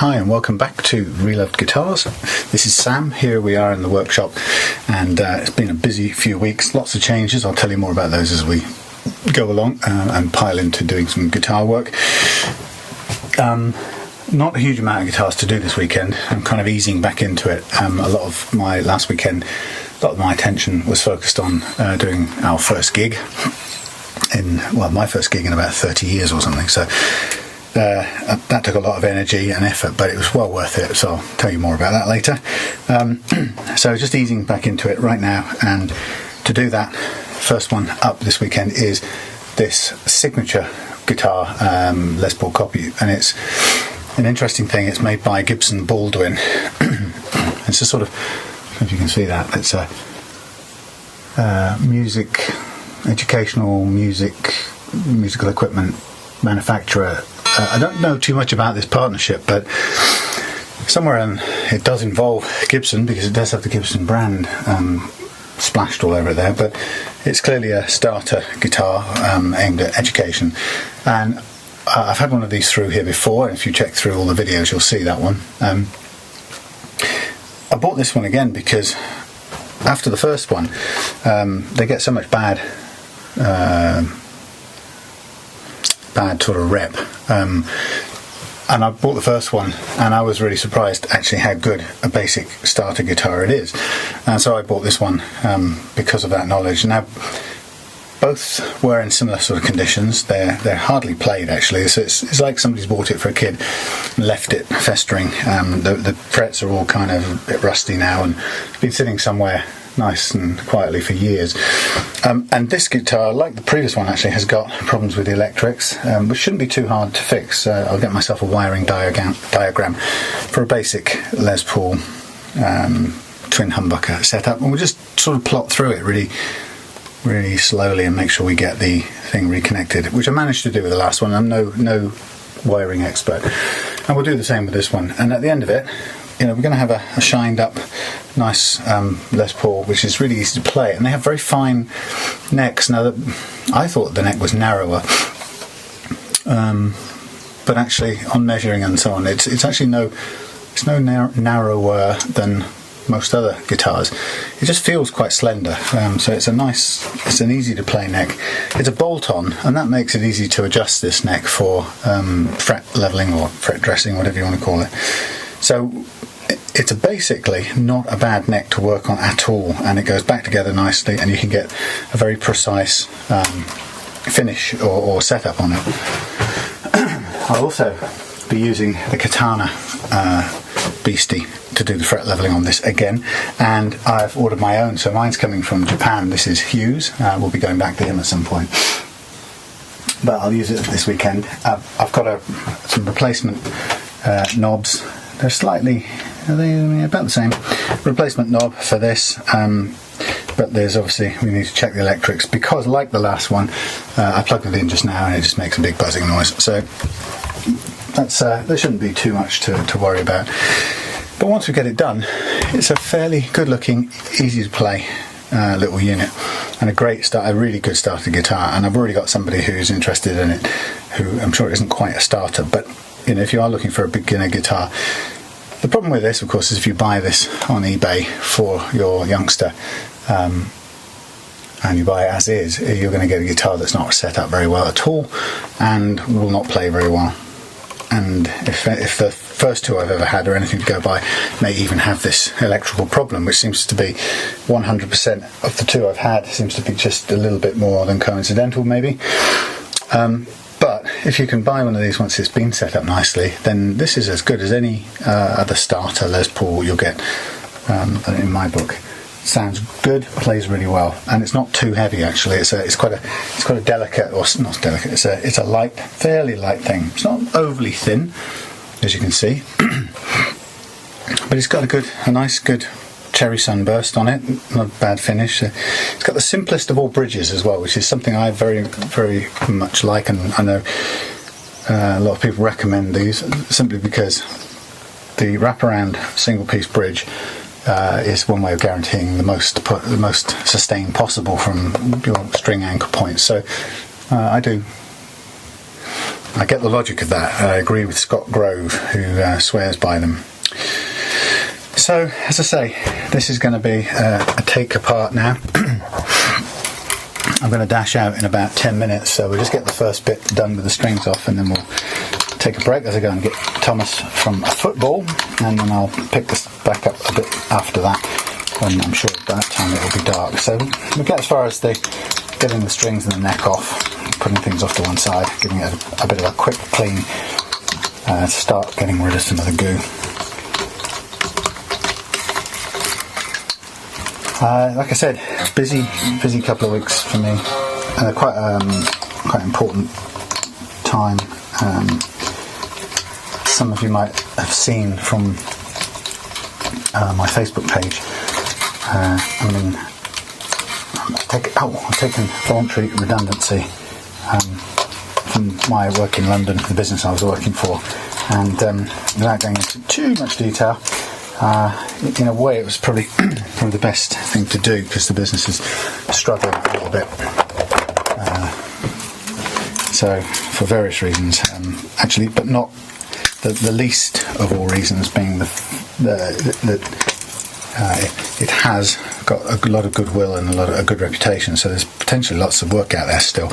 Hi and welcome back to Reloved Guitars. This is Sam. Here we are in the workshop, and it's been a busy few weeks, lots of changes. I'll tell you more about those as we go along and pile into doing some guitar work. Not a huge amount of guitars to do this weekend. I'm kind of easing back into it. A lot of my last weekend, a lot of my attention was focused on doing our first gig my first gig in about 30 years or something. So that took a lot of energy and effort, but it was well worth it, so I'll tell you more about that later. So just easing back into it right now, and to do that, first one up this weekend is this Signature guitar, Les Paul copy, and it's an interesting thing. It's made by Gibson Baldwin. It's a sort of, I don't know if you can see that, it's a educational musical equipment manufacturer. I don't know too much about this partnership, but somewhere it does involve Gibson, because it does have the Gibson brand splashed all over it there, but it's clearly a starter guitar aimed at education. And I've had one of these through here before, and if you check through all the videos you'll see that one. I bought this one again because after the first one they get so much bad sort of rep, and I bought the first one and I was really surprised actually how good a basic starter guitar it is, and so I bought this one because of that knowledge. Now both were in similar sort of conditions. They're hardly played actually, so it's like somebody's bought it for a kid and left it festering. The frets are all kind of a bit rusty now, and it's been sitting somewhere nice and quietly for years. And this guitar, like the previous one, actually has got problems with the electrics, which shouldn't be too hard to fix. I'll get myself a wiring diagram for a basic Les Paul twin humbucker setup, and we'll just sort of plot through it really slowly and make sure we get the thing reconnected, which I managed to do with the last one. I'm no wiring expert, and we'll do the same with this one. And at the end of it, we're going to have a shined up nice Les Paul, which is really easy to play, and they have very fine necks. Now I thought the neck was narrower, but actually on measuring and so on, it's actually no narrower than most other guitars. It just feels quite slender, so it's an easy to play neck. It's a bolt-on, and that makes it easy to adjust this neck for fret leveling or fret dressing, whatever you want to call it. So it's basically not a bad neck to work on at all, and it goes back together nicely, and you can get a very precise finish or setup on it. I'll also be using the Katana Beastie to do the fret leveling on this again, and I've ordered my own, so mine's coming from Japan. This is Hughes. We'll be going back to him at some point, but I'll use it this weekend. I've got some replacement knobs. They're about the same. Replacement knob for this, but there's obviously, we need to check the electrics, because like the last one, I plugged it in just now and it just makes a big buzzing noise. So that's there shouldn't be too much to worry about. But once we get it done, it's a fairly good looking, easy to play little unit, and a really good starter guitar. And I've already got somebody who's interested in it, who I'm sure isn't quite a starter, but if you are looking for a beginner guitar, the problem with this, of course, is if you buy this on eBay for your youngster, and you buy it as is, you're going to get a guitar that's not set up very well at all and will not play very well. And if the first two I've ever had are anything to go by, may even have this electrical problem, which seems to be 100% of the two I've had, seems to be just a little bit more than coincidental maybe. But if you can buy one of these once it's been set up nicely, then this is as good as any other starter Les Paul you'll get, in my book. Sounds good, plays really well, and it's not too heavy actually. It's quite a delicate, or not delicate. It's a light, fairly light thing. It's not overly thin, as you can see, but it's got a nice good cherry sunburst on it. Not a bad finish. It's got the simplest of all bridges as well, which is something I very, very much like, and I know a lot of people recommend these simply because the wraparound single piece bridge is one way of guaranteeing the most sustain possible from your string anchor points. So I do I get the logic of that. I agree with Scott Grove, who swears by them. So, as I say, this is going to be a take apart now. I'm going to dash out in about 10 minutes, so we'll just get the first bit done with the strings off, and then we'll take a break as I go and get Thomas from football, and then I'll pick this back up a bit after that, when I'm sure by that time it'll be dark. So we'll get as far as getting the strings and the neck off, putting things off to one side, giving it a bit of a quick clean to start getting rid of some of the goo. Like I said, busy couple of weeks for me, and quite important time. Some of you might have seen from my Facebook page. I've taken voluntary redundancy from my work in London, the business I was working for, and without going into too much detail, in a way it was probably the best thing to do, because the business is struggling a little bit. So for various reasons, actually, but not the least of all reasons being that it has got a lot of goodwill and a good reputation, so there's potentially lots of work out there still,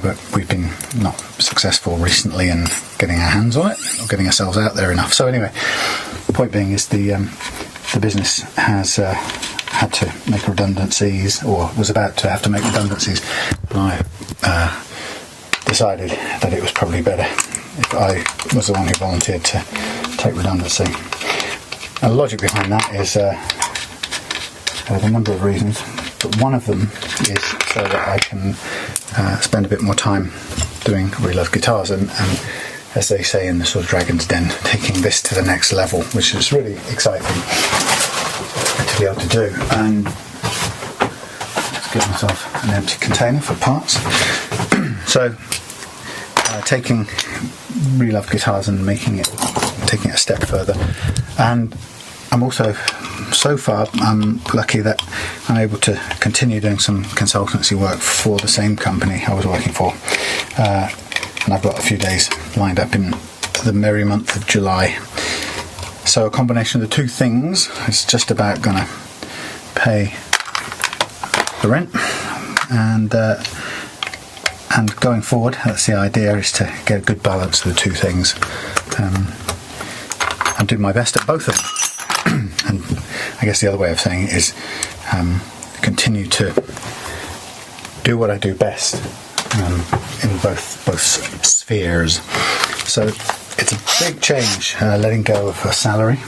but we've been not successful recently in getting our hands on it, or getting ourselves out there enough. So anyway, the point being is the business has had to make redundancies, or was about to have to make redundancies, and I decided that it was probably better if I was the one who volunteered to take redundancy. And the logic behind that is a number of reasons, but one of them is so that I can spend a bit more time doing Unloved guitars, and as they say in the sort of Dragon's Den, taking this to the next level, which is really exciting to be able to do. And let's give myself an empty container for parts. So taking Unloved guitars and taking it a step further, and I'm also, so far, I'm lucky that I'm able to continue doing some consultancy work for the same company I was working for, and I've got a few days lined up in the merry month of July. So a combination of the two things is just about going to pay the rent, and going forward, that's the idea, is to get a good balance of the two things. I'm doing my best at both of them. And I guess the other way of saying it is continue to do what I do best in both spheres. So it's a big change, letting go of a salary,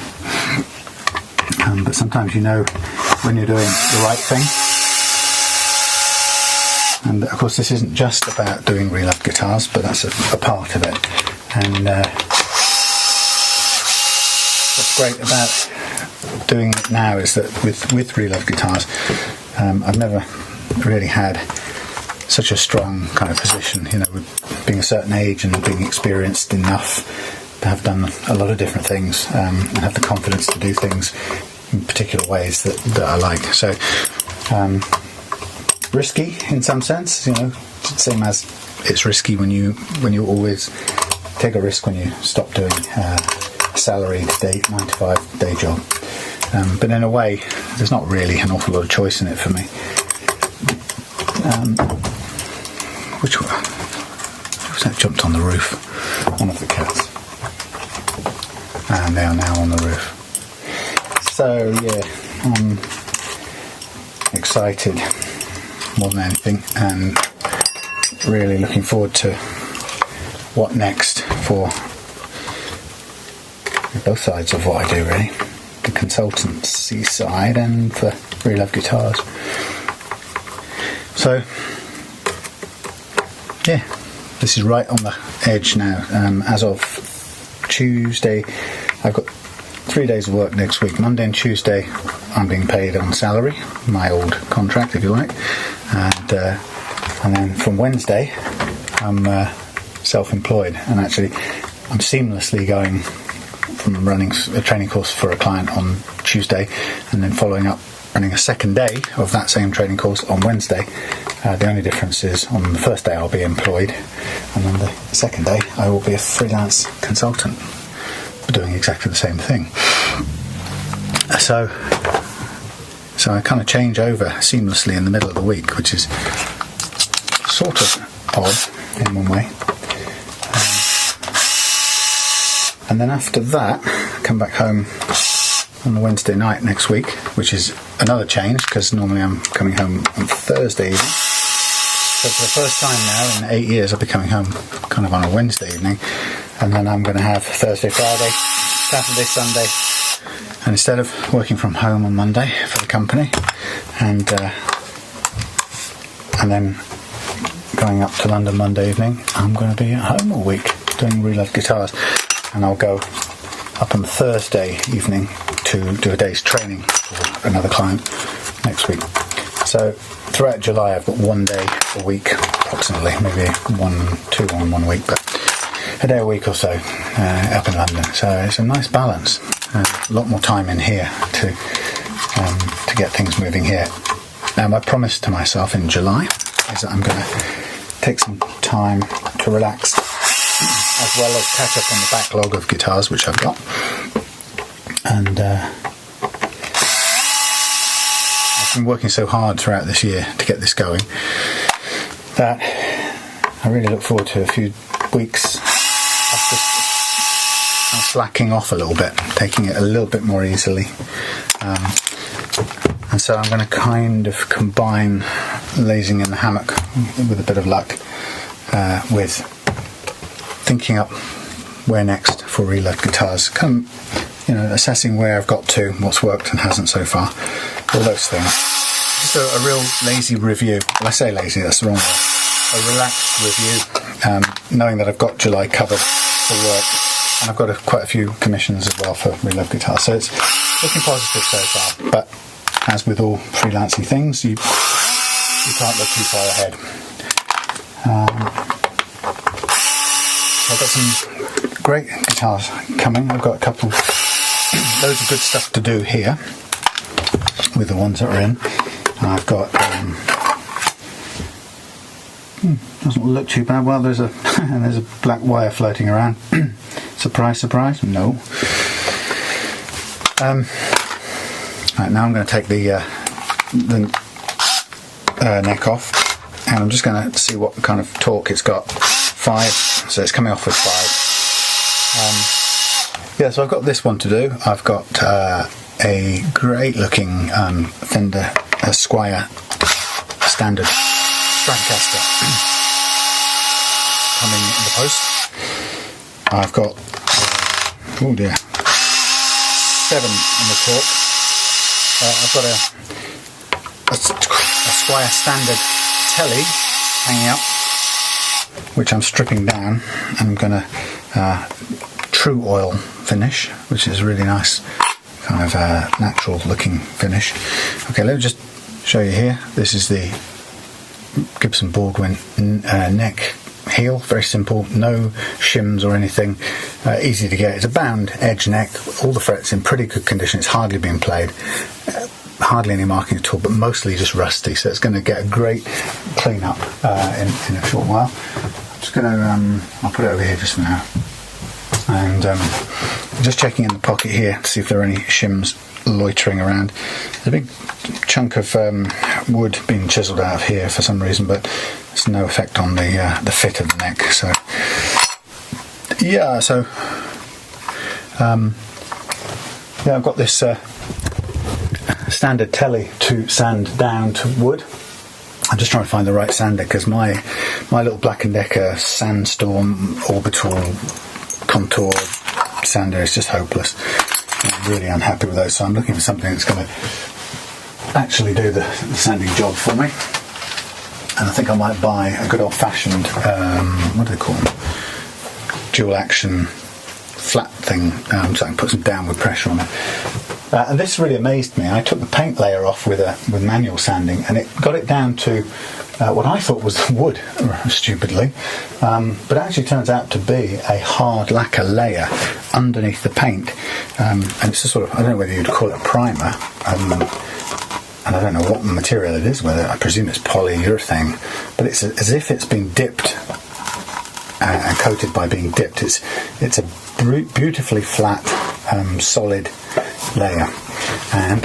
but sometimes you know when you're doing the right thing. And of course this isn't just about doing Unloved guitars, but that's a part of it. And what's great about doing it now is that with Unloved guitars, I've never really had such a strong kind of position, with being a certain age and being experienced enough to have done a lot of different things, and have the confidence to do things in particular ways that I like. So risky in some sense, same as it's risky when you always take a risk when you stop doing a salaried 9 to 5 day job. But in a way, there's not really an awful lot of choice in it for me. Which one? Who's that jumped on the roof? One of the cats. And they are now on the roof. So yeah, I'm excited more than anything, and really looking forward to what next for both sides of what I do, really. The consultancy side and for Unloved guitars. So yeah, this is right on the edge now. As of Tuesday, I've got 3 days of work next week. Monday and Tuesday I'm being paid on salary, my old contract if you like, and then from Wednesday I'm self-employed, and actually I'm seamlessly going from running a training course for a client on Tuesday and then following up running a second day of that same training course on Wednesday. The only difference is on the first day I'll be employed, and on the second day I will be a freelance consultant doing exactly the same thing. So I kind of change over seamlessly in the middle of the week, which is sort of odd in one way. And then after that, I come back home on the Wednesday night next week, which is another change because normally I'm coming home on Thursday evening. So for the first time now in 8 years, I'll be coming home kind of on a Wednesday evening, and then I'm going to have Thursday, Friday, Saturday, Sunday, and instead of working from home on Monday for the company, and then going up to London Monday evening, I'm going to be at home all week doing Reloved guitars. And I'll go up on Thursday evening to do a day's training for another client next week. So throughout July I've got 1 day a week approximately, maybe 2 on 1 week, but a day a week or so up in London. So it's a nice balance. A lot more time in here to get things moving here. Now my promise to myself in July is that I'm going to take some time to relax, as well as catch up on the backlog of guitars which I've got. And I've been working so hard throughout this year to get this going that I really look forward to a few weeks of just kind of slacking off a little bit, taking it a little bit more easily. And so I'm going to kind of combine lazing in the hammock with a bit of luck with thinking up where next for Reloved guitars, assessing where I've got to, what's worked and hasn't so far, all those things. Just a real lazy review. Well, I say lazy, that's the wrong word. A relaxed review, knowing that I've got July covered for work, and I've got quite a few commissions as well for Reloved guitars, so it's looking positive so far. But as with all freelancing things, you can't look too far ahead. I've got some great guitars coming. I've got loads of good stuff to do here with the ones that are in. And I've got doesn't look too bad. Well, there's a black wire floating around. Surprise, surprise. No. Right, now I'm going to take the neck off, and I'm just going to see what kind of torque it's got. 5, so it's coming off with 5. So I've got this one to do. I've got a great looking Fender Squier standard Stratocaster coming in the post. I've got 7 on the torque. I've got a Squier standard telly hanging up, which I'm stripping down, and I'm going to true oil finish, which is a really nice kind of natural looking finish. Okay, let me just show you here. This is the Gibson Baldwin neck heel, very simple, no shims or anything, easy to get. It's a bound edge neck, all the frets in pretty good condition. It's hardly been played, hardly any marking at all, but mostly just rusty, so it's going to get a great clean up in a short while. I'm just going to I'll put it over here just for now, and just checking in the pocket here to see if there are any shims loitering around. There's a big chunk of wood being chiselled out of here for some reason, but there's no effect on the fit of the neck. So I've got this standard telly to sand down to wood. I'm just trying to find the right sander, because my little Black & Decker Sandstorm Orbital Contour sander is just hopeless. I'm really unhappy with those, so I'm looking for something that's going to actually do the sanding job for me. And I think I might buy a good old-fashioned, what do they call them? Dual action flat thing, so I can put some downward pressure on it. And this really amazed me. I took the paint layer off with manual sanding, and it got it down to what I thought was wood, stupidly, but it actually turns out to be a hard lacquer layer underneath the paint, and it's a sort of, I don't know whether you'd call it a primer, and I don't know what material it is, whether I presume it's polyurethane, but it's as if it's been dipped and coated by being dipped. It's a beautifully flat, solid layer, and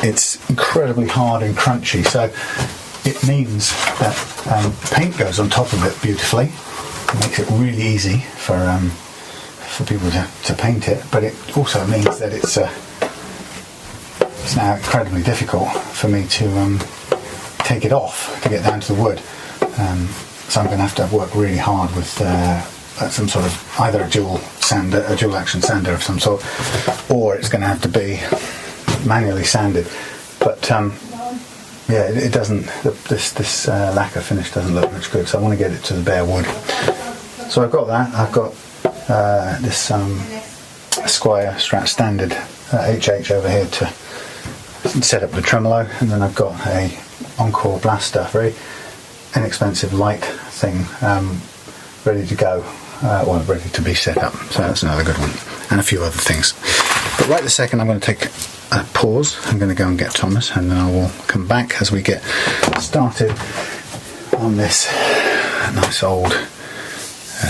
it's incredibly hard and crunchy. So it means that paint goes on top of it beautifully. It makes it really easy for people to paint it, but it also means that it's now incredibly difficult for me to take it off to get down to the wood. So I'm going to have to work really hard with some sort of either a dual action sander of some sort, or it's going to have to be manually sanded. But yeah, it doesn't. This lacquer finish doesn't look much good, so I want to get it to the bare wood. So I've got that. I've got this Squire Strat Standard HH over here to set up the tremolo, and then I've got a Encore Blaster, very inexpensive light thing, ready to go, ready to be set up. So that's another good one, and a few other things. But right this second I'm going to take a pause. I'm going to go and get Thomas, and then I will come back as we get started on this nice old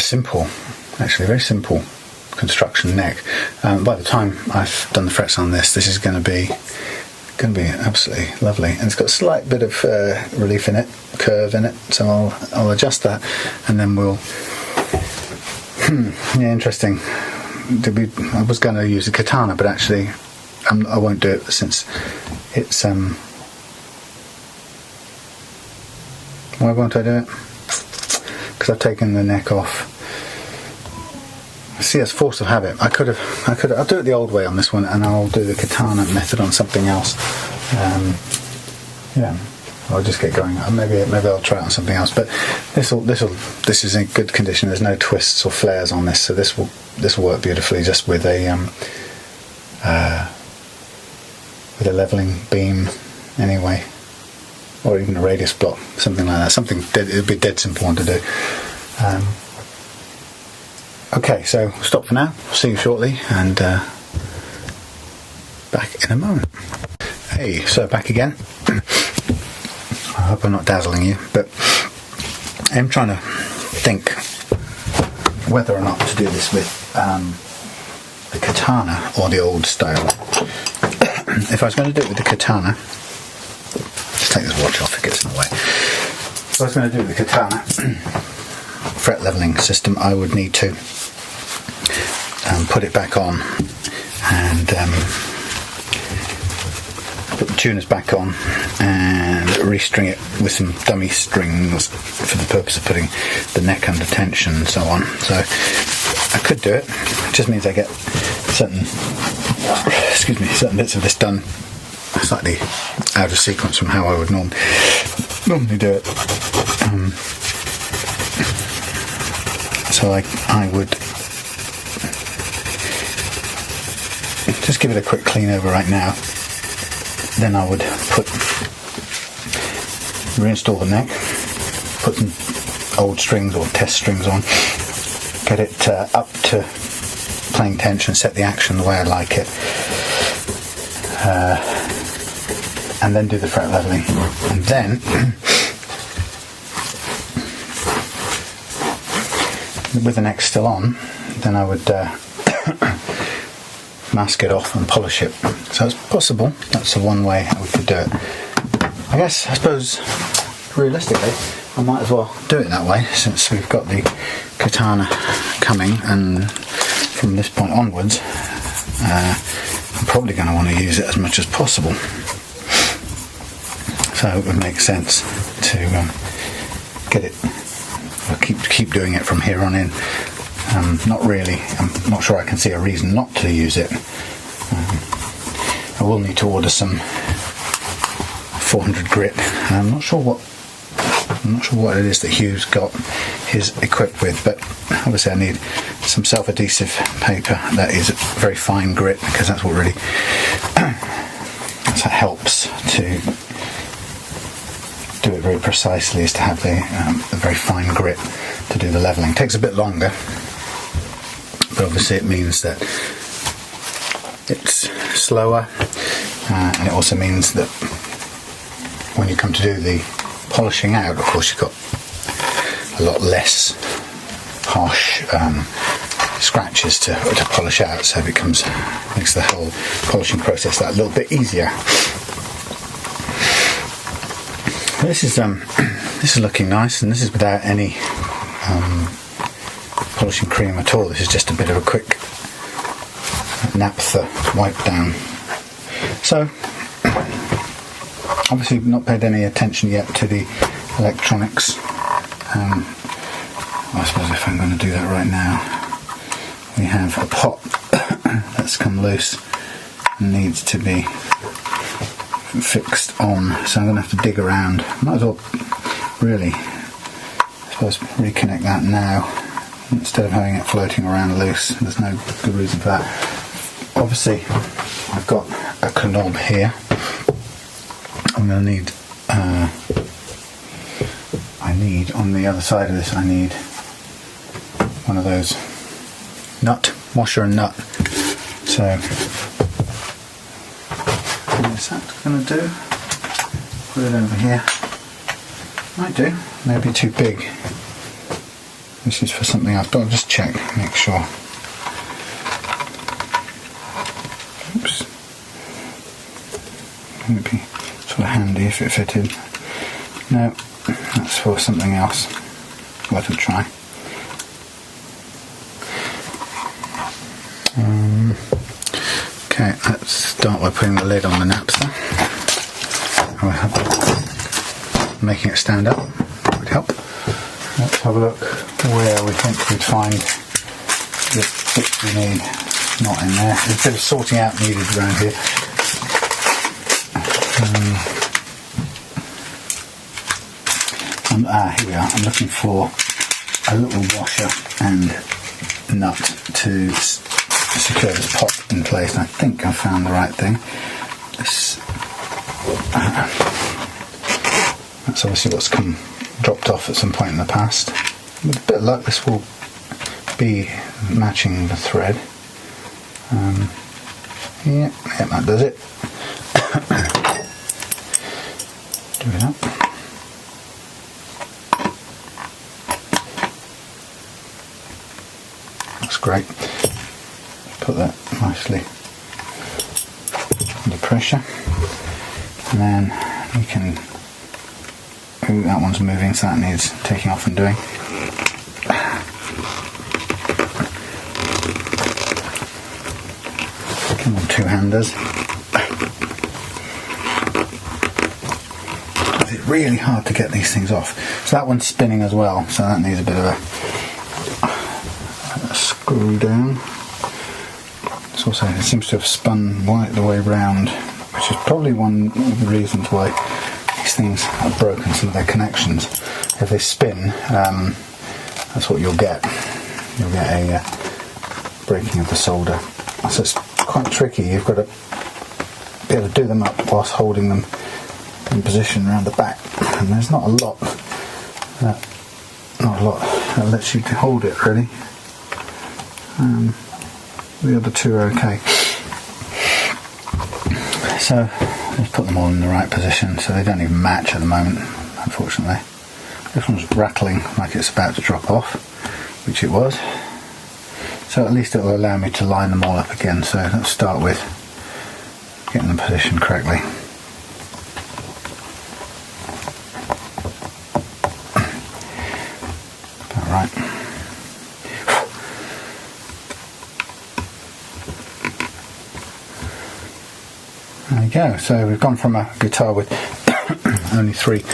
simple, actually very simple construction neck. By the time I've done the frets on this is going to be absolutely lovely, and it's got a slight bit of relief in it, curve in it, so I'll adjust that, and then we'll yeah, interesting. I was going to use a katana, but actually I won't do it since it's why won't I do it? Because I've taken the neck off. See, it's force of habit. I'll do it the old way on this one, and I'll do the katana method on something else. Yeah, I'll just get going. Maybe I'll try it on something else. But this is in good condition. There's no twists or flares on this, so this will work beautifully just with a leveling beam, anyway, or even a radius block, something like that. It'd be dead simple one to do. Okay, so stop for now. See you shortly, and back in a moment. Hey, so back again. I hope I'm not dazzling you, but I'm trying to think whether or not to do this with the katana or the old style. If I was going to do it with the katana, just take this watch off, it gets in the way. If I was going to do it with the katana fret leveling system, I would need to put it back on and put the tuners back on and restring it with some dummy strings for the purpose of putting the neck under tension and so on. So I could do it. It just means I get certain bits of this done slightly out of sequence from how I would normally do it. So I would just give it a quick clean over right now. Then I would reinstall the neck, put some old strings or test strings on, get it up to playing tension, set the action the way I like it, and then do the fret leveling. And then with the neck still on, then I would mask it off and polish it. So it's possible. That's the one way we could do it. I suppose realistically I might as well do it that way, since we've got the katana coming, and from this point onwards I'm probably going to want to use it as much as possible. So it would make sense to get it, or keep doing it from here on in. Not really. I'm not sure I can see a reason not to use it. I will need to order some 400 grit. I'm not sure what it is that Hugh's got his equipped with, but obviously I need some self-adhesive paper that is very fine grit, because that's what really that helps to do it very precisely, is to have the very fine grit to do the leveling. It takes a bit longer, but obviously it means that it's slower, and it also means that when you come to do the polishing out, of course you've got a lot less harsh scratches to polish out, so it makes the whole polishing process that little bit easier. This is looking nice, and this is without any polishing cream at all. This is just a bit of a quick naphtha wipe down. So obviously we've not paid any attention yet to the electronics. I suppose if I'm going to do that right now, we have a pot that's come loose and needs to be fixed on, so I'm going to have to dig around. Might as well really, I suppose, reconnect that now instead of having it floating around loose. There's no good reason for that. Obviously I've got a knob here. I'm going to need on the other side of this, I need one of those washer and nut. So what's that going to do? Put it over here. Might do. Maybe too big. This is for something else, but I'll just check, make sure. Oops. It would be sort of handy if it fitted. No, that's for something else. Worth a try. Okay, let's start by putting the lid on the naphtha. Making it stand up would help. Let's have a look where we think we'd find the bits we need. Not in there. There's a bit of sorting out needed around here. Here we are. I'm looking for a little washer and nut to secure this pot in place. I think I found the right thing. That's obviously what's dropped off at some point in the past. With a bit of luck, this will be matching the thread. Yeah, that does it. Do it up. That's great. Put that nicely under pressure, and then we can. Ooh, that one's moving, so that needs taking off and doing. Come on, two-handers. It's really hard to get these things off. So that one's spinning as well, so that needs a bit of a screw down. It's also, it seems to have spun right the way round, which is probably one of the reasons why these things have broken some of their connections. If they spin, that's what you'll get. You'll get a breaking of the solder. So it's quite tricky. You've got to be able to do them up whilst holding them in position around the back. And there's not a lot that lets you hold it really. The other two are okay. So let's put them all in the right position so they don't even match at the moment, unfortunately. This one's rattling like it's about to drop off, which it was. So at least it will allow me to line them all up again. So let's start with getting them positioned correctly. About right. There we go. So we've gone from a guitar with only three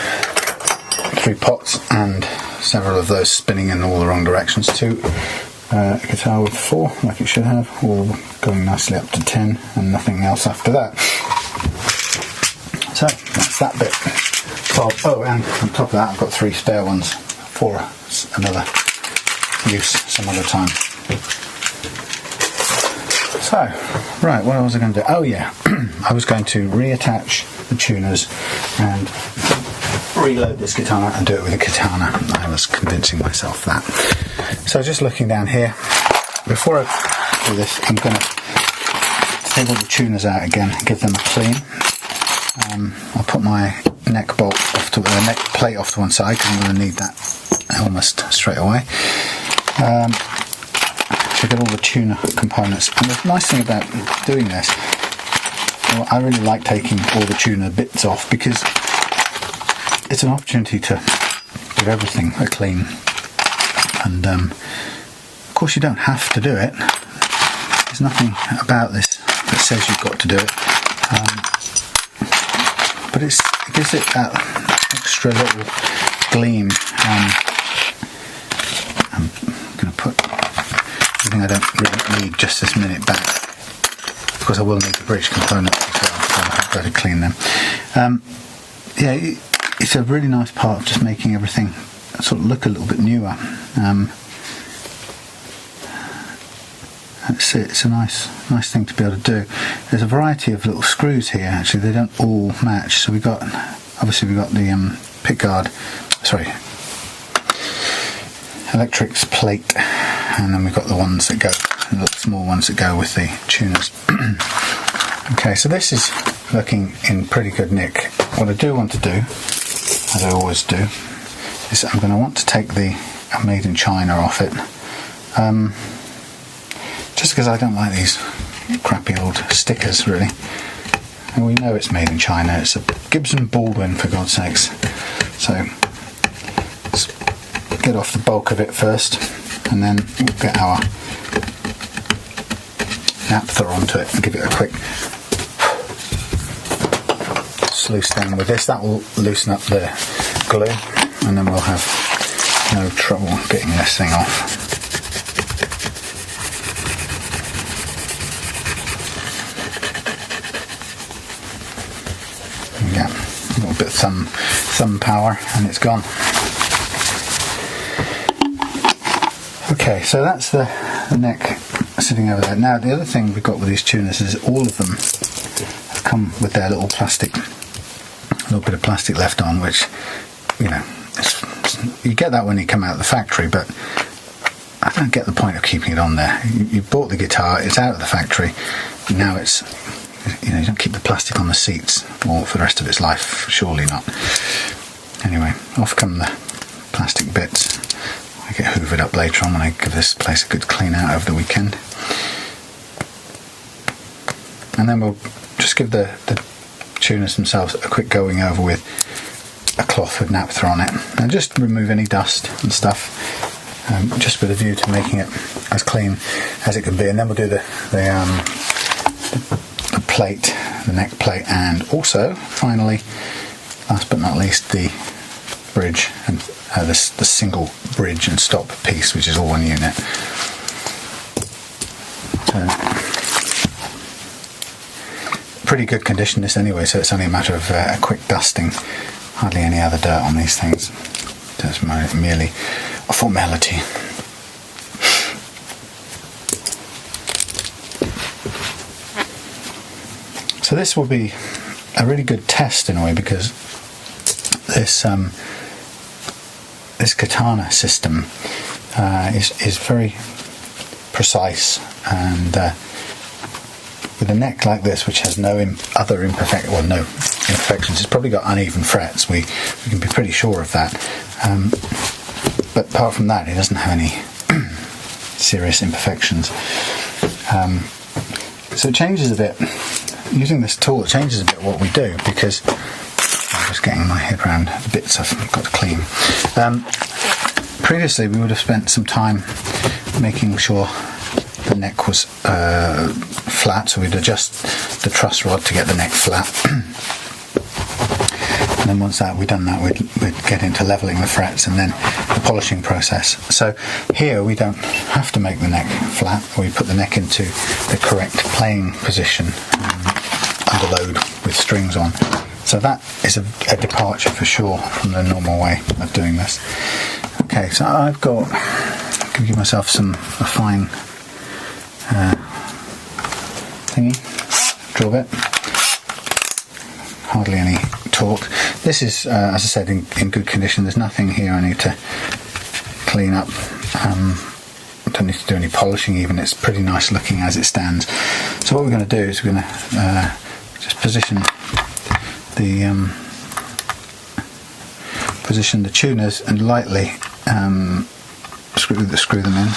pots and several of those spinning in all the wrong directions to a guitar with 4, like it should have, all going nicely up to 10 and nothing else after that. So that's that bit. Oh, and on top of that I've got 3 spare ones for another use some other time. So, right, what was I going to do? Oh yeah, I was going to reattach the tuners and reload this guitar and do it with a katana. I was convincing myself that. So just looking down here, before I do this, I'm going to take all the tuners out again and give them a clean. I'll put my neck plate off to one side because I'm going to need that almost straight away. So get all the tuner components. And the nice thing about doing this, well, I really like taking all the tuner bits off because it's an opportunity to give everything a clean. And of course you don't have to do it. There's nothing about this that says you've got to do it. But it gives it that extra little gleam. I'm going to put everything I don't really need just this minute back. Of course I will need the bridge components as well, so I've got to clean them. Yeah, it's a really nice part of just making everything sort of look a little bit newer. It's a nice thing to be able to do. There's a variety of little screws here. Actually, they don't all match. So we got the pickguard, electrics plate, and then we've got the ones that go, the little small ones that go with the tuners. Okay, so this is looking in pretty good nick. What I do want to do, as I always do, is I'm going to want to take the made in China off it. Just because I don't like these crappy old stickers, really. And we know it's made in China. It's a Gibson Baldwin, for God's sakes. So let's get off the bulk of it first, and then we'll get our naphtha onto it and give it a quick sluice down with this. That will loosen up the glue, and then we'll have no trouble getting this thing off. Yeah, a little bit of thumb power and it's gone. Okay, so that's the neck sitting over there. Now the other thing we've got with these tuners is all of them have come with their little bit of plastic left on, which, you know, you get that when you come out of the factory, but I don't get the point of keeping it on there. You bought the guitar, it's out of the factory, now it's, you know, you don't keep the plastic on the seats or for the rest of its life, surely not. Anyway, off come the plastic bits. I get hoovered up later on when I give this place a good clean out over the weekend. And then we'll just give the tuners themselves a quick going over with a cloth with naphtha on it, and just remove any dust and stuff, just with a view to making it as clean as it can be. And then we'll do the plate, the neck plate, and also finally, last but not least, the bridge and the single bridge and stop piece, which is all one unit. So, pretty good condition this anyway, so it's only a matter of a quick dusting. Hardly any other dirt on these things. It's merely a formality. So this will be a really good test in a way, because this katana system is very precise, and with a neck like this, which has no imperfections, it's probably got uneven frets. We can be pretty sure of that. But apart from that, it doesn't have any serious imperfections. So it changes a bit. Using this tool, it changes a bit what we do, because I'm just getting my head around the bits I've got to clean. Previously, we would have spent some time making sure the neck was flat, so we'd adjust the truss rod to get the neck flat. And then once we'd done that, we'd get into levelling the frets and then the polishing process. So here we don't have to make the neck flat. We put the neck into the correct playing position under load with strings on. So that is a departure for sure from the normal way of doing this. Okay, so I've got, I'm going to give myself a fine drill bit. Hardly any torque. This is, as I said, in good condition. There's nothing here I need to clean up. Don't need to do any polishing even. It's pretty nice looking as it stands. So what we're going to do is we're going to just position the tuners and lightly screw them in,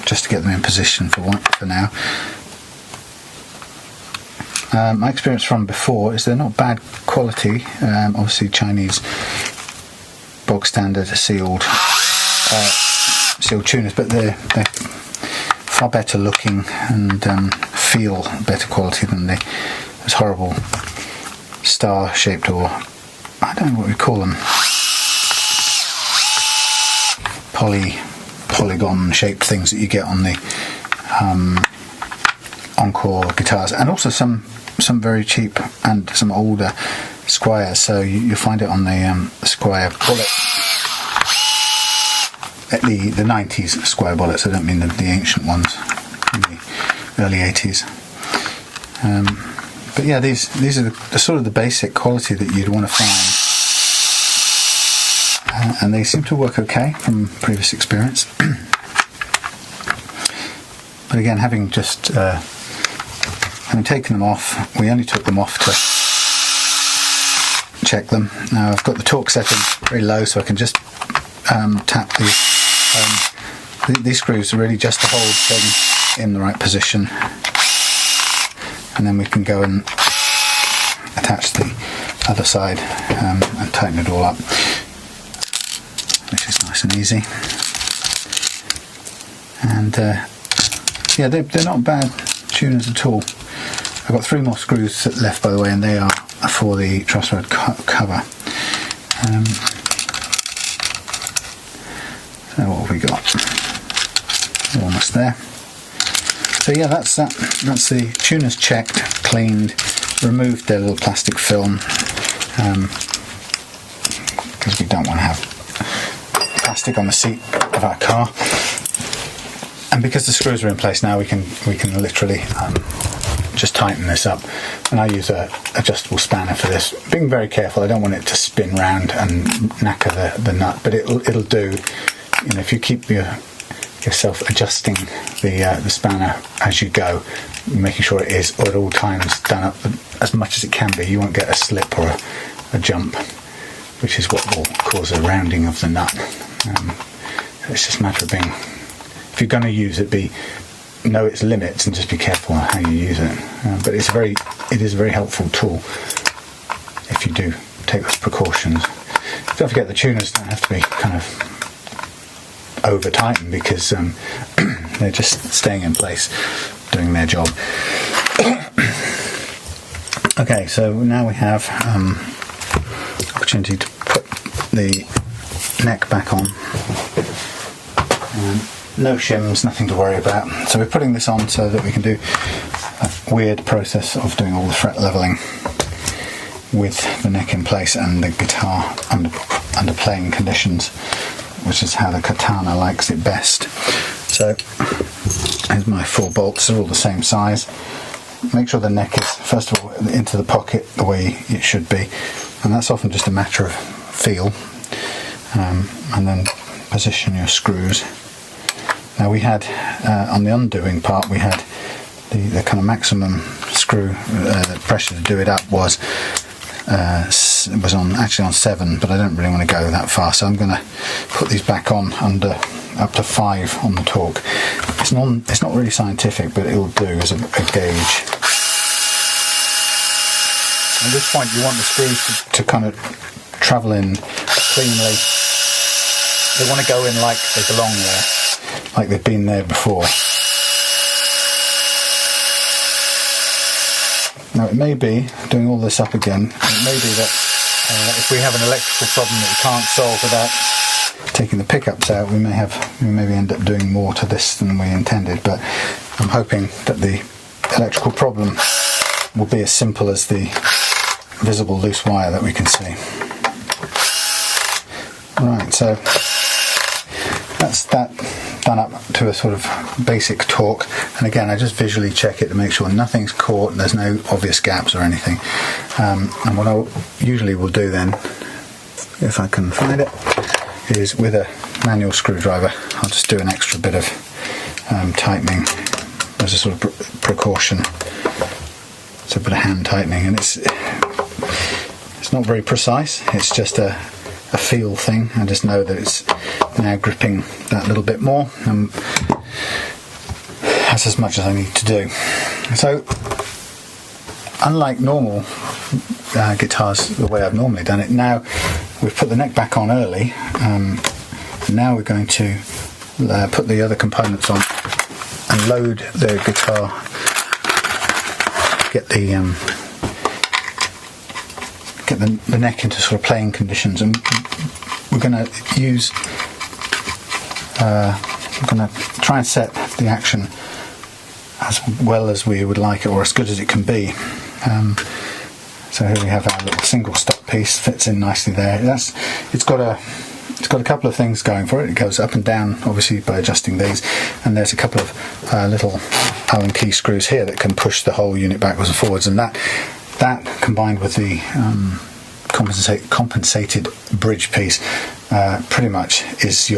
just to get them in position for now. My experience from before is they're not bad quality. Obviously Chinese bog standard sealed tuners, but they're far better looking and feel better quality than those horrible star shaped, or I don't know what we call them, polygon shaped things that you get on the Encore guitars, and also some very cheap and some older Squires. So you'll find it on the Squire bullet, the 90s Squire bullets. I don't mean the ancient ones in the early 80s. But yeah, these are the sort of the basic quality that you'd want to find, and they seem to work okay from previous experience. But again, having taken them off, we only took them off to check them. Now I've got the torque setting very low, so I can just tap these screws really just to hold them in the right position, and then we can go and attach the other side and tighten it all up, which is nice and easy. And yeah, they're not bad tuners at all. I've got 3 more screws left, by the way, and they are for the truss rod cover. So what have we got? We're almost there. So yeah, that's the tuners checked, cleaned, removed their little plastic film, because we don't want to have plastic on the seat of our car. And because the screws are in place now, we can literally just tighten this up. And I use a adjustable spanner for this, being very careful. I don't want it to spin round and knacker the nut, but it'll do. You know, if you keep yourself adjusting the spanner as you go, making sure it is at all times done up as much as it can be, you won't get a slip or a jump, which is what will cause a rounding of the nut. It's just a matter of being, if you're going to use it, know its limits and just be careful on how you use it. But it is a very helpful tool if you do take those precautions. Don't forget the tuners don't have to be kind of over tightened, because they're just staying in place, doing their job. Okay, so now we have opportunity to put the neck back on. No shims, nothing to worry about. So we're putting this on so that we can do a weird process of doing all the fret leveling with the neck in place and the guitar under playing conditions, which is how the katana likes it best. So here's my 4 bolts. They're all the same size. Make sure the neck is, first of all, into the pocket the way it should be, and that's often just a matter of feel. And then position your screws. Now we had, on the undoing part, we had the kind of maximum screw pressure to do it up was actually on 7, but I don't really want to go that far, so I'm going to put these back on under up to 5 on the torque. It's not really scientific, but it will do as a gauge. At this point you want the screws to kind of travel in cleanly. They want to go in like they belong there, like they've been there before. Now it may be, doing all this up again, it may be that if we have an electrical problem that we can't solve without taking the pickups out, we may end up doing more to this than we intended, but I'm hoping that the electrical problem will be as simple as the visible loose wire that we can see. Right, so that's that done up to a sort of basic torque, and again I just visually check it to make sure nothing's caught and there's no obvious gaps or anything. And what I usually will do then, if I can find it, is with a manual screwdriver I'll just do an extra bit of tightening as a sort of precaution. It's a bit of hand tightening, and it's not very precise. It's just a feel thing. I just know that it's now gripping that little bit more, and that's as much as I need to do. So, unlike normal guitars, the way I've normally done it, now we've put the neck back on early. Now we're going to put the other components on and load the guitar, get the neck into sort of playing conditions, and we're going to use we're going to try and set the action as well as we would like it, or as good as it can be. So here we have our little single stop piece, fits in nicely there. It's got a couple of things going for it. It goes up and down, obviously, by adjusting these, and there's a couple of little Allen key screws here that can push the whole unit backwards and forwards, and that combined with the compensated bridge piece pretty much is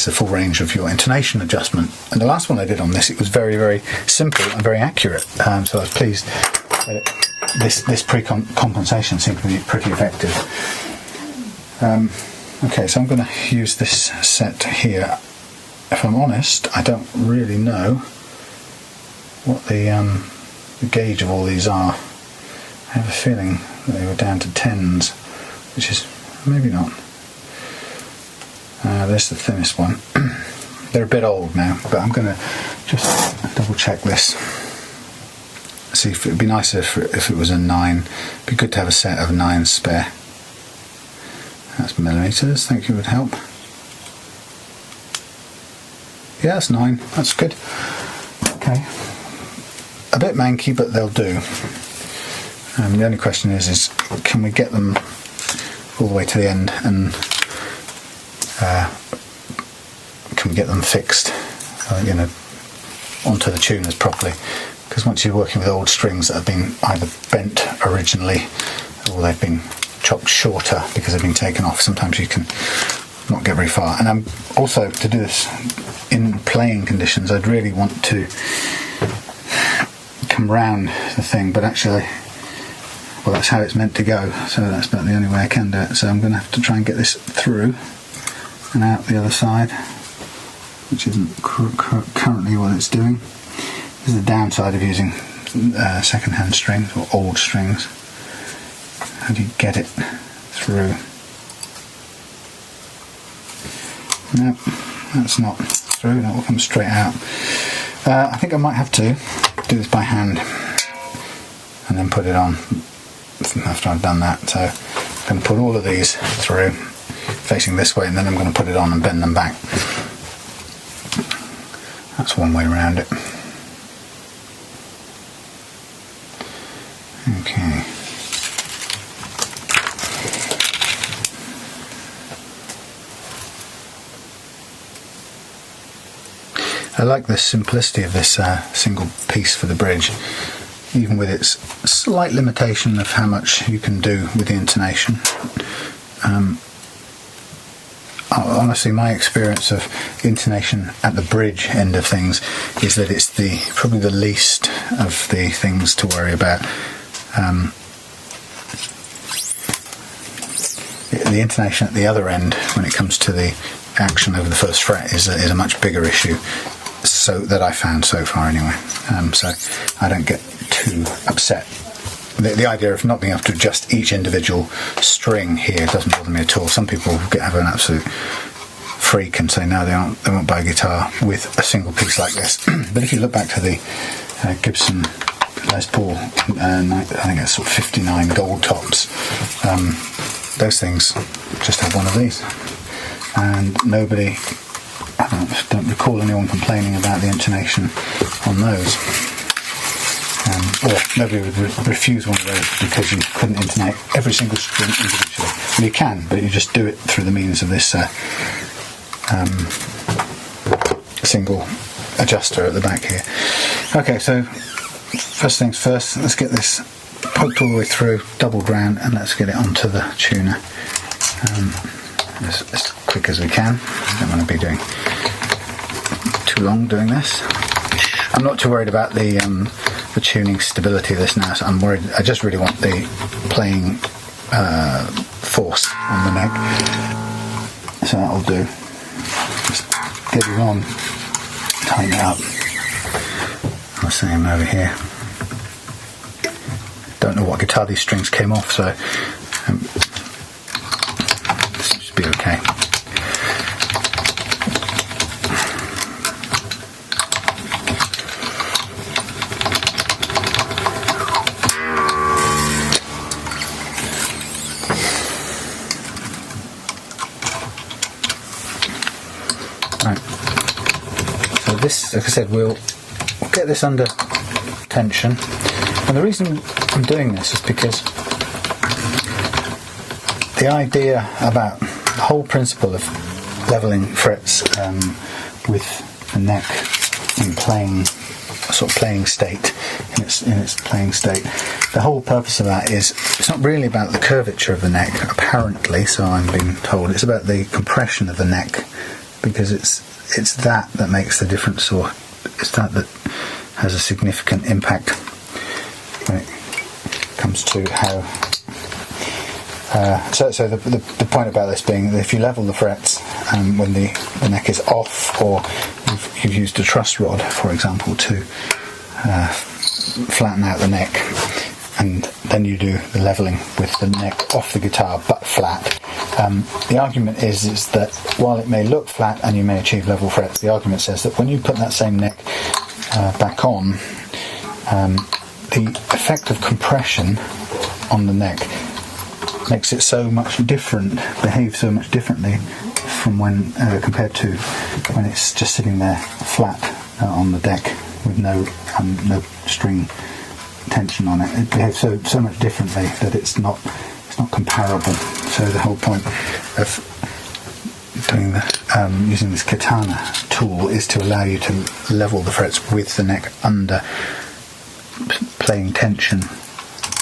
the full range of your intonation adjustment. And the last one I did on this, it was very, very simple and very accurate, so I was pleased that this pre-compensation seemed to be pretty effective. Okay, so I'm going to use this set here. If I'm honest, I don't really know what the gauge of all these are. I have a feeling that they were down to 10s, which is maybe not. There's the thinnest one. They're a bit old now, but I'm going to just double check this. See if it'd be nicer if it was a 9. It'd be good to have a set of 9s spare. That's millimeters, thank you, would help. Yeah, that's 9, that's good. Okay. A bit manky, but they'll do. The only question is can we get them all the way to the end, and can we get them fixed, onto the tuners properly? Because once you're working with old strings that have been either bent originally or they've been chopped shorter because they've been taken off, sometimes you can not get very far. And also, to do this in playing conditions, I'd really want to come round the thing, but actually, well, that's how it's meant to go, so that's about the only way I can do it. So I'm going to have to try and get this through and out the other side, which isn't currently what it's doing. This is the downside of using second-hand strings or old strings. How do you get it through? No, that's not through. That will come straight out. I think I might have to do this by hand and then put it on after I've done that. So I'm going to put all of these through facing this way, and then I'm going to put it on and bend them back. That's one way around it. Okay. I like the simplicity of this single piece for the bridge, even with its slight limitation of how much you can do with the intonation. Honestly, my experience of intonation at the bridge end of things is that it's probably the least of the things to worry about. The intonation at the other end, when it comes to the action over the first fret, is a much bigger issue. So that I found so far, anyway. So I don't get too upset. The idea of not being able to adjust each individual string here doesn't bother me at all. Some people have an absolute freak and say no, they won't buy a guitar with a single piece like this. But if you look back to the Gibson Les Paul, I think it's sort of 59 gold tops, those things just have one of these, and I don't recall anyone complaining about the intonation on those. Or nobody would refuse one of those because you couldn't intonate every single string individually. Well, you can, but you just do it through the means of this single adjuster at the back here. Okay, so first things first, let's get this poked all the way through, doubled round, and let's get it onto the tuner as quick as we can. I don't want to be doing too too long doing this. I'm not too worried about the tuning stability of this now, so I'm worried. I just really want the playing force on the neck. So that'll do. Just get it on, tighten it up. I'll see him over here. Don't know what guitar these strings came off, so this should be okay. Right. So this, like I said, we'll get this under tension. And the reason I'm doing this is because the idea about the whole principle of leveling frets with the neck in playing state, in its playing state, the whole purpose of that is it's not really about the curvature of the neck, apparently, so I'm being told. It's about the compression of the neck, because it's that makes the difference, or it's that has a significant impact when it comes to how. So the point about this being that if you level the frets when the neck is off, or you've used a truss rod, for example, to flatten out the neck, and then you do the leveling with the neck off the guitar but flat. The argument is that while it may look flat and you may achieve level frets, the argument says that when you put that same neck back on, the effect of compression on the neck makes it so much different, behaves so much differently from when compared to when it's just sitting there flat on the deck with no string tension on it. It behaves so much differently that it's not comparable. So the whole point of doing using this katana tool is to allow you to level the frets with the neck under, playing tension,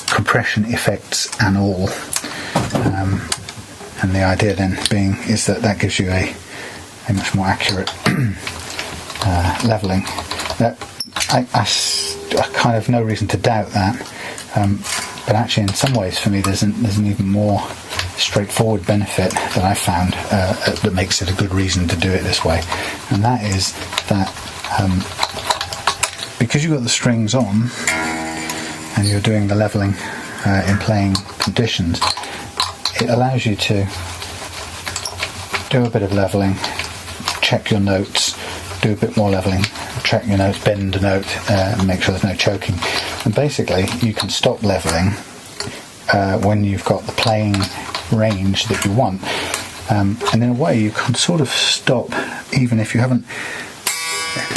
compression effects and all. And the idea then being is that gives you a much more accurate leveling. I kind of no reason to doubt that, but actually in some ways for me there's an even more straightforward benefit that I found that makes it a good reason to do it this way, and that is that because you've got the strings on and you're doing the leveling in playing conditions, it allows you to do a bit of leveling, check your notes, do a bit more leveling, check your notes, bend a note, and make sure there's no choking. And basically, you can stop leveling when you've got the playing range that you want. And in a way, you can sort of stop even if you haven't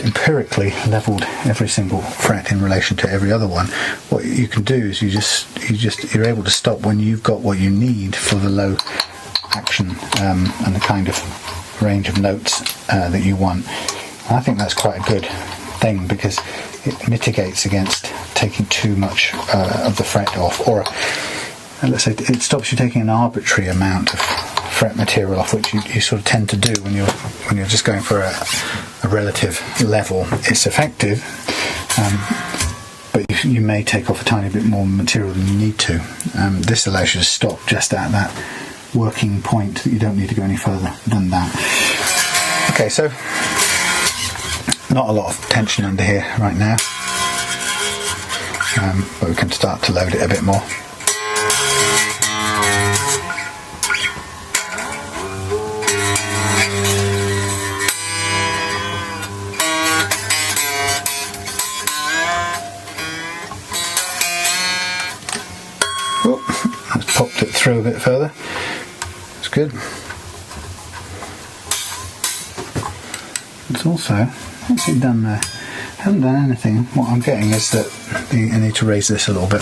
empirically leveled every single fret in relation to every other one. What you can do is you're able to stop when you've got what you need for the low action and the kind of range of notes that you want. And I think that's quite a good thing, because it mitigates against taking too much of the fret off, or let's say it stops you taking an arbitrary amount of fret material off, which you sort of tend to do when you're just going for a relative level. It's effective, but you may take off a tiny bit more material than you need to. This allows you to stop just at that working point. You don't need to go any further than that. Okay, so not a lot of tension under here right now, but we can start to load it a bit more. Let's popped it through a bit further. It's good. It's also, what's it done there? I haven't done anything. What I'm getting is that I need to raise this a little bit,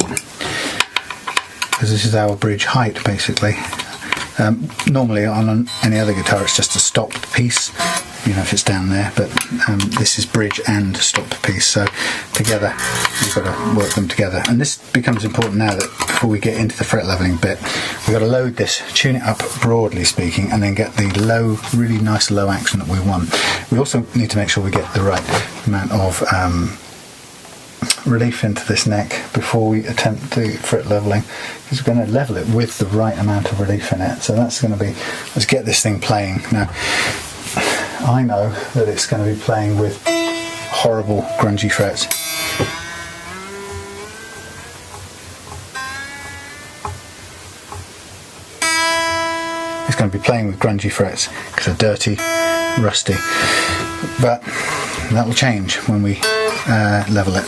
because this is our bridge height basically. Normally on any other guitar it's just a stop piece, you know, if it's down there, but this is bridge and stop piece, so together we've got to work them together. And this becomes important now that before we get into the fret leveling bit, we've got to load this, tune it up broadly speaking, and then get the low, really nice low action that we want. We also need to make sure we get the right amount of relief into this neck before we attempt the fret leveling, because we're going to level it with the right amount of relief in it. So that's going to be, let's get this thing playing. Now I know that it's going to be playing with horrible grungy frets. It's going to be playing with grungy frets because they're dirty, rusty, but that will change when we level it.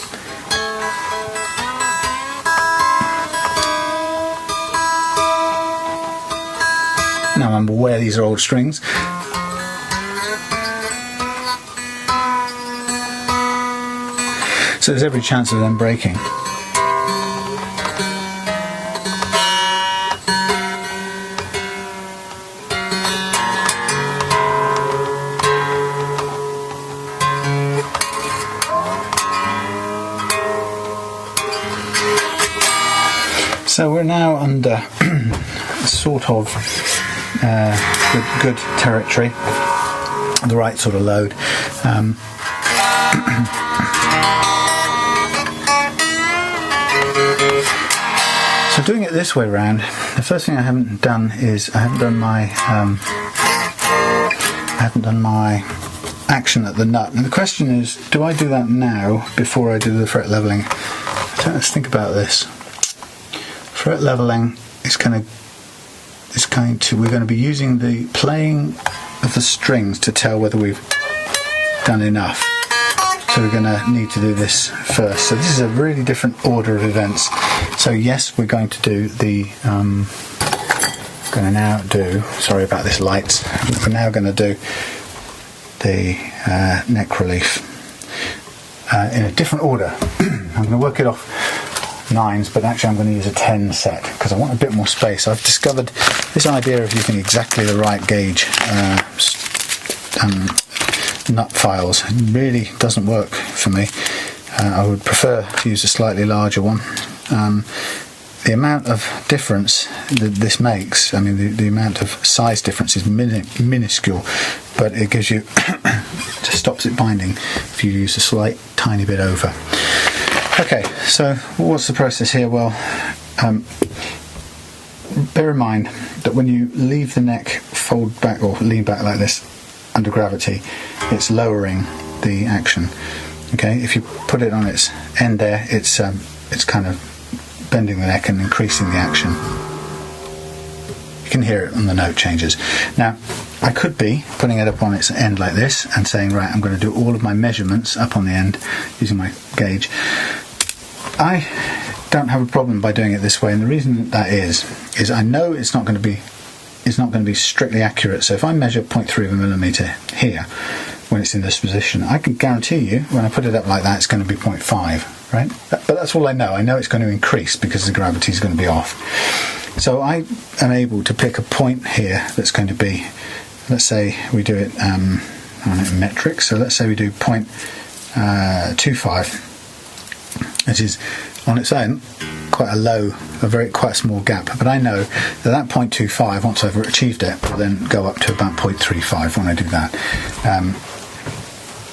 Now I'm aware these are old strings. So there's every chance of them breaking. So we're now under sort of good territory, the right sort of load. So doing it this way around, the first thing I haven't done is I haven't done my action at the nut. And the question is, do I do that now before I do the fret leveling? Let's think about this. Fret leveling is we're going to be using the playing of the strings to tell whether we've done enough. So we're going to need to do this first. So this is a really different order of events. So yes, we're going to do the sorry about this lights, we're now going to do the neck relief in a different order. I'm going to work it off 9s, but actually I'm going to use a 10 set because I want a bit more space. I've discovered this idea of using exactly the right gauge nut files really doesn't work for me. I would prefer to use a slightly larger one. The amount of difference that this makes, I mean the amount of size difference is minuscule, but it gives you just stops it binding if you use a slight tiny bit over. Okay, so what's the process here? Well, bear in mind that when you leave the neck fold back or lean back like this under gravity, it's lowering the action. Okay, if you put it on its end there, it's kind of bending the neck and increasing the action. You can hear it on the note changes. Now, I could be putting it up on its end like this and saying, right, I'm going to do all of my measurements up on the end using my gauge. I don't have a problem by doing it this way, and the reason that is I know it's not going to be strictly accurate. So if I measure 0.3 of a millimetre here when it's in this position, I can guarantee you when I put it up like that it's going to be 0.5, right? But that's all I know. I know it's going to increase because the gravity is going to be off. So I am able to pick a point here that's going to be, let's say we do it in metric, so let's say we do 0.25, which is on its own quite a low, quite a small gap, but I know that 0.25, once I've achieved it, will then go up to about 0.35 when I do that.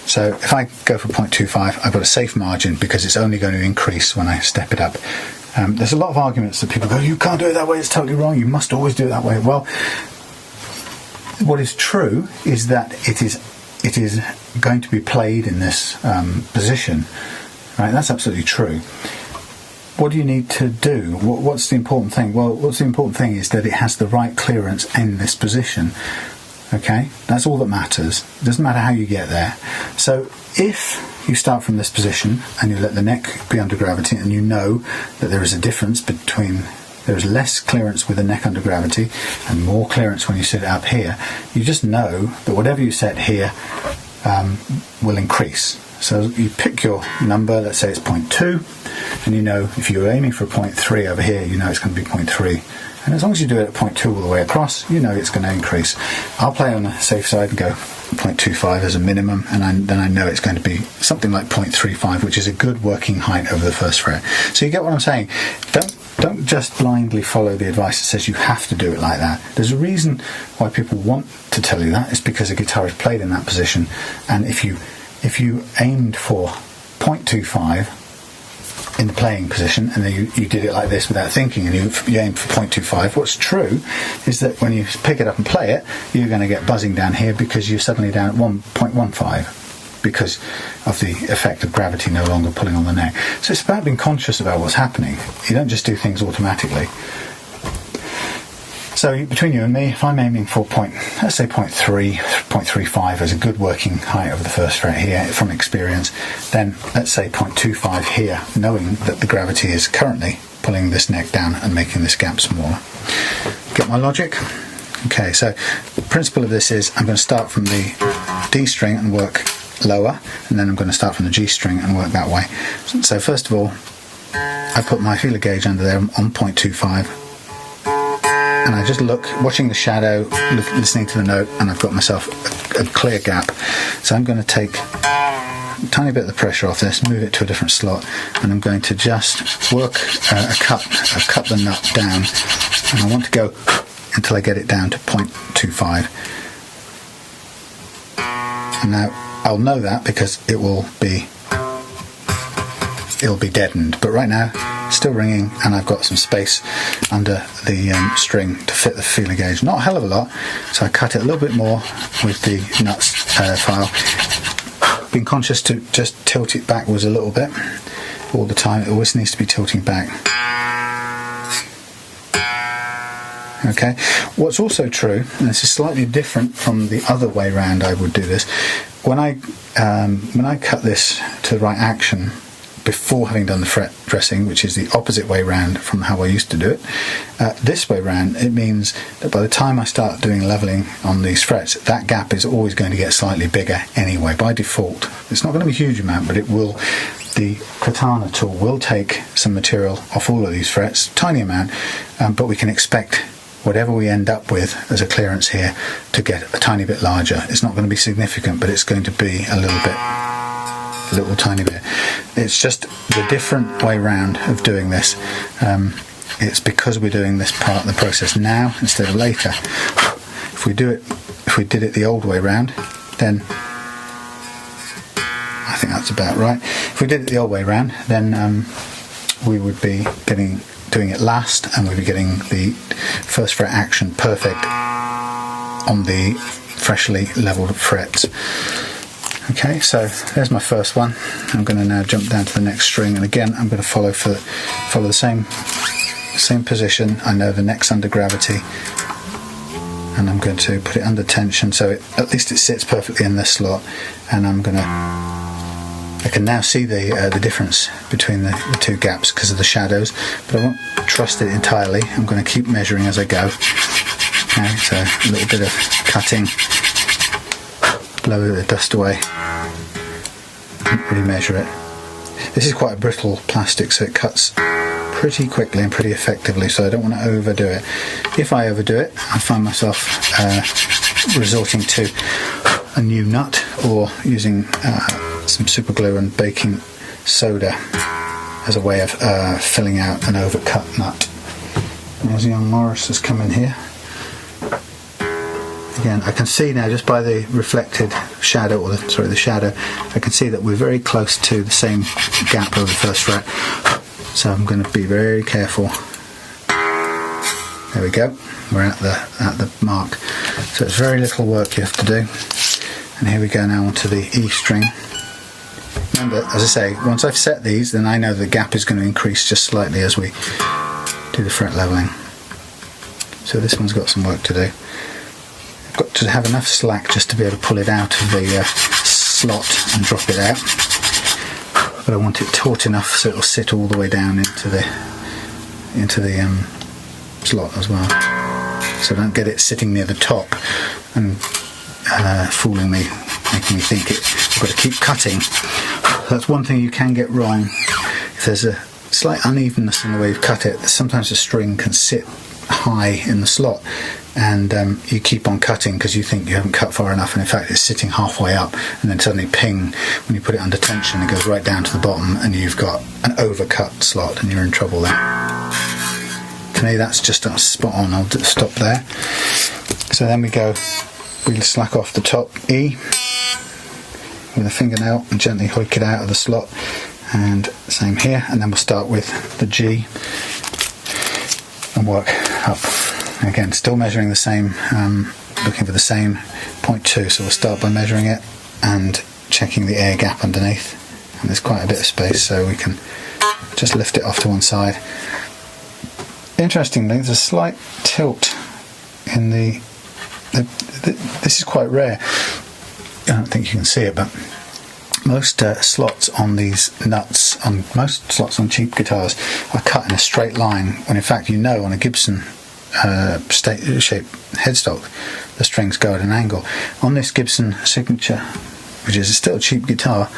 So if I go for 0.25, I've got a safe margin because it's only going to increase when I step it up. There's a lot of arguments that people go, you can't do it that way, it's totally wrong, you must always do it that way. Well, what is true is that it is going to be played in this position, right? That's absolutely true. What do you need to do? What's the important thing? Well, what's the important thing is that it has the right clearance in this position. Okay, that's all that matters. It doesn't matter how you get there. So if you start from this position and you let the neck be under gravity, and you know that there is a difference between, there is less clearance with the neck under gravity and more clearance when you sit it up here, you just know that whatever you set here will increase. So you pick your number, let's say it's 0.2, and you know if you're aiming for 0.3 over here, you know it's going to be 0.3. And as long as you do it at 0.2 all the way across, you know it's going to increase. I'll play on the safe side and go 0.25 as a minimum, and then I know it's going to be something like 0.35, which is a good working height over the first fret. So you get what I'm saying. Don't just blindly follow the advice that says you have to do it like that. There's a reason why people want to tell you that. It's because a guitar is played in that position, and if you aimed for 0.25 in the playing position, and then you did it like this without thinking, and you aimed for 0.25, what's true is that when you pick it up and play it, you're going to get buzzing down here because you're suddenly down at 1.15 because of the effect of gravity no longer pulling on the neck. So it's about being conscious about what's happening. You don't just do things automatically. So between you and me, if I'm aiming for let's say 0.35 as a good working height over the first fret here from experience, then let's say 0.25 here, knowing that the gravity is currently pulling this neck down and making this gap smaller. Get my logic? Okay, so the principle of this is I'm going to start from the D string and work lower, and then I'm going to start from the G string and work that way. So first of all, I put my feeler gauge under there on 0.25, and I just look, watching the shadow, listening to the note, and I've got myself a clear gap. So I'm going to take a tiny bit of the pressure off this, move it to a different slot, and I'm going to just work cut the nut down, and I want to go until I get it down to 0.25. And now I'll know that because it will be deadened, but right now still ringing, and I've got some space under the string to fit the feeler gauge. Not a hell of a lot, so I cut it a little bit more with the nuts file. Being conscious to just tilt it backwards a little bit all the time. It always needs to be tilting back. Okay. What's also true, and this is slightly different from the other way round I would do this, when I cut this to the right action before having done the fret dressing, which is the opposite way round from how I used to do it, this way round, it means that by the time I start doing leveling on these frets, that gap is always going to get slightly bigger anyway, by default. It's not going to be a huge amount, but it will. The katana tool will take some material off all of these frets, tiny amount, but we can expect whatever we end up with as a clearance here to get a tiny bit larger. It's not going to be significant, but it's going to be a little tiny bit. It's just the different way round of doing this. It's because we're doing this part of the process now instead of later. If we did it the old way round, then I think that's about right. If we did it the old way round, then we would be doing it last, and we'd be getting the first fret action perfect on the freshly leveled frets. Okay, so there's my first one. I'm going to now jump down to the next string, and again I'm going to follow the same position. I know the neck's under gravity, and I'm going to put it under tension so at least it sits perfectly in this slot, and I can now see the difference between the two gaps because of the shadows, but I won't trust it entirely. I'm going to keep measuring as I go. Okay, so a little bit of cutting, blow the dust away, really measure it. This is quite a brittle plastic, so it cuts pretty quickly and pretty effectively, so I don't want to overdo it. If I overdo it, I find myself resorting to a new nut or using some super glue and baking soda as a way of filling out an overcut nut. There's young Morris has come in here. Again, I can see now just by the reflected shadow, or the shadow, I can see that we're very close to the same gap over the first fret. So I'm going to be very careful. There we go. We're at the mark. So it's very little work you have to do. And here we go now onto the E string. Remember, as I say, once I've set these, then I know the gap is going to increase just slightly as we do the fret leveling. So this one's got some work to do. I've got to have enough slack just to be able to pull it out of the slot and drop it out. But I want it taut enough so it'll sit all the way down into the slot as well. So don't get it sitting near the top and fooling me, making me think I've got to keep cutting. That's one thing you can get wrong. If there's a slight unevenness in the way you've cut it, sometimes the string can sit high in the slot, and you keep on cutting because you think you haven't cut far enough, and in fact it's sitting halfway up, and then suddenly ping, when you put it under tension it goes right down to the bottom and you've got an overcut slot and you're in trouble there. To me that's just spot on. I'll stop there. So then we'll slack off the top E with a fingernail and gently hoik it out of the slot, and same here, and then we'll start with the G and work up. Again, still measuring the same, looking for the same 0.2, so we'll start by measuring it and checking the air gap underneath, and there's quite a bit of space, so we can just lift it off to one side. Interestingly, there's a slight tilt in this is quite rare. I don't think you can see it, but most slots on these nuts, on most slots on cheap guitars, are cut in a straight line, when in fact you know on a Gibson shaped headstock the strings go at an angle. On this Gibson Signature, which is still a cheap guitar,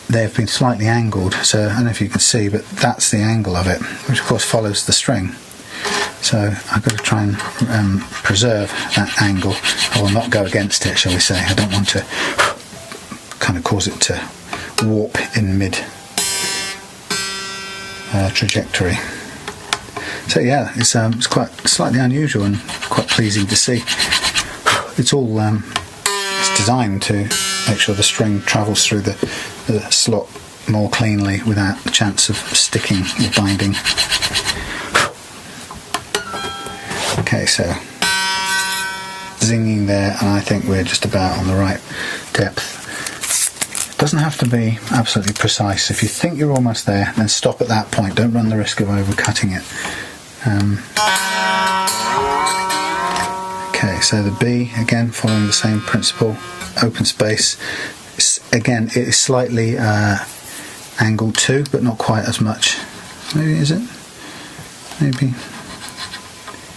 they have been slightly angled, so I don't know if you can see, but that's the angle of it, which of course follows the string. So I've got to try and preserve that angle, or not go against it, shall we say. I don't want to kind of cause it to warp in mid trajectory. So yeah, it's quite slightly unusual and quite pleasing to see. It's all it's designed to make sure the string travels through the slot more cleanly without the chance of sticking or binding. Okay, so zinging there, and I think we're just about on the right depth. It doesn't have to be absolutely precise. If you think you're almost there, then stop at that point. Don't run the risk of overcutting it. Okay, so the B, again following the same principle, open space. Again, it is slightly angled too, but not quite as much. Maybe, is it? Maybe.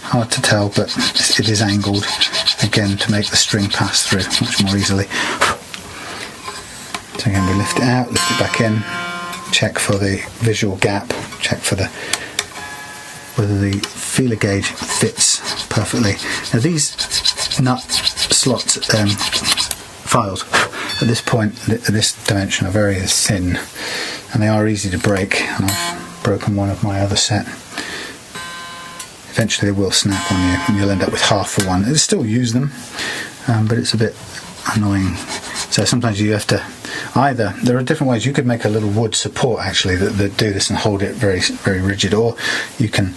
Hard to tell, but it is angled, again, to make the string pass through much more easily. So again, we lift it out, lift it back in, check for the visual gap, check for whether the feeler gauge fits perfectly. Now these nut slots files at this point, at this dimension, are very thin, and they are easy to break, and I've broken one of my other set. Eventually they will snap on you and you'll end up with half for one. I'll still use them, but it's a bit annoying. So sometimes you have to there are different ways. You could make a little wood support actually that do this and hold it very, very rigid, or you can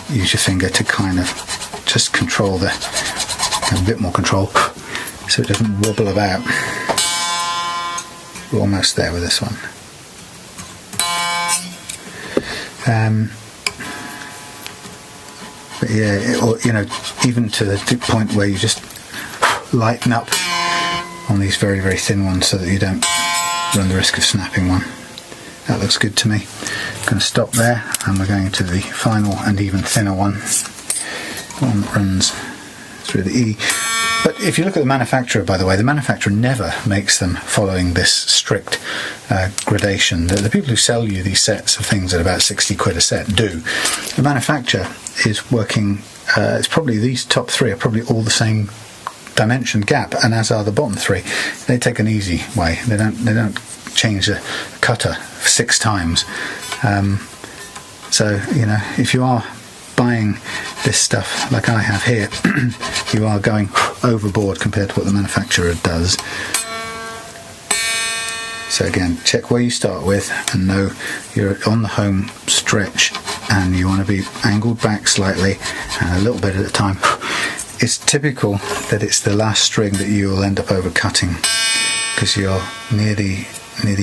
use your finger to kind of just control have a bit more control so it doesn't wobble about. We're almost there with this one. But yeah, or even to the point where you just lighten up on these very, very thin ones so that you don't run the risk of snapping one. That looks good to me. I'm going to stop there, and we're going to the final and even thinner one that runs through the E. But if you look at the manufacturer, by the way, the manufacturer never makes them following this strict gradation. The people who sell you these sets of things at about 60 quid a set do. The manufacturer is working, it's probably these top three are probably all the same dimension gap, and as are the bottom three. They take an easy way. They don't change the cutter 6 times. So if you are buying this stuff like I have here, you are going overboard compared to what the manufacturer does. So again, check where you start with and know you're on the home stretch and you want to be angled back slightly and a little bit at a time. It's typical that it's the last string that you will end up overcutting because you're near the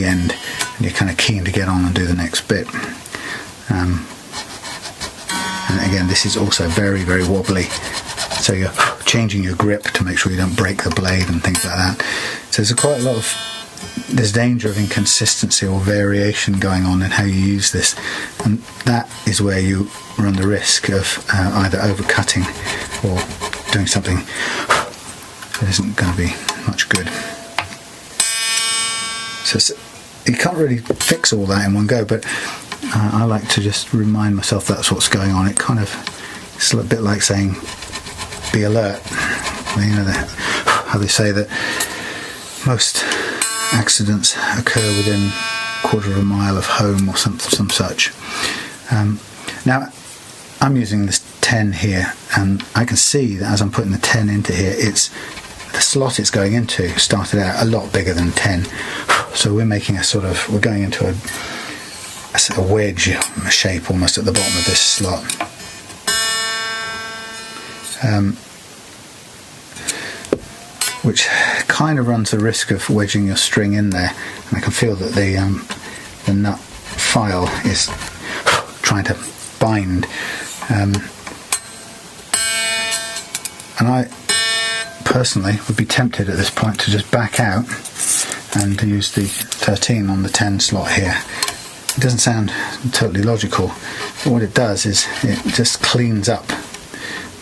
end and you're kind of keen to get on and do the next bit. And again, this is also very, very wobbly, so you're changing your grip to make sure you don't break the blade and things like that. So there's danger of inconsistency or variation going on in how you use this, and that is where you run the risk of either overcutting or doing something that isn't going to be much good. So you can't really fix all that in one go, but I like to just remind myself that's what's going on. It kind of It's a bit like saying, be alert. You know how they say that most accidents occur within a quarter of a mile of home or some such. Now, I'm using this 10 here, and I can see that as I'm putting the 10 into here, the slot it's going into started out a lot bigger than 10. So we're making we're going into a wedge shape almost at the bottom of this slot. Which kind of runs the risk of wedging your string in there, and I can feel that the nut file is trying to bind, and I personally would be tempted at this point to just back out and to use the 13 on the 10 slot here. It doesn't sound totally logical, but what it does is it just cleans up,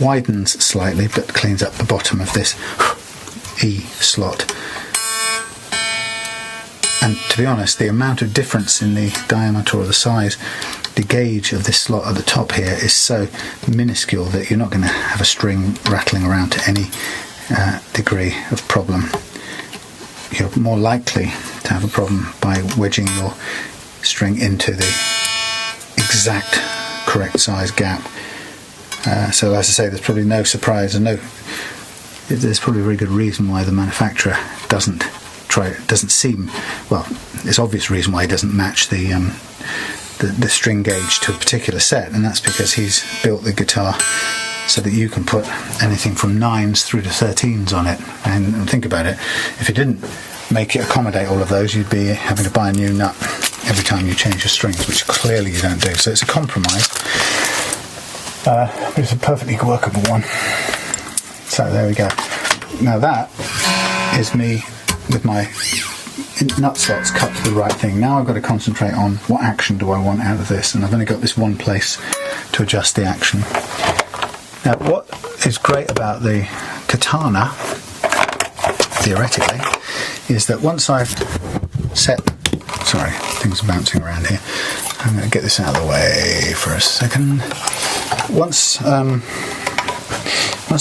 widens slightly, but cleans up the bottom of this E slot. And to be honest, the amount of difference in the diameter or the size, the gauge of this slot at the top here is so minuscule that you're not going to have a string rattling around to any degree of problem. You're more likely to have a problem by wedging your string into the exact correct size gap. So as I say, there's probably no surprise, and there's probably a very good reason why the manufacturer doesn't seem, well, it's obvious reason why he doesn't match the string gauge to a particular set, and that's because he's built the guitar so that you can put anything from 9s through to 13s on it. And think about it, if you didn't make it accommodate all of those, you'd be having to buy a new nut every time you change your strings, which clearly you don't do. So it's a compromise, but it's a perfectly workable one. So there we go. Now that is me with my nut slots cut to the right thing. Now I've got to concentrate on what action do I want out of this, and I've only got this one place to adjust the action. Now what is great about the katana, theoretically, is that once I've set, sorry, things are bouncing around here, I'm going to get this out of the way for a second. Once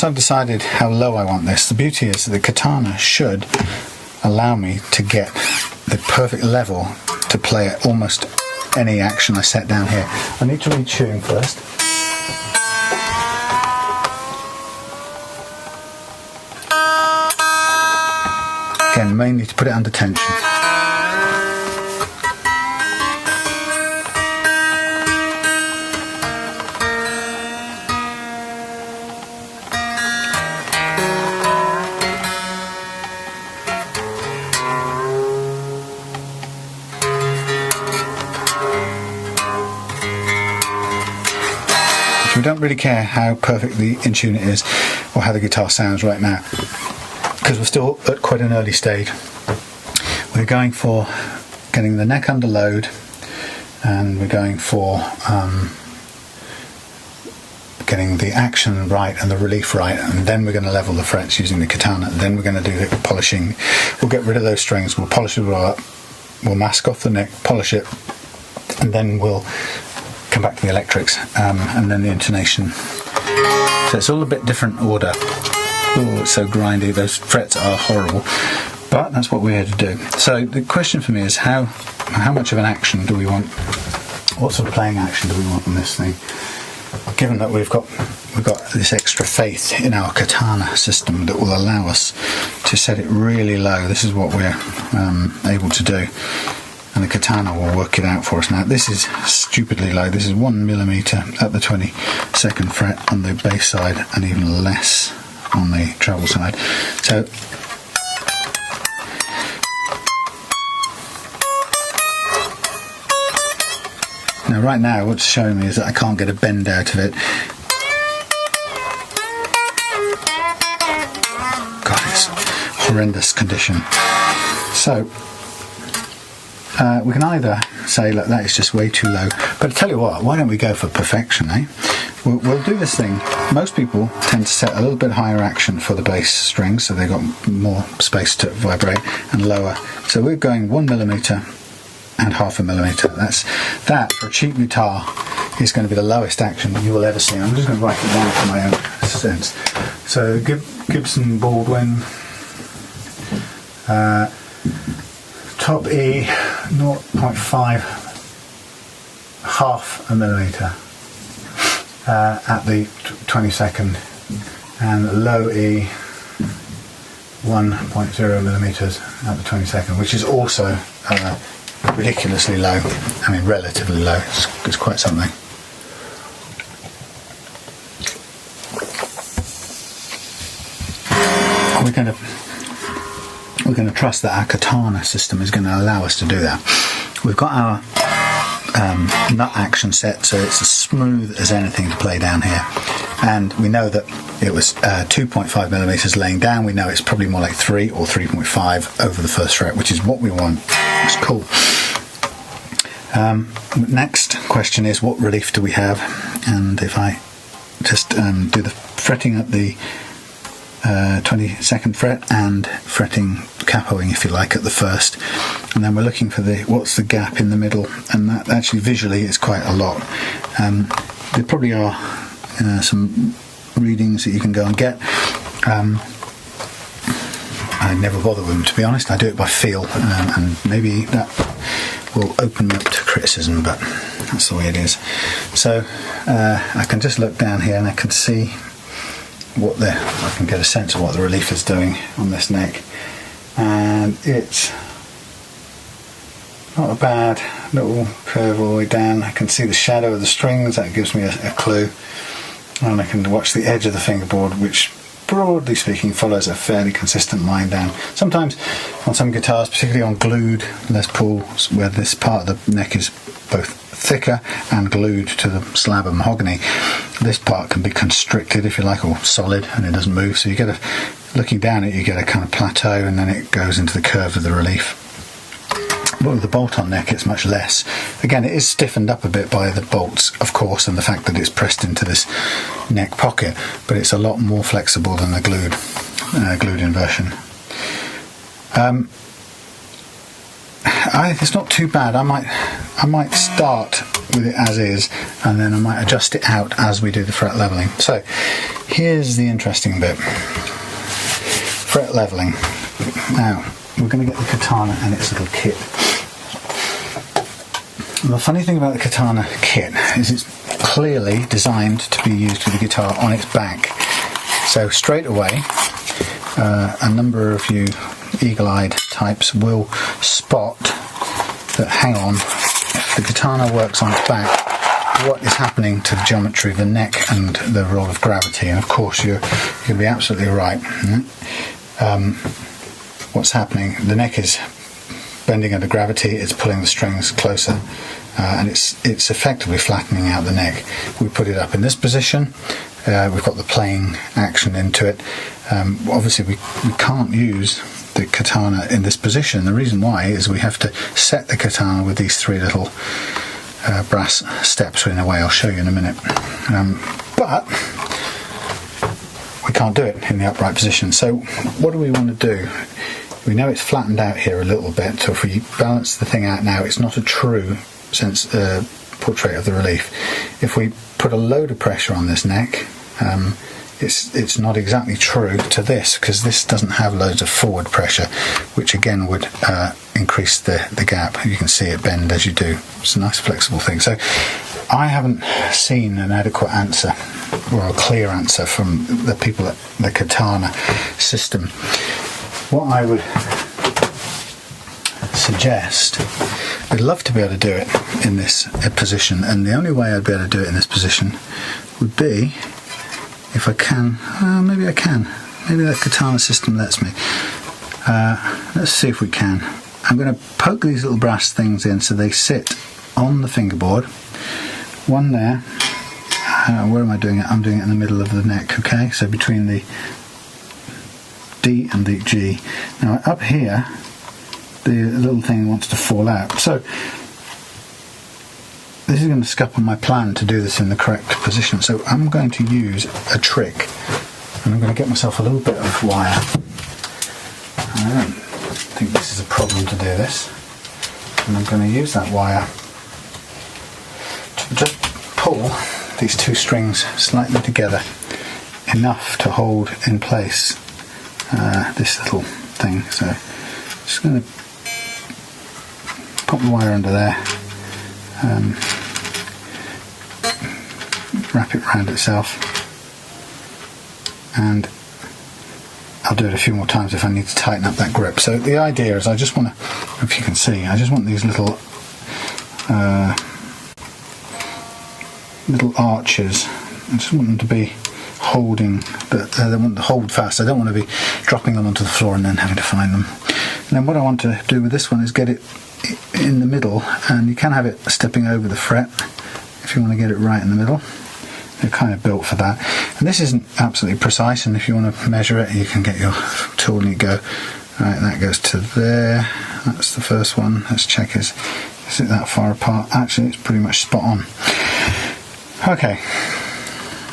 I've decided how low I want this, the beauty is that the katana should allow me to get the perfect level to play at almost any action I set down here. I need to retune first. Again, mainly to put it under tension. We don't really care how perfectly in tune it is or how the guitar sounds right now, because we're still at quite an early stage. We're going for getting the neck under load, and we're going for getting the action right and the relief right, and then we're going to level the frets using the katana. Then we're going to do the polishing. We'll get rid of those strings, we'll polish it all up, we'll mask off the neck, polish it, and then we'll come back to the electrics, and then the intonation. So it's all a bit different order. Oh, it's so grindy, those frets are horrible, but that's what we're here to do. So the question for me is how much of an action do we want? What sort of playing action do we want on this thing? Given that we've got this extra faith in our katana system that will allow us to set it really low, this is what we're able to do. And the katana will work it out for us. Now this is stupidly low. This is 1mm at the 22nd fret on the bass side, and even less on the treble side. So now right now what's showing me is that I can't get a bend out of it. God, it's horrendous condition. So we can either say, look, that is just way too low, but I tell you what, why don't we go for perfection, eh? We'll do this thing. Most people tend to set a little bit higher action for the bass strings, so they've got more space to vibrate, and lower. So we're going 1mm and 0.5mm. That for a cheap guitar is going to be the lowest action you will ever see. I'm just going to write it down for my own sense. So Gibson Baldwin, top E, 0.5, half a millimetre at the 22nd, and low E, 1.0 millimetres at the 22nd, which is also ridiculously low. I mean, relatively low. It's quite something. We're going to trust that our katana system is going to allow us to do that. We've got our nut action set, so it's as smooth as anything to play down here. And we know that it was 2.5 millimeters laying down. We know it's probably more like 3 or 3.5 over the first fret, which is what we want. It's cool. Next question is, what relief do we have? And if I just do the fretting at the 22nd fret and fretting capoing, if you like, at the first, and then we're looking for what's the gap in the middle, and that actually visually is quite a lot. There probably are some readings that you can go and get. I never bother with them, to be honest. I do it by feel, and maybe that will open me up to criticism, but that's the way it is. So I can just look down here and I can see I can get a sense of what the relief is doing on this neck, and it's not a bad little curve all the way down. I can see the shadow of the strings, that gives me a clue, and I can watch the edge of the fingerboard, which broadly speaking follows a fairly consistent line down. Sometimes on some guitars, particularly on glued Les Pauls, where this part of the neck is both thicker and glued to the slab of mahogany, this part can be constricted, if you like, or solid, and it doesn't move. So you get looking down it, you get a kind of plateau, and then it goes into the curve of the relief. But with the bolt-on neck, it's much less. Again, it is stiffened up a bit by the bolts, of course, and the fact that it's pressed into this neck pocket, but it's a lot more flexible than the glued-in version. It's not too bad. I might start with it as is, and then I might adjust it out as we do the fret leveling. So here's the interesting bit: fret leveling. Now we're going to get the katana and its little kit. And the funny thing about the katana kit is it's clearly designed to be used with the guitar on its back. So straight away, a number of you eagle-eyed types will spot that, hang on, if the katana works on its back, what is happening to the geometry of the neck and the role of gravity? And of course you're going to be absolutely right. What's happening? The neck is bending under gravity, it's pulling the strings closer, and it's effectively flattening out the neck. We put it up in this position, we've got the playing action into it. Obviously we can't use the katana in this position. The reason why is we have to set the katana with these three little brass steps in a way I'll show you in a minute. But we can't do it in the upright position. So what do we want to do? We know it's flattened out here a little bit, so if we balance the thing out now, it's not a true portrait of the relief. If we put a load of pressure on this neck, it's not exactly true to this, because this doesn't have loads of forward pressure, which again would increase the gap. You can see it bend as you do. It's a nice flexible thing. So I haven't seen an adequate answer or a clear answer from the people at the katana system. What I would suggest, I'd love to be able to do it in this position, and the only way I'd be able to do it in this position would be if I can. Maybe I can. Maybe that katana system lets me. Let's see if we can. I'm going to poke these little brass things in so they sit on the fingerboard. One there. Where am I doing it? I'm doing it in the middle of the neck, okay? So between the D and the G. Now up here, the little thing wants to fall out. So this is going to scupper my plan to do this in the correct position. So I'm going to use a trick, and I'm going to get myself a little bit of wire. I don't think this is a problem to do this. And I'm going to use that wire to just pull these two strings slightly together enough to hold in place this little thing. So just going to pop the wire under there, wrap it around itself, and I'll do it a few more times if I need to tighten up that grip. So the idea is, I just want to, if you can see, I just want these little arches. I just want them to be holding, they want to hold fast. I don't want to be dropping them onto the floor and then having to find them. And then what I want to do with this one is get it in the middle, and you can have it stepping over the fret if you want to get it right in the middle. They're kind of built for that. And this isn't absolutely precise, and if you want to measure it, you can get your tool and you go, right, that goes to there. That's the first one. Let's check, is it that far apart? Actually, it's pretty much spot on. Okay.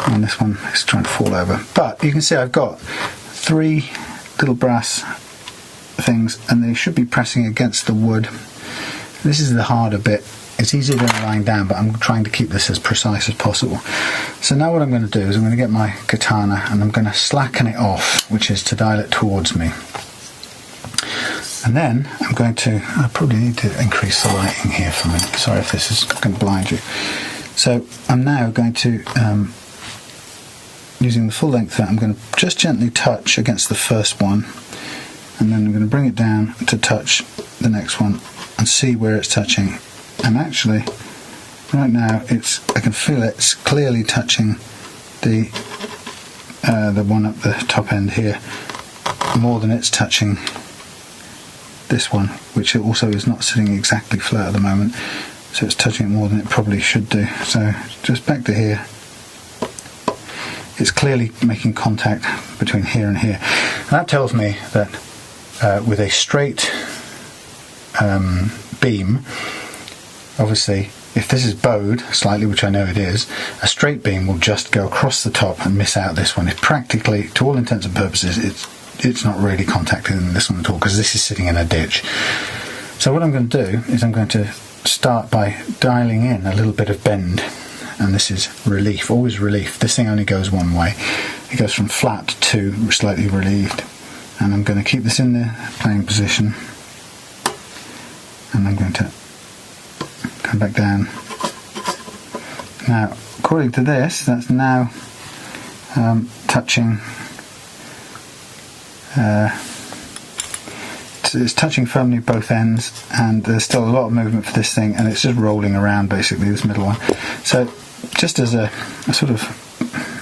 And this one is trying to fall over. But you can see I've got 3 little brass things, and they should be pressing against the wood. This is the harder bit. It's easier than lying down, but I'm trying to keep this as precise as possible. So now what I'm going to do is I'm going to get my katana and I'm going to slacken it off, which is to dial it towards me. And then I'm going to, I probably need to increase the lighting here for a minute. Sorry if this is going to blind you. So I'm now going to, using the full length of that, I'm going to just gently touch against the first one, and then I'm going to bring it down to touch the next one and see where it's touching. And actually, right now, I can feel it's clearly touching the one at the top end here more than it's touching this one, which also is not sitting exactly flat at the moment. So it's touching it more than it probably should do. So just back to here. It's clearly making contact between here and here. And that tells me that with a straight beam, obviously, if this is bowed slightly, which I know it is, a straight beam will just go across the top and miss out this one. It practically, to all intents and purposes, it's not really contacting this one at all, because this is sitting in a ditch. So what I'm going to do is I'm going to start by dialing in a little bit of bend, and this is relief, always relief. This thing only goes one way. It goes from flat to slightly relieved, and I'm going to keep this in the playing position, and I'm going to come back down. Now, according to this, that's now touching. It's touching firmly both ends, and there's still a lot of movement for this thing, and it's just rolling around basically, this middle one. So, just as a sort of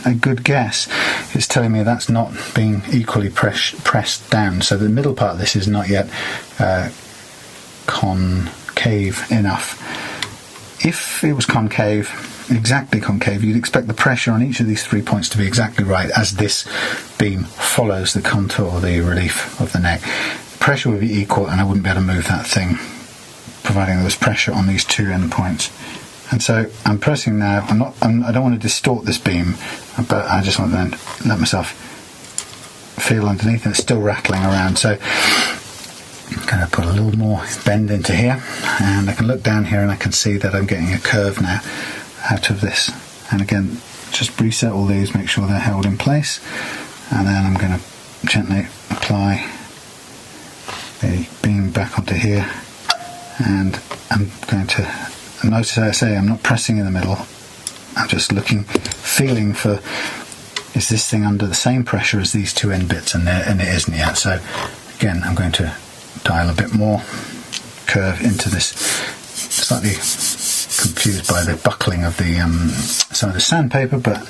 a good guess, it's telling me that's not being equally pressed down. So the middle part of this is not yet concave enough. If it was concave, exactly concave, you'd expect the pressure on each of these 3 points to be exactly right as this beam follows the contour or the relief of the neck. Pressure would be equal, and I wouldn't be able to move that thing, providing there was pressure on these 2 end points. And so I'm pressing now. I don't want to distort this beam, but I just want to let myself feel underneath, and it's still rattling around. So I'm going to put a little more bend into here, and I can look down here and I can see that I'm getting a curve now out of this. And again, just reset all these, make sure they're held in place, and then I'm going to gently apply the beam back onto here, and I'm going to notice, I say, I'm not pressing in the middle. I'm just looking, feeling for, is this thing under the same pressure as these 2 end bits, and it isn't yet. So again, I'm going to dial a bit more curve into this. Slightly confused by the buckling of the some of the sandpaper, but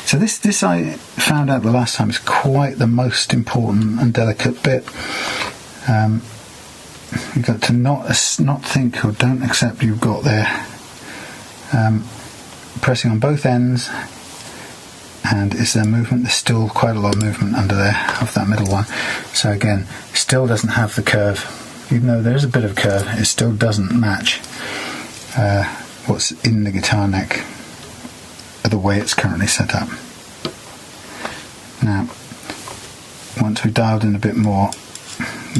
so this I found out the last time is quite the most important and delicate bit. You've got to not think or don't accept you've got there. Pressing on both ends, and is there movement? There's still quite a lot of movement under there of that middle one. So again, still doesn't have the curve. Even though there is a bit of curve, it still doesn't match what's in the guitar neck the way it's currently set up. Now, once we've dialed in a bit more,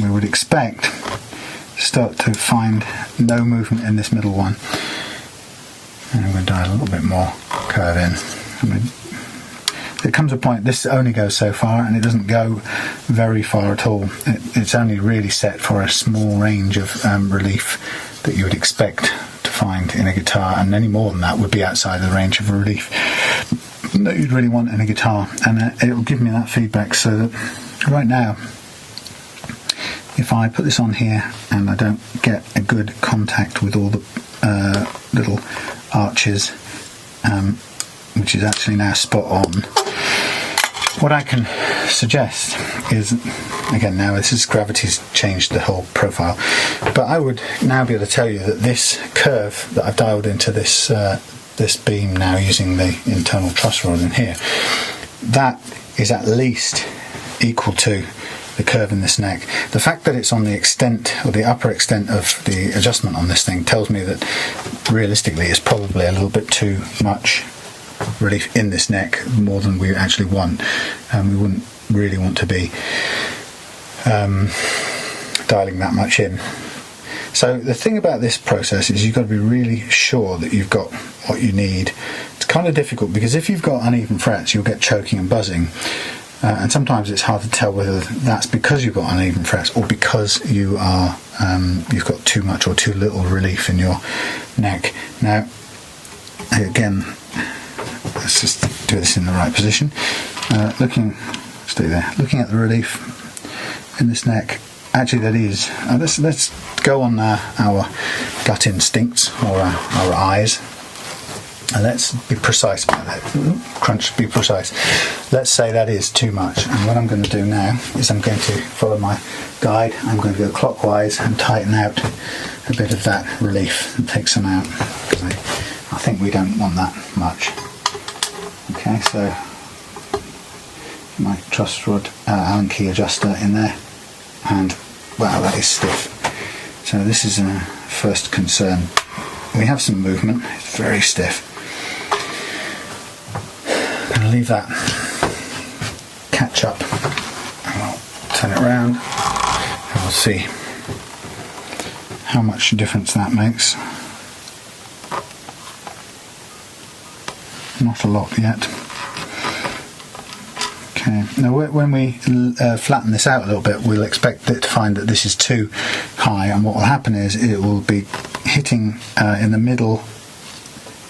we would expect to start to find no movement in this middle one. And I'm going to dial a little bit more curve in. There comes a point, this only goes so far, and it doesn't go very far at all. It's only really set for a small range of relief that you would expect to find in a guitar, and any more than that would be outside of the range of relief that you'd really want in a guitar. And it will give me that feedback, so that right now, if I put this on here and I don't get a good contact with all the little arches, which is actually now spot on, what I can suggest is, again, now gravity's changed the whole profile, but I would now be able to tell you that this curve that I've dialed into this this beam now using the internal truss rod in here, that is at least equal to the curve in this neck. The fact that it's on the extent, or the upper extent of the adjustment on this thing, tells me that realistically it's probably a little bit too much relief in this neck, more than we actually want. We wouldn't really want to be dialing that much in. So the thing about this process is you've got to be really sure that you've got what you need. It's kind of difficult because if you've got uneven frets, you'll get choking and buzzing. And sometimes it's hard to tell whether that's because you've got uneven frets or because you've got too much or too little relief in your neck. Now, again, let's just do this in the right position. Stay there. Looking at the relief in this neck, actually that is. Let's go on our gut instincts or our eyes. And let's be precise about that. Be precise. Let's say that is too much. And what I'm going to do now is I'm going to follow my guide. I'm going to go clockwise and tighten out a bit of that relief and take some out, because I think we don't want that much. Okay, so my truss rod Allen key adjuster in there, and wow, that is stiff. So this is a first concern. We have some movement. It's very stiff. I'm going to leave that catch up, and I'll turn it around and we'll see how much difference that makes. Not a lot yet. Okay, now when we flatten this out a little bit, we'll expect it to find that this is too high, and what will happen is it will be hitting in the middle,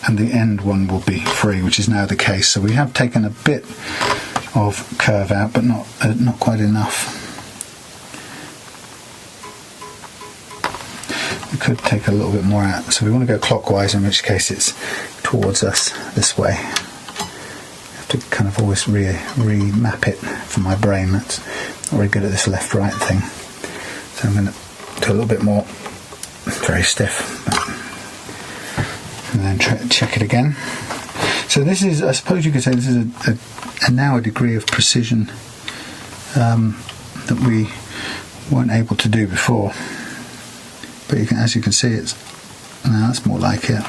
and the end one will be free, which is now the case. So we have taken a bit of curve out, but not quite enough. We could take a little bit more out, so we want to go clockwise, in which case it's towards us this way. I have to kind of always remap it for my brain. That's not very good at this left-right thing. So I'm going to do a little bit more. Very stiff. And then check it again. So this is, I suppose you could say, this is now a degree of precision that we weren't able to do before. But as you can see, now that's more like it.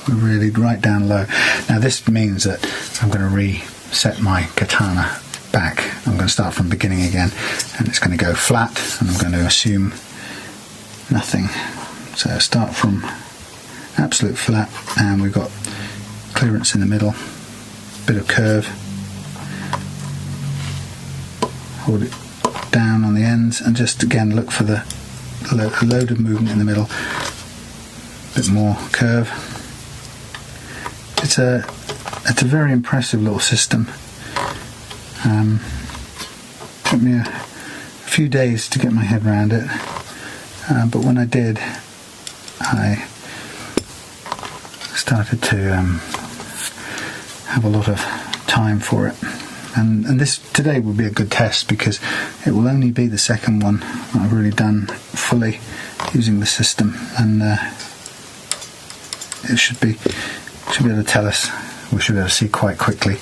We're really right down low. Now this means that I'm going to reset my katana back. I'm going to start from the beginning again, and it's going to go flat, and I'm going to assume nothing. So start from absolute flat, and we've got clearance in the middle, bit of curve, hold it down on the ends, and just again look for the load of movement in the middle, bit more curve. It's a very impressive little system. Took me a few days to get my head around it, but when I did, I started to have a lot of time for it, and this today will be a good test, because it will only be the second one I've really done fully using the system, and it should be able to tell us, we should be able to see quite quickly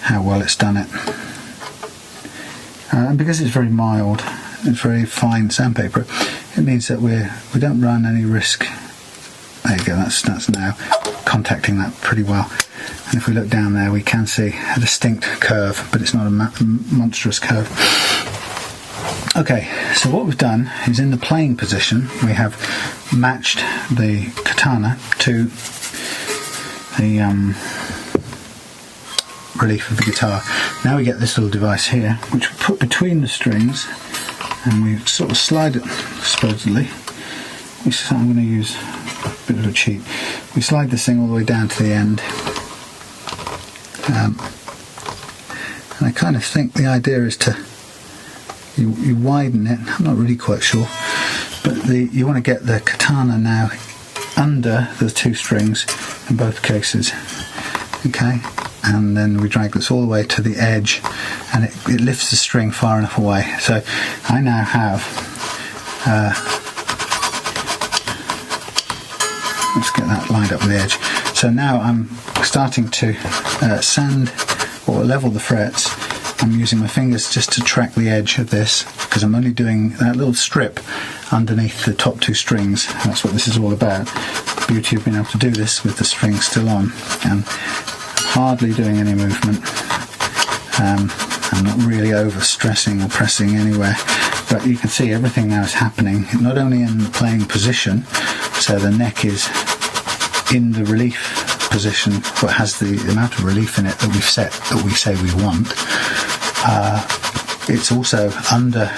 how well it's done it. And because it's very mild, it's very fine sandpaper, it means that we don't run any risk. There you go, that's now contacting that pretty well. And if we look down there, we can see a distinct curve, but it's not a monstrous curve. Okay, so what we've done is, in the playing position, we have matched the katana to the relief of the guitar. Now we get this little device here, which we put between the strings, and we sort of slide it, supposedly. I'm going to use a bit of a cheat. We slide this thing all the way down to the end. And I kind of think the idea is to you widen it. I'm not really quite sure, but you want to get the katana now under the two strings in both cases. Okay, and then we drag this all the way to the edge, and it lifts the string far enough away. So I now have let's get that lined up with the edge. So now I'm starting to sand or level the frets. I'm using my fingers just to track the edge of this, because I'm only doing that little strip underneath the top two strings. That's what this is all about. The beauty of being able to do this with the string still on, and hardly doing any movement. I'm not really over stressing or pressing anywhere, but you can see everything now is happening, not only in the playing position, so the neck is in the relief position, but has the amount of relief in it that we've set, that we say we want. It's also under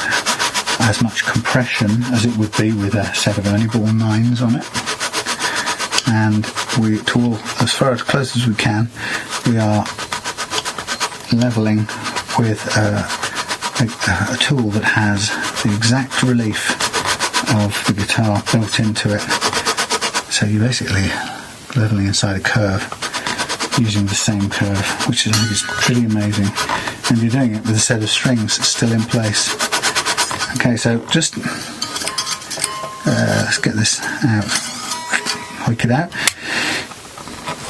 as much compression as it would be with a set of Ernie Ball 9s on it. And as far as close as we can, we are leveling with a tool that has the exact relief of the guitar built into it. So you're basically leveling inside a curve using the same curve, which I think is pretty amazing. And you're doing it with a set of strings still in place. Okay, so just let's get this out, hoik it out.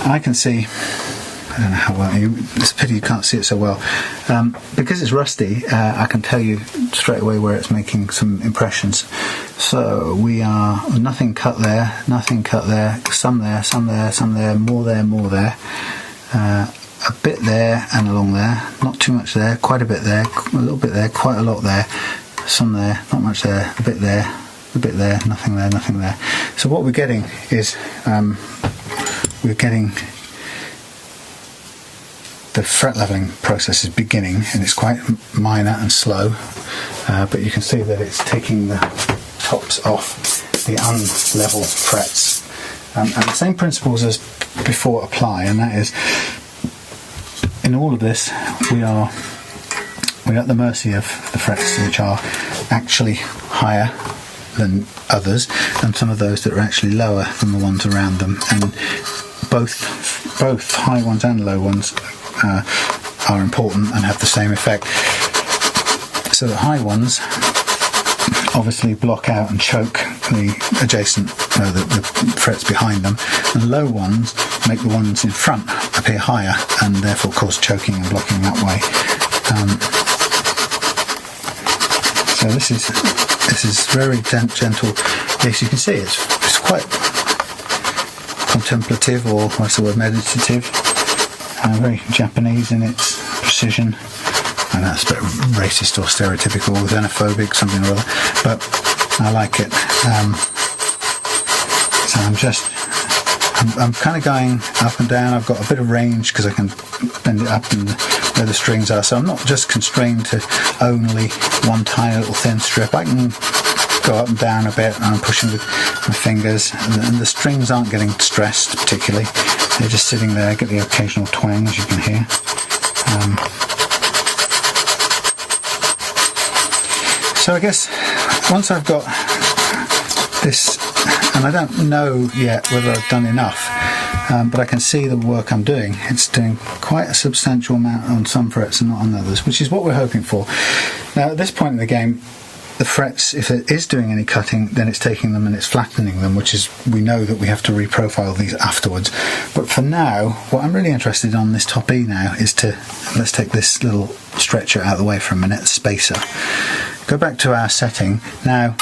I can see, I don't know how well, it's a pity you can't see it so well. Because it's rusty, I can tell you straight away where it's making some impressions. So we are nothing cut there, some there, some there, some there, more there, a bit there and along there, not too much there, quite a bit there, a little bit there, quite a lot there, some there, not much there, a bit there, nothing there. So what we're getting is we're getting the fret leveling process is beginning, and it's quite minor and slow, but you can see that it's taking the tops off the unlevel frets, and the same principles as before apply, and that is, in all of this we're at the mercy of the frets, which are actually higher than others, and some of those that are actually lower than the ones around them, and both high ones and low ones are important and have the same effect. So the high ones obviously block out and choke the adjacent, the frets behind them, and low ones make the ones in front appear higher and therefore cause choking and blocking that way. So this is very gentle. Yes, you can see it's quite contemplative, or what's the word, meditative, very Japanese in its precision. I know it's a bit racist or stereotypical, xenophobic, something or other, but I like it. So I'm kind of going up and down. I've got a bit of range because I can bend it up and where the strings are, so I'm not just constrained to only one tiny little thin strip. I can go up and down a bit, and I'm pushing with my fingers, and the strings aren't getting stressed particularly. They're just sitting there. Get the occasional twang, as you can hear. So I guess once I've got this, and I don't know yet whether I've done enough, but I can see the work I'm doing. It's doing quite a substantial amount on some frets and not on others, which is what we're hoping for. Now at this point in the game, the frets, if it is doing any cutting, then it's taking them and it's flattening them, which is, we know that we have to reprofile these afterwards. But for now, what I'm really interested on this top E now is to, let's take this little stretcher out of the way for a minute, spacer. Go back to our setting. Now,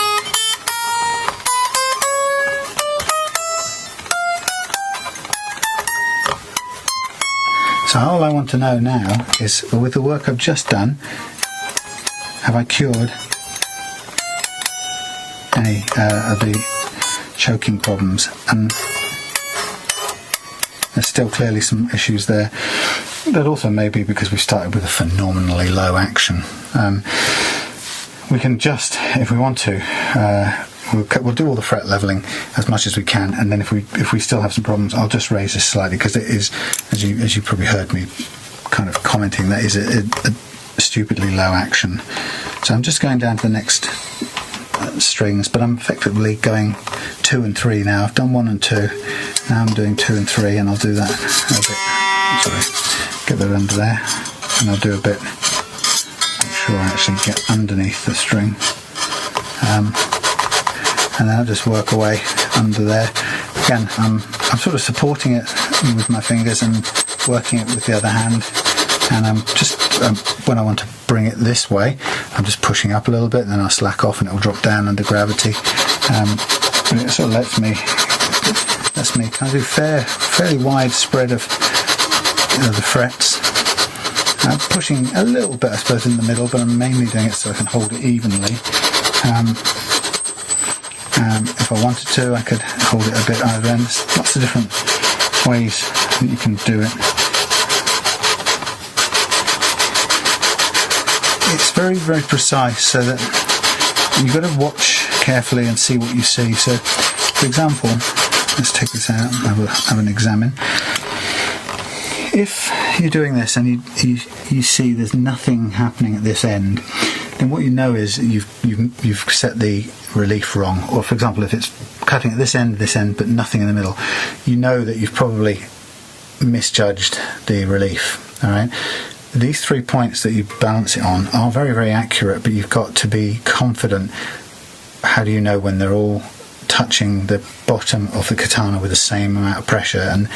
so all I want to know now is, with the work I've just done, have I cured any of the choking problems? And there's still clearly some issues there. That also may be because we started with a phenomenally low action. We can just, if we want to, we'll do all the fret leveling as much as we can, and then if we still have some problems, I'll just raise this slightly, because it is, as you probably heard me kind of commenting, that is a stupidly low action. So I'm just going down to the next strings, but I'm effectively going 2 and 3 now. I've done 1 and 2, now I'm doing 2 and 3, and I'll do that a bit. Sorry, get that under there, and I'll do a bit. Make sure I actually get underneath the string, and then I'll just work away under there. Again, I'm sort of supporting it with my fingers and working it with the other hand, and I'm just when I want to bring it this way, I'm just pushing up a little bit, and then I'll slack off and it'll drop down under gravity. But it sort of lets me kind of do fairly wide spread of the frets. I'm pushing a little bit, I suppose, in the middle, but I'm mainly doing it so I can hold it evenly. If I wanted to, I could hold it a bit either end. There's lots of different ways that you can do it. It's very, very precise, so that you've got to watch carefully and see what you see. So, for example, let's take this out and have an examine. If you're doing this and you see there's nothing happening at this end, then what you know is you've set the relief wrong. Or, for example, if it's cutting at this end, but nothing in the middle, you know that you've probably misjudged the relief. All right. These 3 points that you balance it on are very, very accurate, but you've got to be confident. How do you know when they're all touching the bottom of the katana with the same amount of pressure? And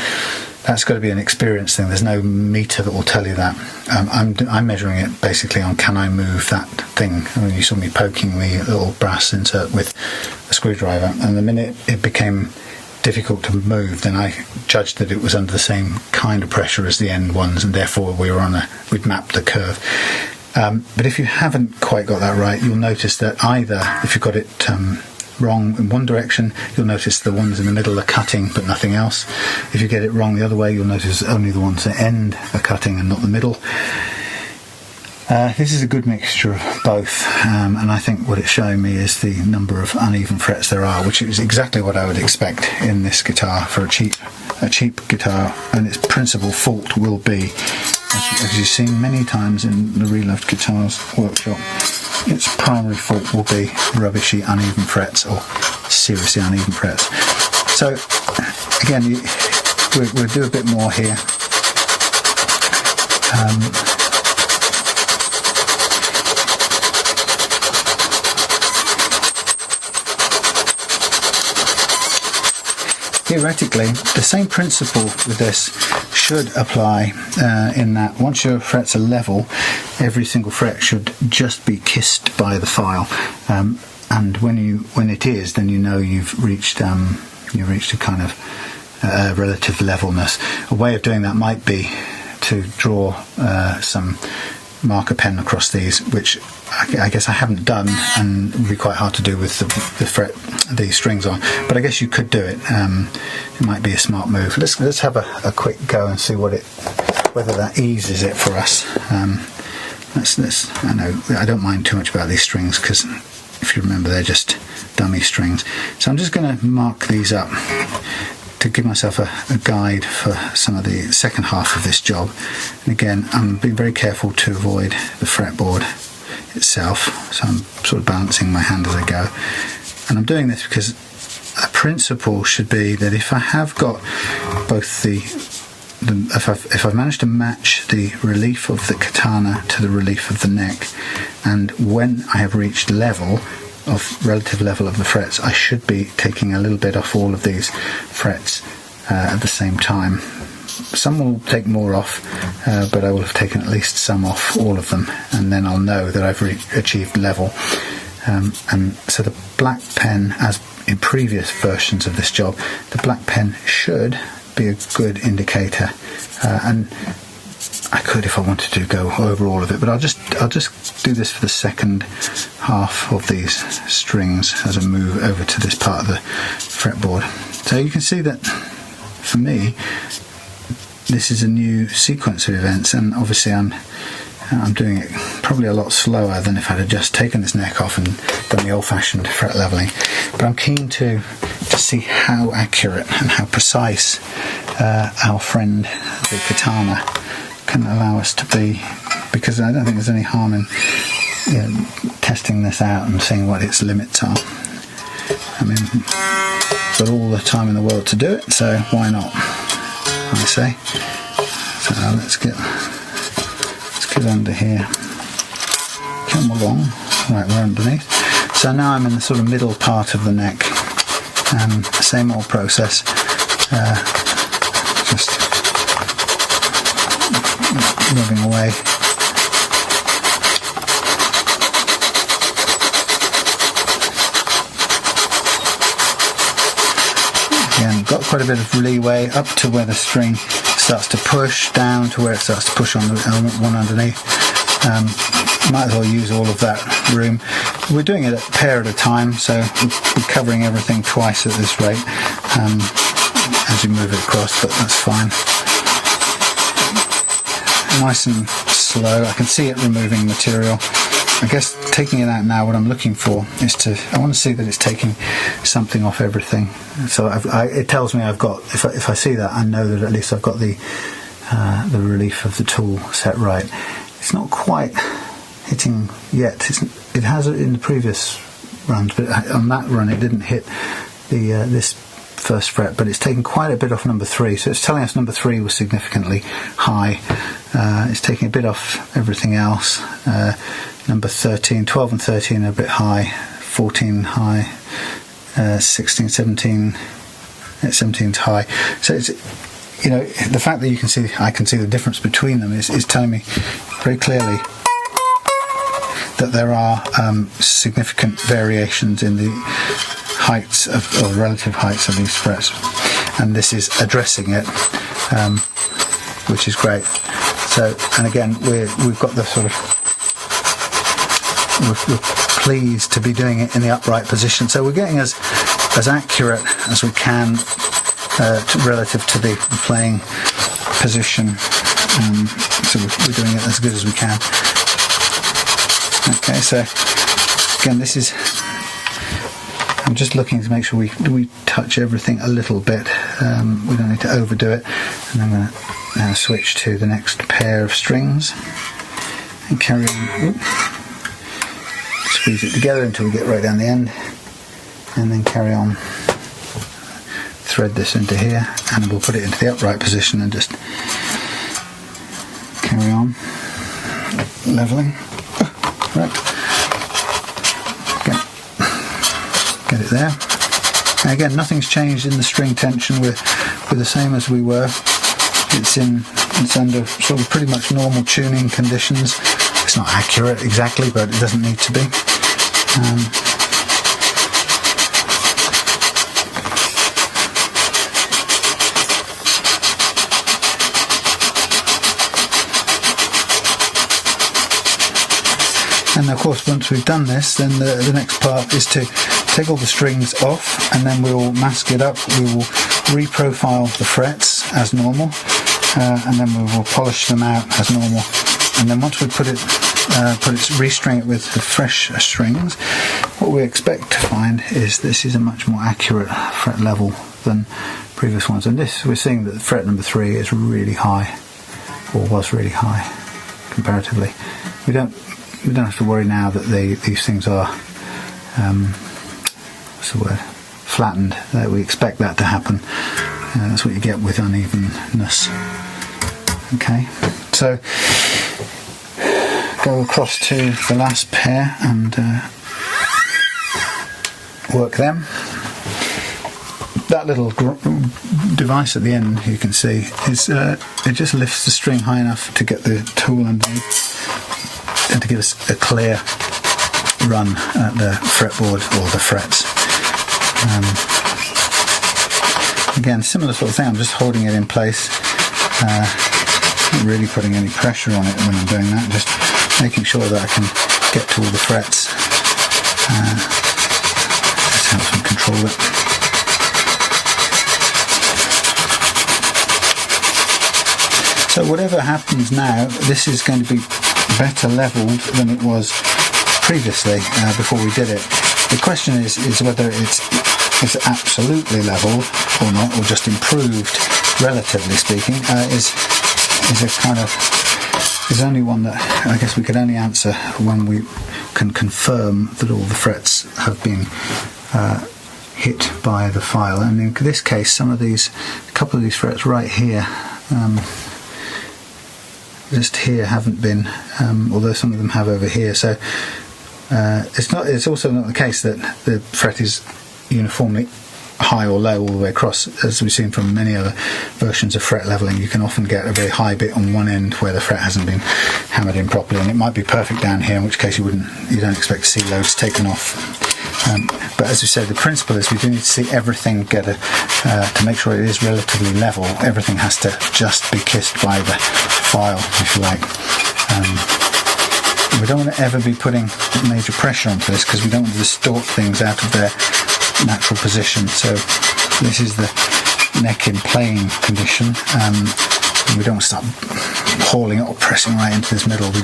that's got to be an experience thing. There's no meter that will tell you that. I'm measuring it basically on, can I move that thing? I mean, you saw me poking the little brass insert with a screwdriver, and the minute it became difficult to move, then I judged that it was under the same kind of pressure as the end ones, and therefore we'd mapped the curve. But if you haven't quite got that right, you'll notice that either, if you've got it wrong in one direction, you'll notice the ones in the middle are cutting but nothing else. If you get it wrong the other way, you'll notice only the ones at the end are cutting and not the middle. This is a good mixture of both, and I think what it's showing me is the number of uneven frets there are, which is exactly what I would expect in this guitar for a cheap guitar. And its principal fault will be, as you've seen many times in the Reloved Guitars workshop, its primary fault will be rubbishy uneven frets, or seriously uneven frets. So again, we'll do a bit more here. Theoretically, the same principle with this should apply in that once your frets are level, every single fret should just be kissed by the file, and when it is, then you know you've reached a kind of relative levelness. A way of doing that might be to draw some marker pen across these, which I guess I haven't done, and would be quite hard to do with the strings on, but I guess you could do it. It might be a smart move. Let's have a quick go and see whether that eases it for us. I know I don't mind too much about these strings, because if you remember, they're just dummy strings. So I'm just going to mark these up to give myself a guide for some of the second half of this job. And again, I'm being very careful to avoid the fretboard itself, so I'm sort of balancing my hand as I go. And I'm doing this because a principle should be that if I have got both if I've managed to match the relief of the katana to the relief of the neck, and when I have reached relative level of the frets, I should be taking a little bit off all of these frets at the same time. Some will take more off, but I will have taken at least some off, all of them, and then I'll know that I've achieved level. And so the black pen, as in previous versions of this job, the black pen should be a good indicator, and I could, if I wanted to, go over all of it, but I'll just do this for the second half of these strings as I move over to this part of the fretboard. So you can see that for me, this is a new sequence of events, and obviously I'm doing it probably a lot slower than if I'd have just taken this neck off and done the old-fashioned fret leveling. But I'm keen to see how accurate and how precise our friend the katana can allow us to be, because I don't think there's any harm in testing this out and seeing what its limits are. I mean, we've got all the time in the world to do it, so why not, I say. So let's get under here, come along. Right, we're underneath. So now I'm in the sort of middle part of the neck. Same old process, just rubbing away. Again, got quite a bit of leeway up to where the string starts to push, down to where it starts to push on the one underneath. Might as well use all of that room. We're doing it a pair at a time, so we're covering everything twice at this rate as you move it across, but that's fine. Nice and slow. I can see it removing material. I guess taking it out now, what I'm looking for is I want to see that it's taking something off everything. So it tells me I've got, if I see that, I know that at least I've got the relief of the tool set right. It's not quite hitting yet. It has it in the previous runs, but on that run it didn't hit this first fret, but it's taken quite a bit off number 3, so it's telling us number 3 was significantly high. It's taking a bit off everything else. Number 13, 12 and 13 are a bit high, 14 high, 16, 17, 17's high. So it's, the fact that I can see the difference between them is telling me very clearly that there are significant variations in the heights or relative heights of these frets, and this is addressing it, which is great. So, and again, we've got the sort of, we're pleased to be doing it in the upright position, so we're getting as accurate as we can relative to the playing position. So we're doing it as good as we can. Okay, so again, this is, I'm just looking to make sure we touch everything a little bit. We don't need to overdo it. And I'm going to now switch to the next pair of strings and carry on. Squeeze it together until we get right down the end, and then carry on. Thread this into here, and we'll put it into the upright position and just carry on leveling. Right, get it there. And again, nothing's changed in the string tension. We're the same as we were. It's under sort of pretty much normal tuning conditions. It's not accurate exactly, but it doesn't need to be. And of course, once we've done this, then the next part is to take all the strings off, and then we'll mask it up. We will reprofile the frets as normal, and then we will polish them out as normal. And then once we restring it with the fresh strings, what we expect to find is this is a much more accurate fret level than previous ones. And this, we're seeing that fret number 3 is really high, or was really high comparatively. We don't have to worry now that these things are what's the word, flattened. We expect that to happen. That's what you get with unevenness. Okay, so go across to the last pair and work them. That little device at the end, you can see, is it just lifts the string high enough to get the tool underneath and to give us a clear run at the fretboard or the frets. Again, similar sort of thing. I'm just holding it in place, not really putting any pressure on it when I'm doing that, just making sure that I can get to all the frets. Just helps me control it. So whatever happens now, this is going to be better levelled than it was previously before we did it. The question is whether it's absolutely levelled or not, or just improved, relatively speaking. Is only one that I guess we could only answer when we can confirm that all the frets have been hit by the file. And in this case, a couple of these frets right here, just here haven't been, although some of them have over here. So it's also not the case that the fret is uniformly high or low all the way across. As we've seen from many other versions of fret leveling, you can often get a very high bit on one end where the fret hasn't been hammered in properly, and it might be perfect down here, in which case you don't expect to see loads taken off. But as we said, the principle is we do need to see everything to make sure it is relatively level. Everything has to just be kissed by the file, if you like. We don't want to ever be putting major pressure onto this, because we don't want to distort things out of their natural position. So this is the neck in playing condition. We don't want to start hauling it or pressing right into this middle. We're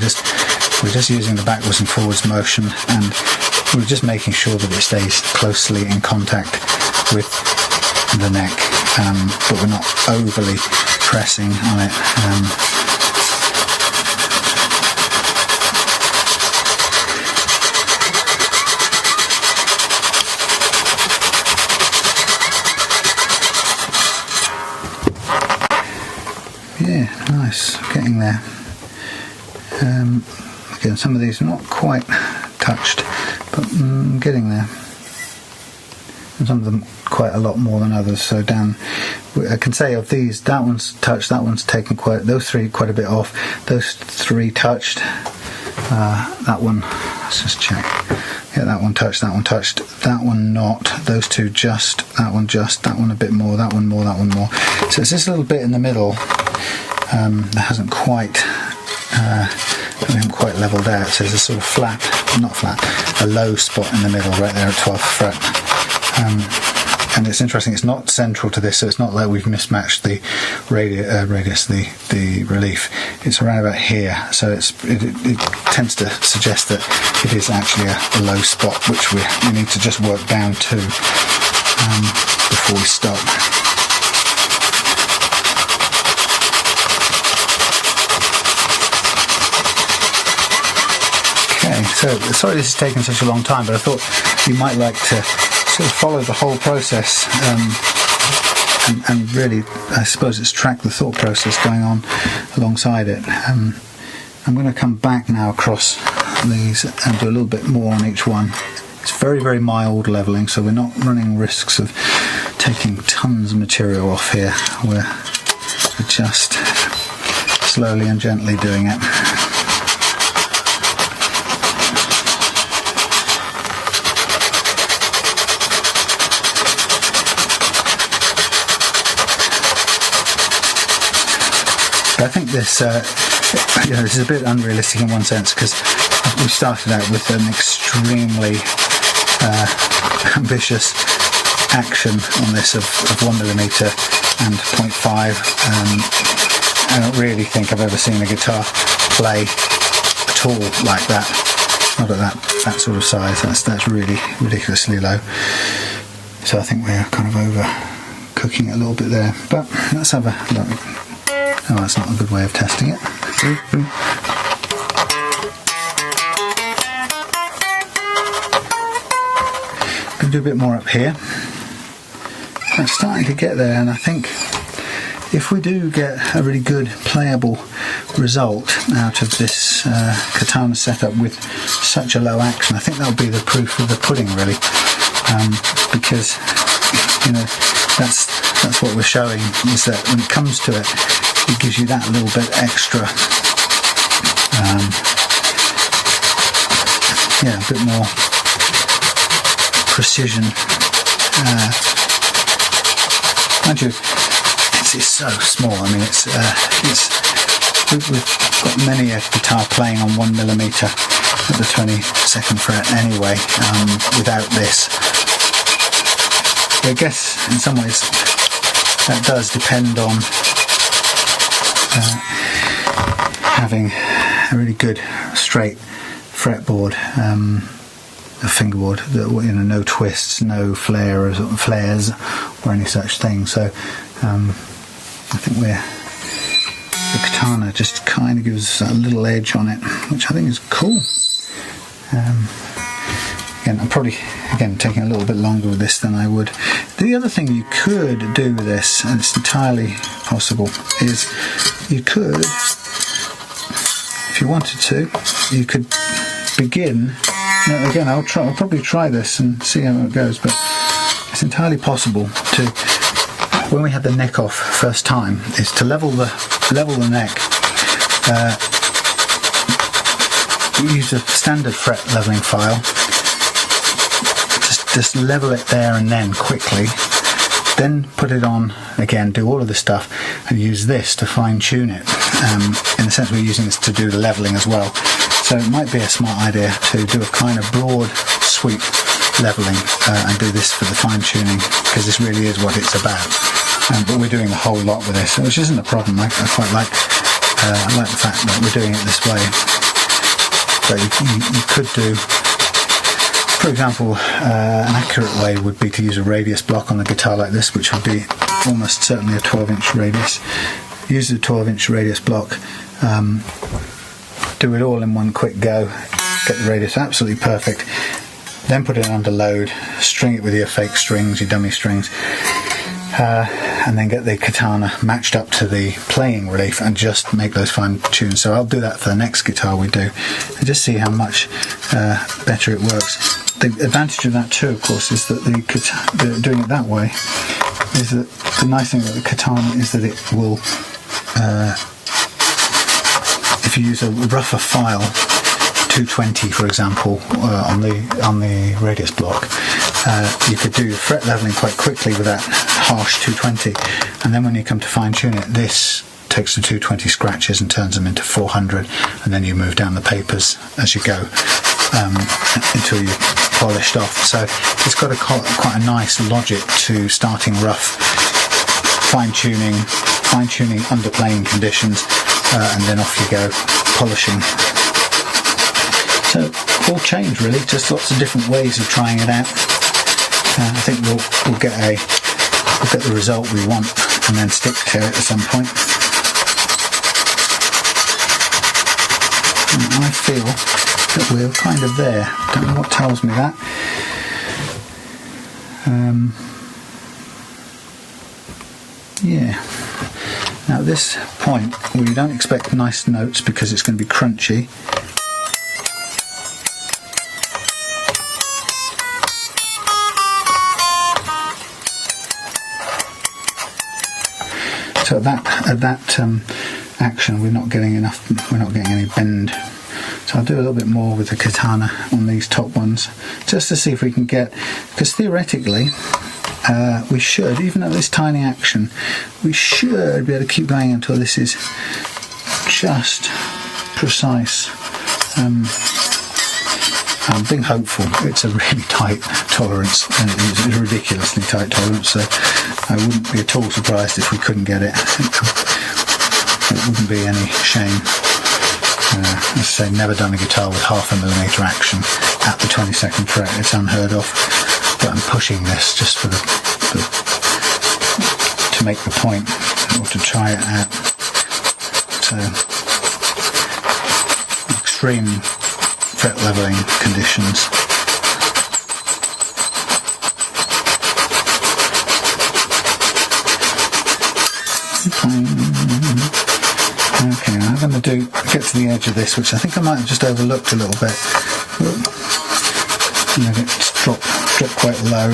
just using the backwards and forwards motion, and we're just making sure that it stays closely in contact with the neck, but we're not overly pressing on it. Yeah, nice, getting there. Again, some of these are not quite touched, but getting there. And some of them quite a lot more than others. So down, I can say of these, that one's touched, that one's taken those three quite a bit off. Those three touched. That one, let's just check. Yeah, that one touched, that one not. Those two just, that one a bit more, that one more, that one more. So it's this little bit in the middle that hasn't quite we haven't quite levelled out. So there's a sort of a low spot in the middle right there at 12th fret. And it's interesting, it's not central to this, so it's not like we've mismatched the radius, the relief. It's around about here, so it tends to suggest that it is actually a low spot, which we need to just work down to before we stop. Okay, so sorry this has taken such a long time, but I thought you might like to sort of follow the whole process and really, I suppose, it's track the thought process going on alongside it. I'm going to come back now across these and do a little bit more on each one. It's very, very mild levelling, so we're not running risks of taking tons of material off here. We're just slowly and gently doing it. I think this, this is a bit unrealistic in one sense, because we started out with an extremely ambitious action on this of 1mm and 0.5. I don't really think I've ever seen a guitar play at all like that. Not at that sort of size. That's really ridiculously low. So I think we're kind of over cooking it a little bit there. But let's have a look. Oh, that's not a good way of testing it. Going to do a bit more up here. I'm starting to get there, and I think if we do get a really good playable result out of this katana setup with such a low action, I think that'll be the proof of the pudding, really, because that's what we're showing, is that when it comes to it, it gives you that little bit extra, a bit more precision. Mind you, it's so small. I mean, we've got many a guitar playing on 1mm at the 22nd fret anyway, without this. I guess in some ways that does depend on having a really good straight fretboard, a fingerboard, that, you know, no twists, no flares or any such thing. So I think the katana just kind of gives a little edge on it, which I think is cool. Again, I'm probably taking a little bit longer with this than I would. The other thing you could do with this, and it's entirely possible, is you could, if you wanted to, you could begin. Now, again, I'll probably try this and see how it goes, but it's entirely possible to, when we had the neck off first time, is to level the neck. Use a standard fret leveling file. Just level it there and then quickly. Then put it on again. Do all of this stuff and use this to fine tune it. In the sense we're using this to do the leveling as well. So it might be a smart idea to do a kind of broad sweep leveling and do this for the fine tuning, because this really is what it's about. But we're doing a whole lot with this, which isn't a problem. I quite like. I like the fact that we're doing it this way. But you could do, for example, an accurate way would be to use a radius block on the guitar like this, which would be almost certainly a 12-inch radius. Use the 12-inch radius block, do it all in one quick go, get the radius absolutely perfect, then put it under load, string it with your fake strings, your dummy strings, and then get the katana matched up to the playing relief and just make those fine tunes. So I'll do that for the next guitar we do, and just see how much better it works. The advantage of that too, of course, is that doing it that way is that the nice thing about the katana is that it will, if you use a rougher file, 220 for example, on the radius block, you could do fret leveling quite quickly with that harsh 220, and then when you come to fine tune it, this takes the 220 scratches and turns them into 400, and then you move down the papers as you go until you polished off. So it's got quite a nice logic to starting rough, fine tuning under playing conditions, and then off you go polishing. So all change really, just lots of different ways of trying it out. I think we'll get the result we want and then stick to it at some point. And I feel that we're kind of there. Don't know what tells me that. Yeah. Now at this point, we don't expect nice notes because it's going to be crunchy. So at that action, we're not getting any bend. So I'll do a little bit more with the katana on these top ones, just to see if we can get, because theoretically, we should, even at this tiny action, we should be able to keep going until this is just precise. I'm being hopeful. It's a really tight tolerance, and it's a ridiculously tight tolerance, so I wouldn't be at all surprised if we couldn't get it. It wouldn't be any shame. As I say, never done a guitar with 0.5 mm action at the 22nd fret. It's unheard of. But I'm pushing this just for to make the point, or to try it out. So extreme fret leveling conditions. Okay, I'm going to get to the edge of this, which I think I might have just overlooked a little bit. And let it drop quite low.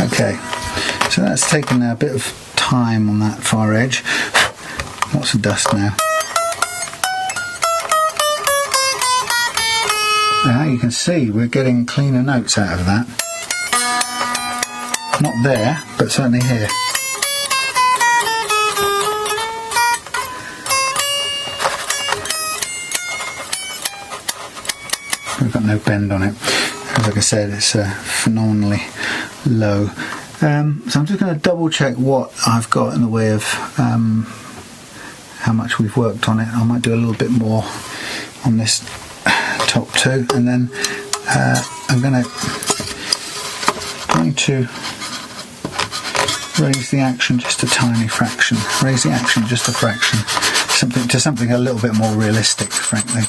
Okay, so that's taken a bit of time on that far edge. Lots of dust now. Now you can see we're getting cleaner notes out of that. Not there, but certainly here. We've got no bend on it. Like I said, it's phenomenally low. So I'm just going to double check what I've got in the way of how much we've worked on it. I might do a little bit more on this top too, and then I'm going to raise the action just a tiny fraction. Raise the action just a fraction, something a little bit more realistic, frankly.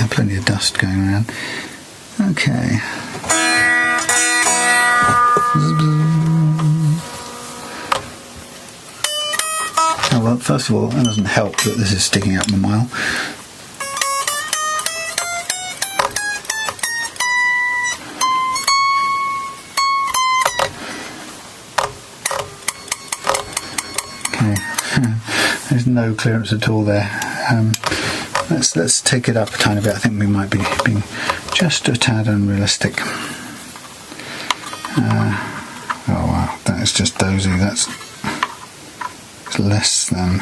Plenty of dust going around. Okay. Oh, well, first of all, it doesn't help that this is sticking up a mile. Okay. There's no clearance at all there. Let's take it up a tiny bit. I think we might be being just a tad unrealistic. Oh wow, that is just dozy. That's less than.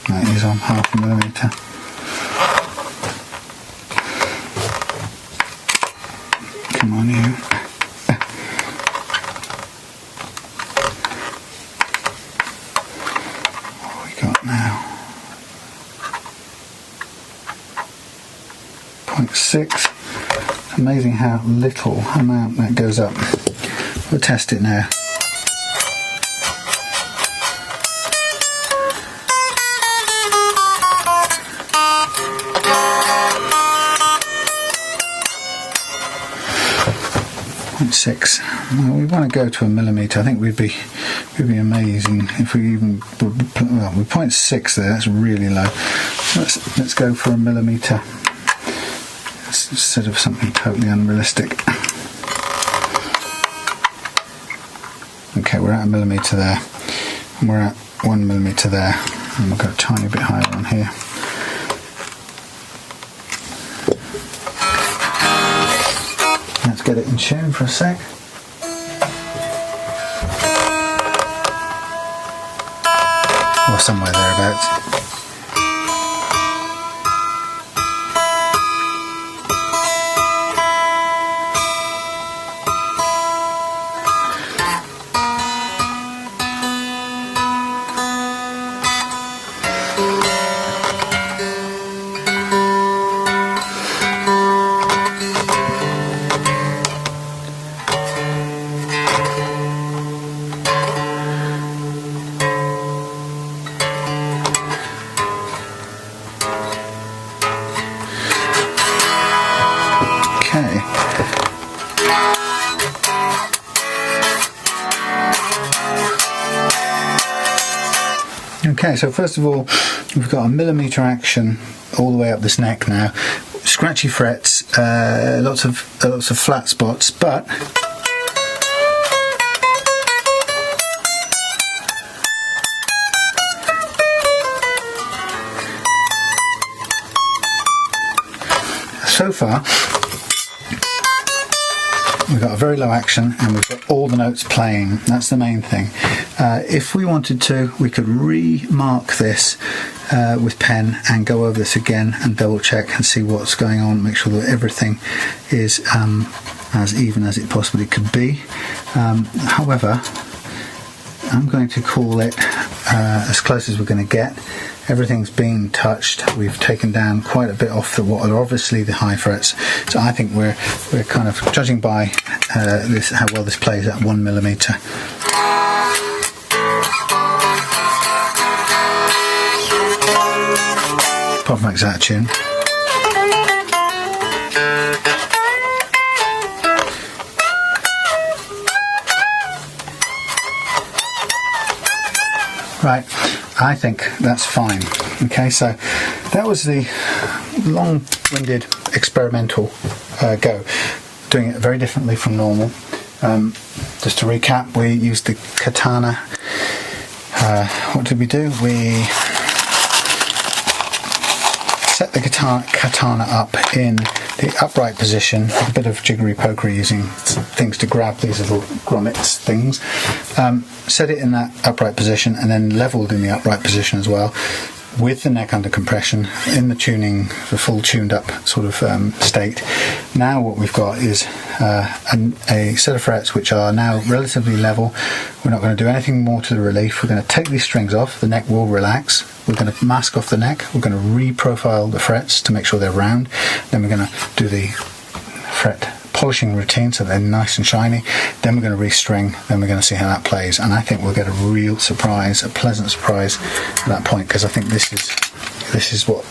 That is on 0.5 millimetre. Come on, you. Now 0.6. Amazing how little amount that goes up. We'll test it now. Well, we want to go to a millimetre. I think we'd be amazing if we even well, with 0.6 there. That's really low. Let's go for a millimetre instead of something totally unrealistic. Okay, we're at a millimetre there, and we're at 1 millimetre there, and we'll go a tiny bit higher on here. Let's get it in tune for a sec. Or somewhere thereabouts. Okay, so first of all, we've got a millimetre action all the way up this neck now. Scratchy frets, lots of flat spots, but so far we've got a very low action and we've got all the notes playing. That's the main thing. If we wanted to, we could remark this with pen and go over this again and double check and see what's going on, make sure that everything is as even as it possibly could be. However, I'm going to call it as close as we're going to get. Everything's been touched. We've taken down quite a bit off what are obviously the high frets. So I think we're kind of judging by this, how well this plays at 1mm. Pop makes that a tune. Right, I think that's fine. Okay, so that was the long-winded experimental go, doing it very differently from normal. Just to recap, we used the katana. What did we do? We set the katana up in the upright position with a bit of jiggery pokery, using things to grab these little grommets things. Set it in that upright position and then levelled in the upright position as well, with the neck under compression, in the tuning, the full tuned up sort of state. Now what we've got is a set of frets which are now relatively level. We're not going to do anything more to the relief. We're going to take these strings off, the neck will relax. We're going to mask off the neck, we're going to re-profile the frets to make sure they're round. Then we're going to do the fret polishing routine so they're nice and shiny. Then we're going to restring, then we're going to see how that plays, and I think we'll get a real surprise, a pleasant surprise at that point, because I think this is what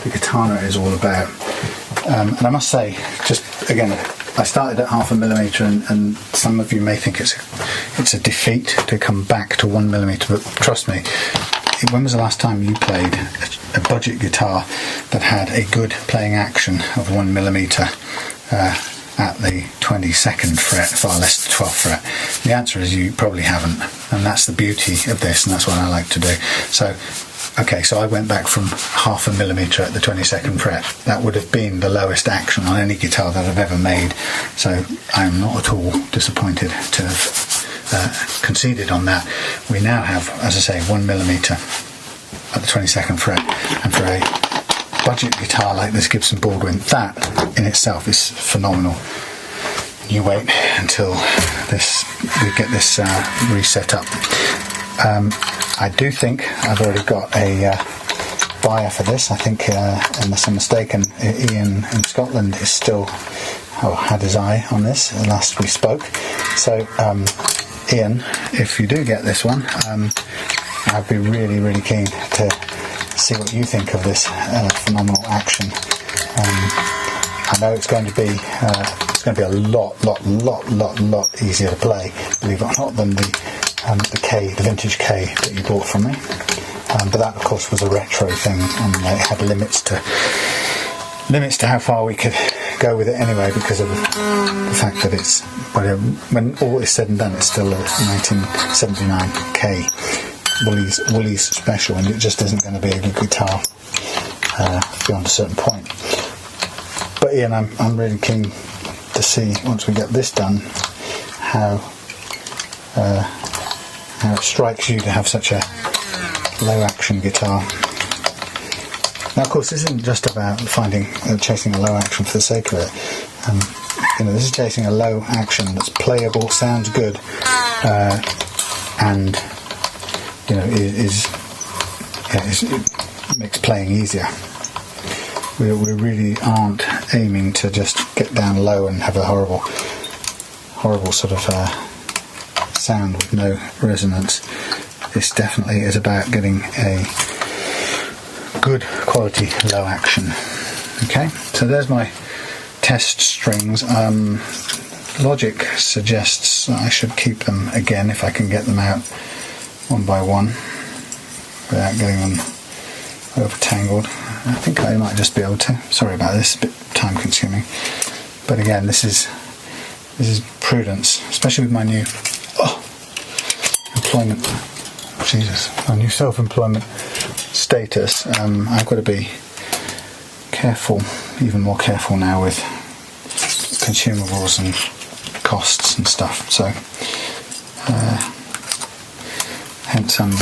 the katana is all about. And I must say, just again, I started at 0.5mm, and some of you may think it's a defeat to come back to 1mm, but trust me, when was the last time you played a budget guitar that had a good playing action of 1mm at the 22nd fret, far less the 12th fret? The answer is you probably haven't, and that's the beauty of this, and that's what I like to do. So, okay, so I went back from 0.5mm at the 22nd fret. That would have been the lowest action on any guitar that I've ever made, so I'm not at all disappointed to have conceded on that. We now have, as I say, 1mm at the 22nd fret, and for a budget guitar like this Gibson Baldwin, that in itself is phenomenal. You wait until we get this reset up. I do think I've already got a buyer for this. I think, unless I'm mistaken, Ian in Scotland is still had his eye on this last we spoke. So Ian, if you do get this one, I'd be really, really keen to see what you think of this phenomenal action. I know it's going to be a lot easier to play, believe it or not, than the vintage K that you bought from me. But that, of course, was a retro thing, and it had limits to how far we could go with it anyway, because of the fact that it's, when all is said and done, it's still a 1979 K Woolies special, and it just isn't going to be a good guitar beyond a certain point. But Ian, I'm really keen to see, once we get this done, how it strikes you to have such a low action guitar. Now, of course, this isn't just about chasing a low action for the sake of it. This is chasing a low action that's playable, sounds good, and it makes playing easier. We really aren't aiming to just get down low and have a horrible sort of sound with no resonance. This definitely is about getting a good quality low action. Okay, so there's my test strings. Logic suggests that I should keep them again if I can get them out one by one without getting them over tangled. I think I might just be able to. Sorry about this, a bit time consuming. But again, this is prudence, especially with my new my new self-employment status. I've got to be careful, even more careful now with consumables and costs and stuff. So hence I'm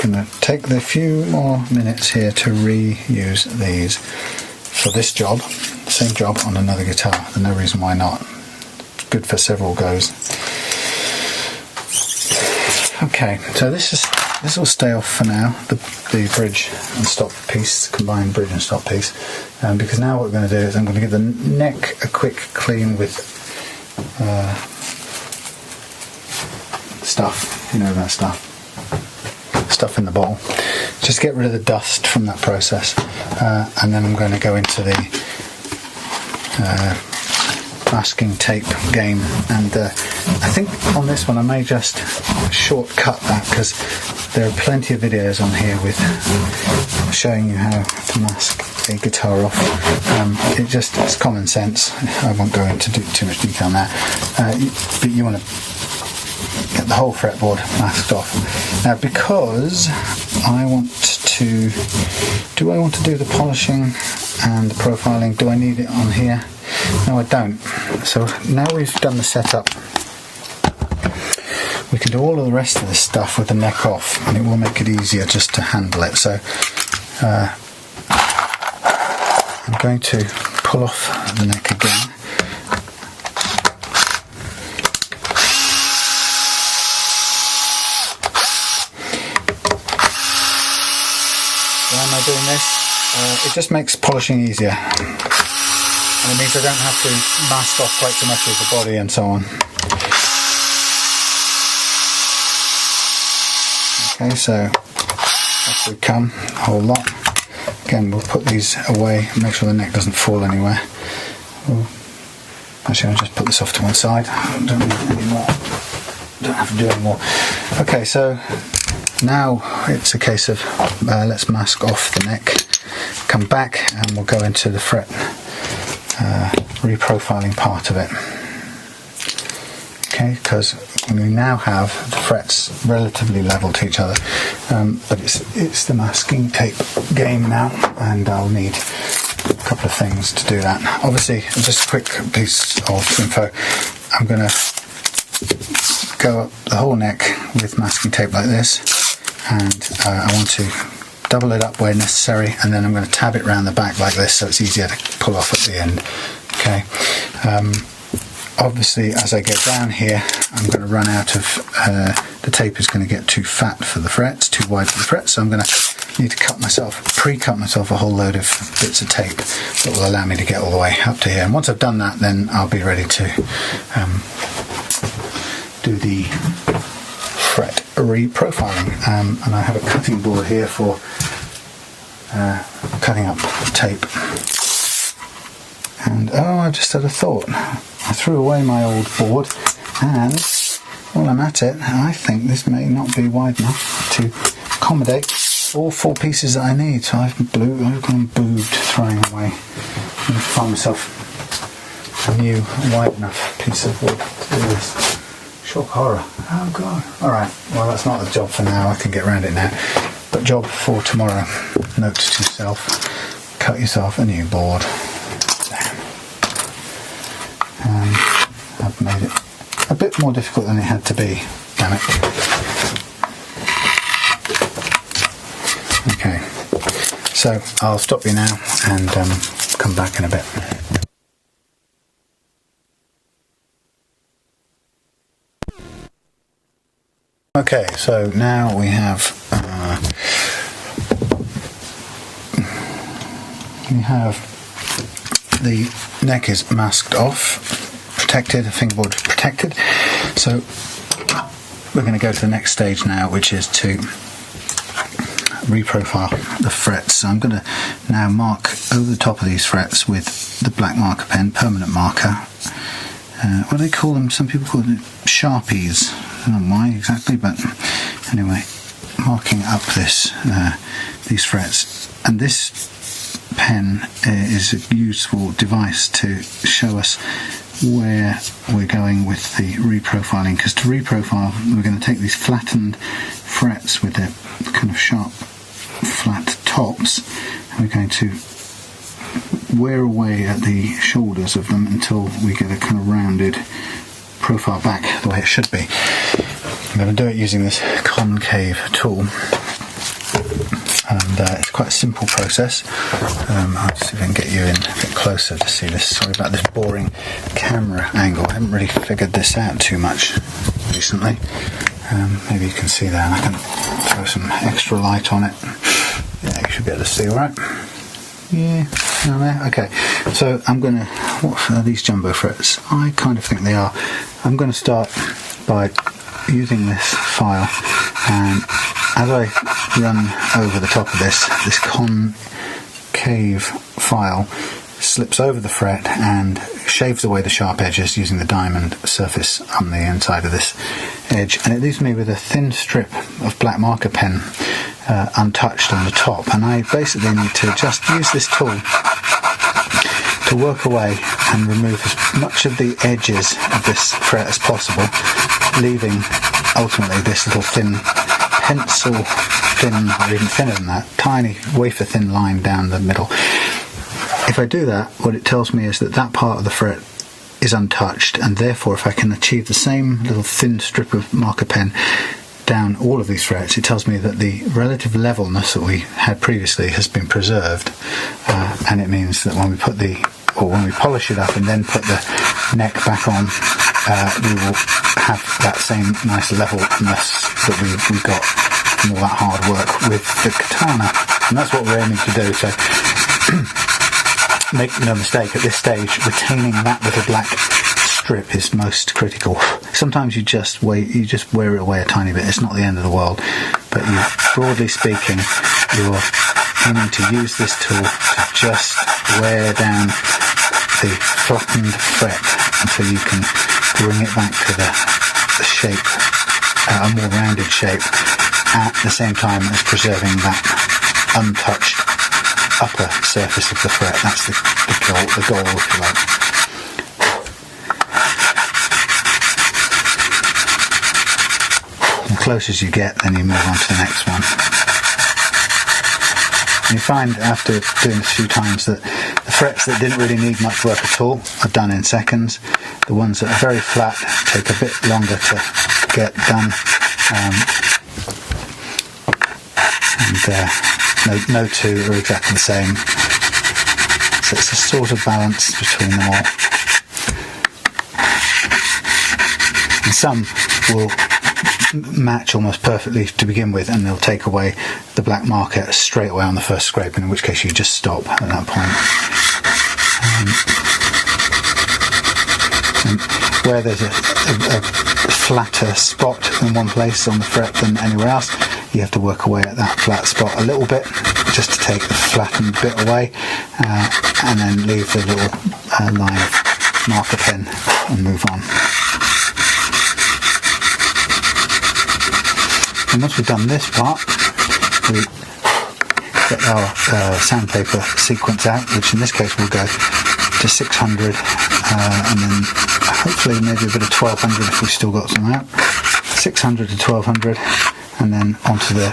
going to take the few more minutes here to reuse these for this job, same job on another guitar. There's no reason why not. It's good for several goes. Okay, so this is this will stay off for now, the bridge and stop piece, combined bridge and stop piece, because now what we're going to do is I'm going to give the neck a quick clean with stuff, you know that stuff in the bowl. Just get rid of the dust from that process, and then I'm going to go into the masking tape game, and I think on this one I may just shortcut that, because there are plenty of videos on here with showing you how to mask a guitar off. It's common sense. I won't go into too much detail now, but you want to get the whole fretboard masked off. Now, because I want to do the polishing and the profiling, do I need it on here? No, I don't. So now we've done the setup, we can do all of the rest of this stuff with the neck off, and it will make it easier just to handle it. So I'm going to pull off the neck again. Why am I doing this? It just makes polishing easier. And it means I don't have to mask off quite so much of the body and so on. Okay, so off we come, a whole lot. Again, we'll put these away, make sure the neck doesn't fall anywhere. Actually, I'll just put this off to one side. Don't need any more. Don't have to do any more. Okay, so now it's a case of let's mask off the neck, come back, and we'll go into the fret reprofiling part of it. Okay, because we now have the frets relatively level to each other, but it's the masking tape game now, and I'll need a couple of things to do that. Obviously, just a quick piece of info, I'm going to go up the whole neck with masking tape like this, and I want to double it up where necessary, and then I'm going to tab it around the back like this so it's easier to pull off at the end. Okay. Obviously, as I get down here, I'm going to run out of, the tape is going to get too fat for the frets, too wide for the frets, so I'm going to need to pre-cut myself a whole load of bits of tape that will allow me to get all the way up to here. And once I've done that, then I'll be ready to do the fret reprofiling. And I have a cutting board here for cutting up tape. And I've just had a thought. I threw away my old board, and while I'm at it, I think this may not be wide enough to accommodate all four pieces that I need. So I've gone boobed throwing away. I'm going to find myself a new wide enough piece of wood to do this. Shock horror. Oh god. Alright, well that's not the job for now, I can get around it now. But job for tomorrow. Note to self, cut yourself a new board. I've made it a bit more difficult than it had to be, damn it. Okay, so I'll stop you now and come back in a bit. Okay, so now we have the neck is masked off, protected, the fingerboard protected. So we're going to go to the next stage now, which is to reprofile the frets. So I'm going to now mark over the top of these frets with the black marker pen, permanent marker. What do they call them? Some people call them Sharpies. I don't know why exactly, but anyway, marking up these frets. And this pen is a useful device to show us where we're going with the reprofiling, because to reprofile we're going to take these flattened frets with their kind of sharp flat tops, and we're going to wear away at the shoulders of them until we get a kind of rounded profile back the way it should be. I'm going to do it using this concave tool, and it's quite a simple process. I'll see if I can get you in a bit closer to see this. Sorry about this boring camera angle. I haven't really figured this out too much recently. Maybe you can see there, and I can throw some extra light on it. Yeah, you should be able to see, all right? Yeah, down there. Okay, so I'm going to, what are these jumbo frets? I kind of think they are. I'm going to start by using this file, and as I run over the top of this concave file slips over the fret and shaves away the sharp edges using the diamond surface on the inside of this edge, and it leaves me with a thin strip of black marker pen untouched on the top, and I basically need to just use this tool to work away and remove as much of the edges of this fret as possible, leaving ultimately this little thin, pencil thin, or even thinner than that, tiny wafer thin line down the middle. If I do that, what it tells me is that that part of the fret is untouched, and therefore if I can achieve the same little thin strip of marker pen down all of these frets, it tells me that the relative levelness that we had previously has been preserved, and it means that when we put when we polish it up and then put the neck back on, we will have that same nice levelness that we got from all that hard work with the katana, and that's what we're aiming to do. So make no mistake, at this stage retaining that little black strip is most critical. Sometimes you just wear it away a tiny bit. It's not the end of the world, but broadly speaking, you're aiming to use this tool to just wear down the flattened fret until you can bring it back to the shape, a more rounded shape, at the same time as preserving that untouched upper surface of the fret. That's the goal, if you like. The closer as you get, then you move on to the next one. And you find after doing this a few times that the frets that didn't really need much work at all are done in seconds. The ones that are very flat take a bit longer to get done. No two are exactly the same. So it's a sort of balance between them all. And some will match almost perfectly to begin with, and they'll take away the black marker straight away on the first scrape, in which case you just stop at that point. And where there's a flatter spot in one place on the fret than anywhere else, you have to work away at that flat spot a little bit just to take the flattened bit away, and then leave the little line of marker pen and move on. And once we've done this part, we get our sandpaper sequence out, which in this case will go to 600, and then hopefully maybe a bit of 1200 if we've still got some out. 600 to 1200, and then onto the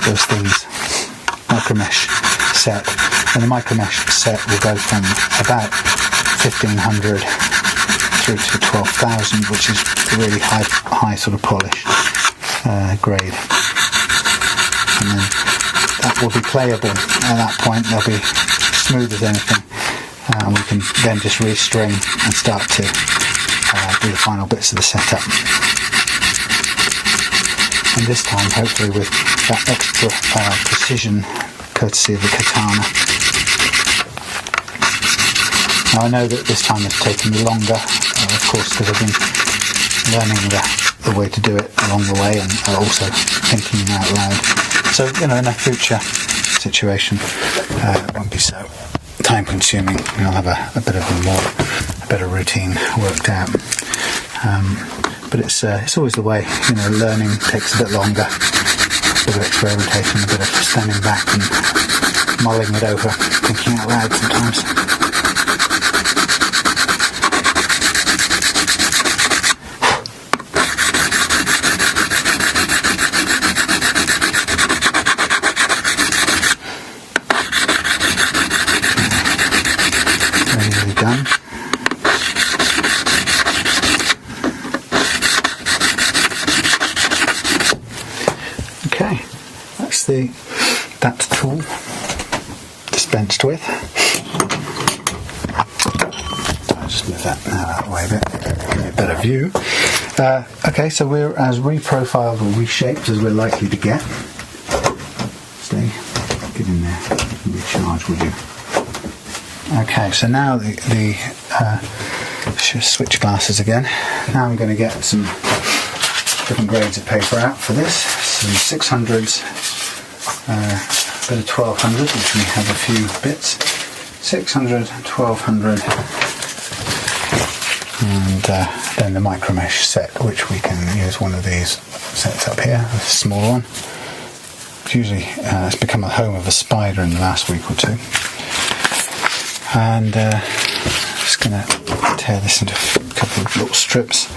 those things, micromesh set. And the micromesh set will go from about 1500 through to 12,000, which is a really high sort of polish grade. And then that will be playable at that point. They'll be smooth as anything, and we can then just restring and start to do the final bits of the setup. And this time, hopefully, with that extra precision, courtesy of the katana. Now I know that this time has taken me longer, of course, because I've been learning the way to do it along the way, and also thinking out loud. So, in a future situation, it won't be so time consuming. I'll have a better routine worked out. But it's always the way. Learning takes a bit longer, a bit of experimentation, a bit of standing back and mulling it over, thinking out loud sometimes. Nearly done. Okay, that's that tool dispensed with. I'll just just move that now out of the way a bit, give me a better view. Okay, so we're as reprofiled or reshaped as we're likely to get. Stay, get in there, recharge, would you? Okay, so now the switch glasses again. Now I'm going to get some different grades of paper out for this. Some 600s, a bit of 1200, which we have a few bits. 600, 1200, and then the micro mesh set, which we can use one of these sets up here, a small one. It's usually it's become a home of a spider in the last week or two. And just going to tear this into a couple of little strips.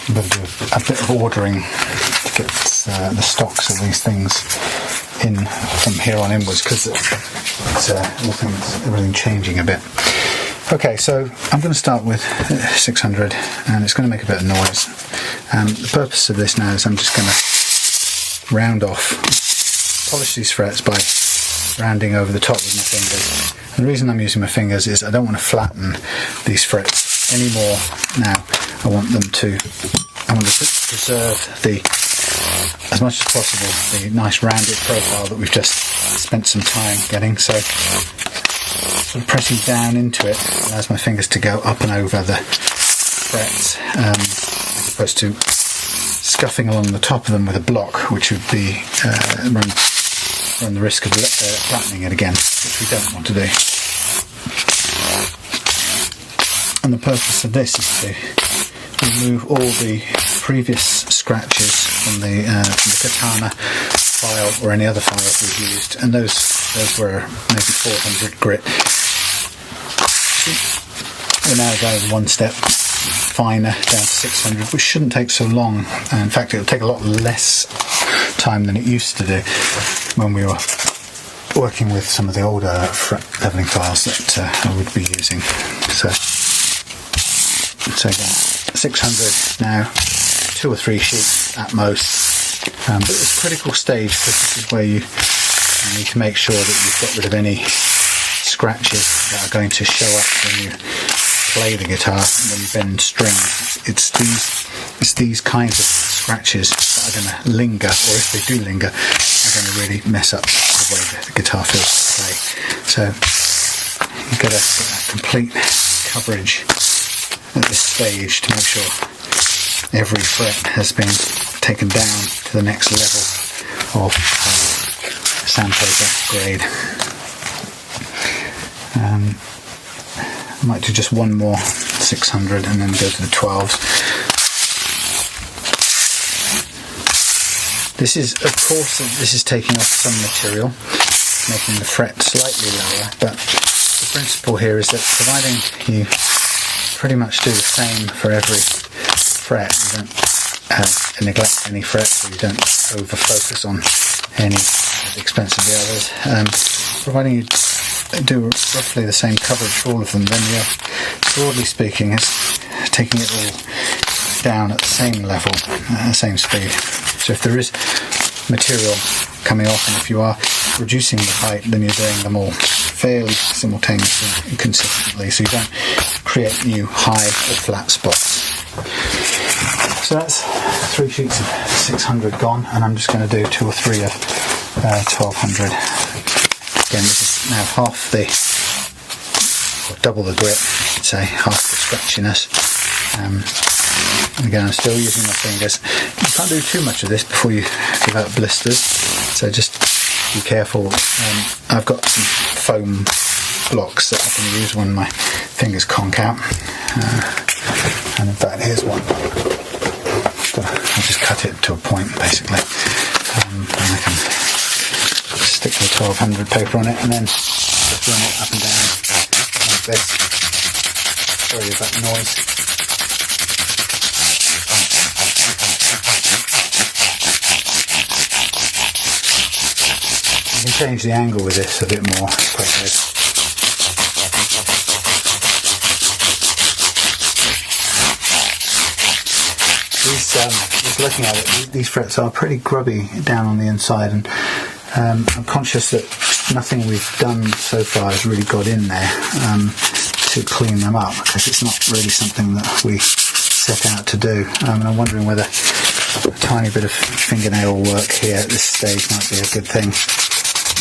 I'm going to do a bit of ordering to get the stocks of these things in from here on inwards, because it's everything changing a bit. Okay, so I'm going to start with 600, and it's going to make a bit of noise. The purpose of this now is I'm just going to round off, polish these frets by rounding over the top with my fingers. And the reason I'm using my fingers is I don't want to flatten these frets anymore now. I want to preserve as much as possible, the nice rounded profile that we've just spent some time getting. So sort of pressing down into it allows my fingers to go up and over the frets, as opposed to scuffing along the top of them with a block, which would be run the risk of flattening it again, which we don't want to do. And the purpose of this is to remove all the previous scratches from the katana file or any other files we've used, and those were maybe 400 grit. We're now going one step finer down to 600, which shouldn't take so long. In fact, it'll take a lot less time than it used to do when we were working with some of the older fret leveling files that I would be using. So again, 600 now, 2 or 3 sheets at most. But it's a critical stage, because this is where you need to make sure that you've got rid of any scratches that are going to show up when you play the guitar, when you bend strings. It's these kinds of scratches that are going to linger, or if they do linger, are going to really mess up the way the guitar feels to play. So you've got to get that complete coverage at this stage to make sure every fret has been taken down to the next level of sandpaper grade. I might do just one more 600 and then go to the 12s. This is, of course, taking off some material, making the fret slightly lower, but the principle here is that providing you pretty much do the same for every fret, you don't neglect any frets, so you don't over focus on any at the expense of the others. Providing you do roughly the same coverage for all of them, then you're, broadly speaking, it's taking it all down at the same level, at the same speed. So if there is material coming off, and if you are reducing the height, then you're doing them all fairly simultaneously and consistently, so you don't create new high or flat spots. So that's 3 sheets of 600 gone, and I'm just going to do 2 or 3 of 1200. Again, this is now half the, or double the grit, I'd say, half the scratchiness. And again, I'm still using my fingers. You can't do too much of this before you develop blisters, so just be careful. I've got some foam blocks that I can use when my fingers conk out. And in fact, here's one. I'll just cut it to a point, basically. And I can stick the 1200 paper on it and then just run it up and down like this. Sorry about the noise. You can change the angle with this a bit more. It's quite good. Just looking at it, these frets are pretty grubby down on the inside, and I'm conscious that nothing we've done so far has really got in there to clean them up, because it's not really something that we set out to do. And I'm wondering whether a tiny bit of fingernail work here at this stage might be a good thing.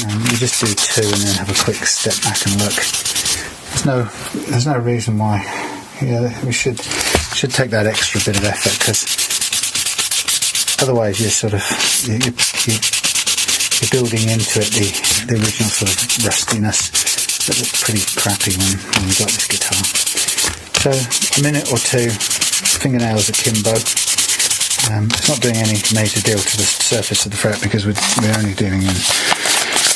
We just do 2 and then have a quick step back and look. There's no reason why. Yeah, we should take that extra bit of effort, because otherwise you're building into it the original sort of rustiness that looked pretty crappy when we got this guitar. So a minute or 2, fingernails akimbo. It's not doing any major deal to the surface of the fret, because we're only dealing in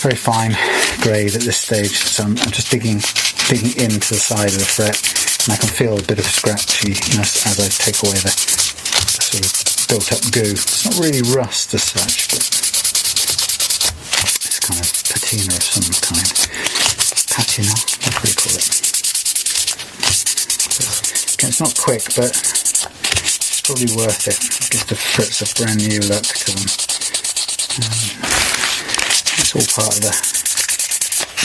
very fine grade at this stage. So I'm just digging into the side of the fret, and I can feel a bit of scratchiness as I take away the sort of built up goo. It's not really rust as such, but it's kind of patina of some kind. Patina, what do you call it? Again, it's not quick, but it's probably worth it. It gives the frets a brand new look to them. It's all part of the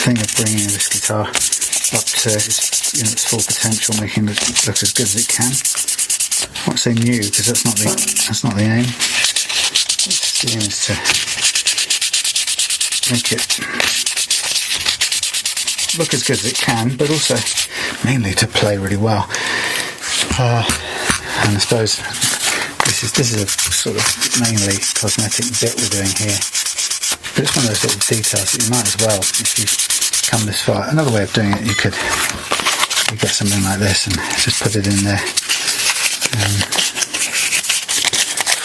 thing of bringing this guitar up to its full potential, making it look as good as it can. I won't say new, because that's not the aim. The aim is to make it look as good as it can, but also mainly to play really well. And I suppose this is a sort of mainly cosmetic bit we're doing here. But it's one of those little details that you might as well, if you've come this far. Another way of doing it, you get something like this and just put it in there, and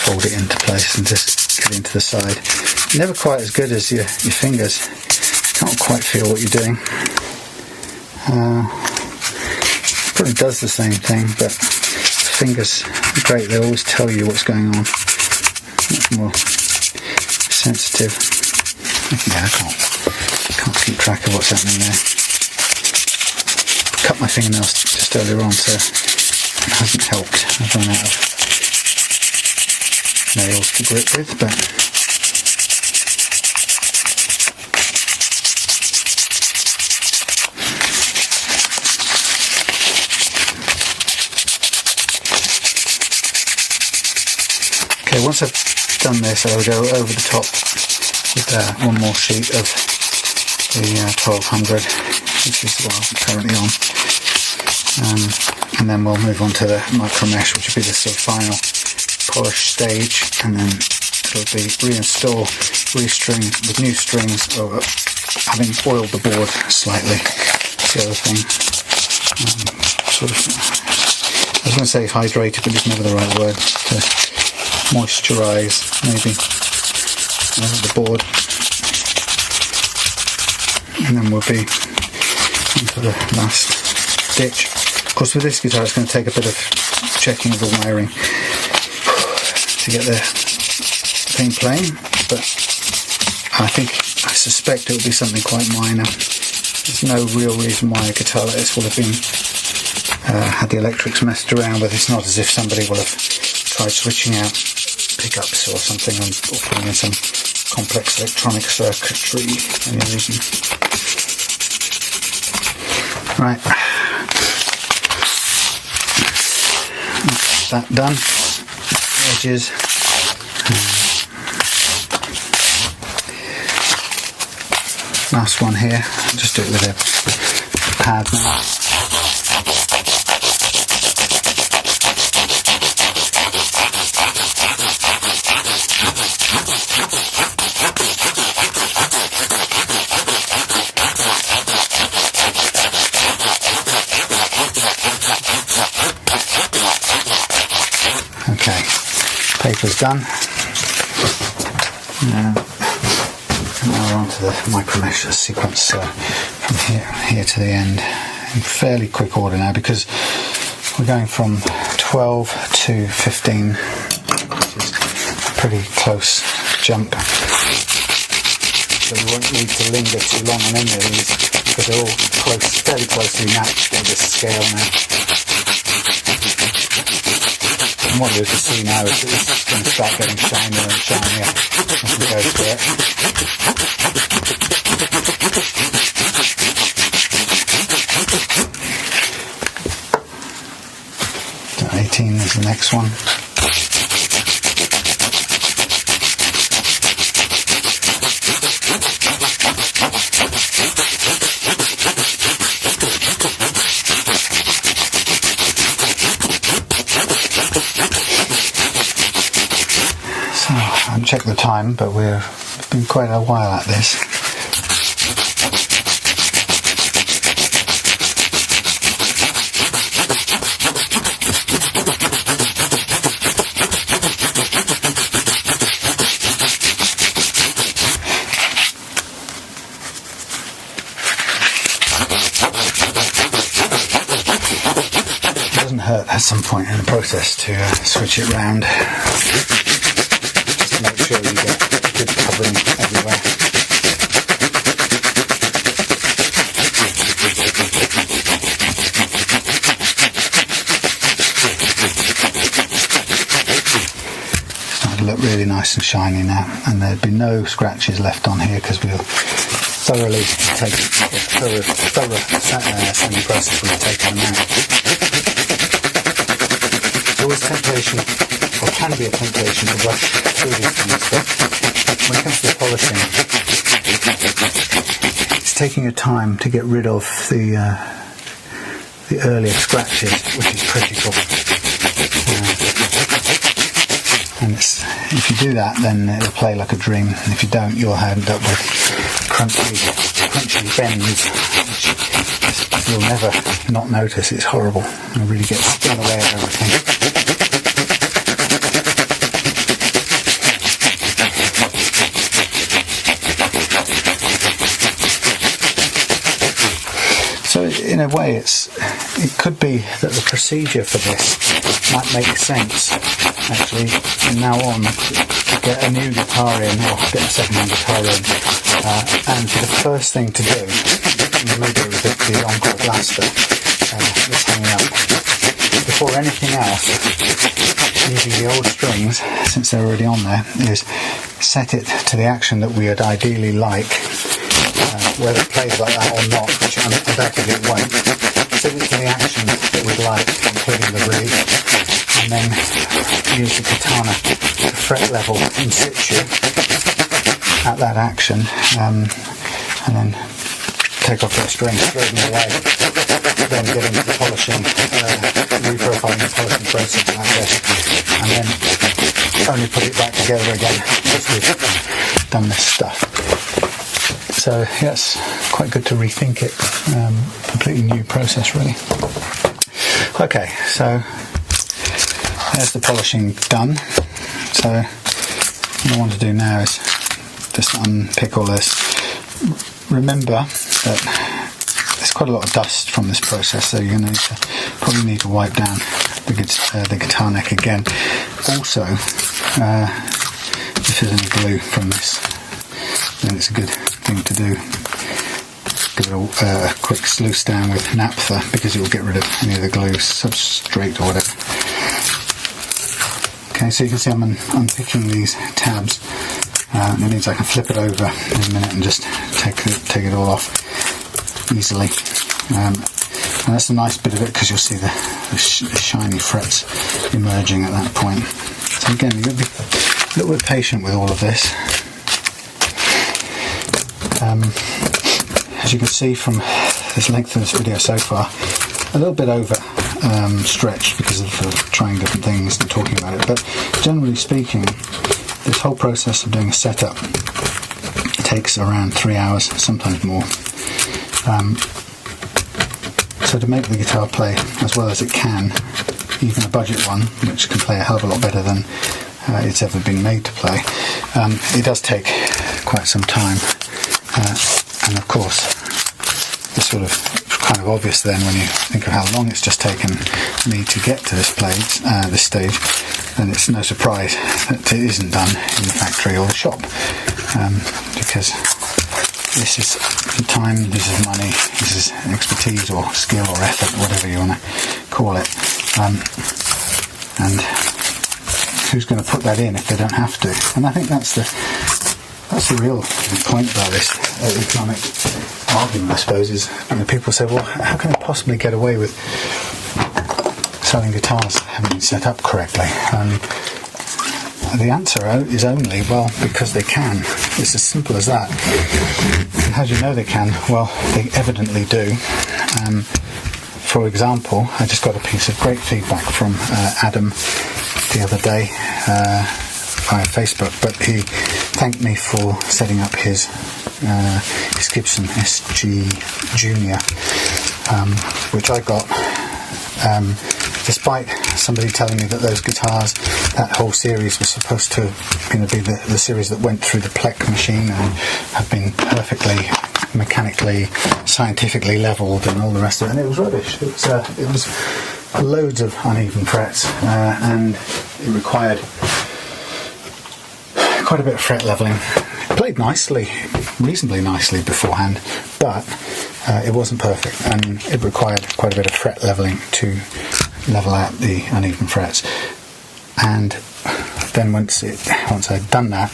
fold it into place and just get into the side. Never quite as good as your fingers. Can't quite feel what you're doing. Probably does the same thing, but fingers are great. They always tell you what's going on. Much more sensitive. Yeah, I can't keep track of what's happening there. Cut my fingernails just earlier on, so it hasn't helped. I've run out of nails to grip with, but okay, once I've done this, I'll go over the top with one more sheet of the 1200, which is what I'm currently on, and then we'll move on to the micro mesh, which will be the sort of final polish stage, and then it'll be reinstall, restring with new strings, or having oiled the board slightly. That's the other thing. I was going to say hydrated, but it's never the right word. To moisturise maybe the board, and then we'll be into the last stitch. Of course, with this guitar it's going to take a bit of checking of the wiring to get the thing playing, but I suspect it will be something quite minor. There's no real reason why a guitar like this will have been had the electrics messed around with. It's not as if somebody will have tried switching out pickups or something, or putting in some complex electronic circuitry for any reason. Right, that's that done. Edges. Last one here. I'll just do it with a pad now. Okay, paper's done. Now we're on to the micro mesh sequence from here to the end in fairly quick order now, because we're going from 12 to 15, which is a pretty close jump. So we won't need to linger too long on any of these, because they're all fairly closely matched at this scale now. And what you can see now is that this is going to start getting shinier and shinier as we go through it. .18 is the next one. So I haven't checked the time, but we've been quite a while at this. It doesn't hurt at some point in the process to switch it round. Make sure you get good covering everywhere. Starting to look really nice and shiny now, and there'd be no scratches left on here because we'll thoroughly take thorough sanding process will have taken them out. There's always temptation, or can be a temptation, to rush through these things, but when it comes to the polishing, it's taking your time to get rid of the earlier scratches, which is critical. And if you do that, then it'll play like a dream, and if you don't, you'll end up with crunchy bends, which you'll never not notice. It's horrible. It really gets in the way of everything. So in a way, it could be that the procedure for this might make sense, actually, from now on, to get a new guitar in, or get a second-hand guitar in, and the first thing to do, maybe with the Encore Blaster, that's hanging up, before anything else, using the old strings, since they're already on there, is set it to the action that we would ideally like. Whether it plays like that or not, which undoubtedly it won't, set it to the action that we'd like, including the braid, and then use the katana to fret level in situ at that action, and then take off that string, throw them away, then get into the polishing, reprofiling the polishing process like this, and then only put it back together again once we've done this stuff. So yeah, it's quite good to rethink it. Completely new process, really. Okay, so there's the polishing done. So what I want to do now is just unpick all this. Remember that there's quite a lot of dust from this process, so you're going to probably need to wipe down the guitar neck again. Also, if there's any glue from this, then it's a good thing to do. Give it a quick sluice down with naphtha, because it will get rid of any of the glue, substrate or whatever. Okay, so you can see I'm unpicking these tabs. That means I can flip it over in a minute and just take it all off easily. And that's a nice bit of it, because you'll see the shiny frets emerging at that point. So again, you've got to be a little bit patient with all of this. As you can see from this length of this video so far, a little bit over stretched because of trying different things and talking about it, but generally speaking, this whole process of doing a setup takes around 3 hours, sometimes more. So to make the guitar play as well as it can, even a budget one, which can play a hell of a lot better than it's ever been made to play, it does take quite some time. And of course, it's sort of kind of obvious then when you think of how long it's just taken me to get to this stage, then it's no surprise that it isn't done in the factory or the shop, because this is time, this is money, this is expertise or skill or effort, whatever you want to call it, and who's going to put that in if they don't have to? And I think that's that's the real point about this economic argument, I suppose, is people say, well, how can they possibly get away with selling guitars that haven't been set up correctly? The answer is only, well, because they can. It's as simple as that. How do you know they can? Well, they evidently do. For example, I just got a piece of great feedback from Adam the other day via Facebook, but he thanked me for setting up his Gibson SG Junior, which I got despite somebody telling me that those guitars, that whole series was supposed to be the series that went through the Plek machine and have been perfectly mechanically, scientifically levelled and all the rest of it, and it was rubbish. It was loads of uneven frets, and it required quite a bit of fret levelling. It played nicely, reasonably nicely beforehand, but it wasn't perfect, and it required quite a bit of fret levelling to level out the uneven frets. And then once I'd done that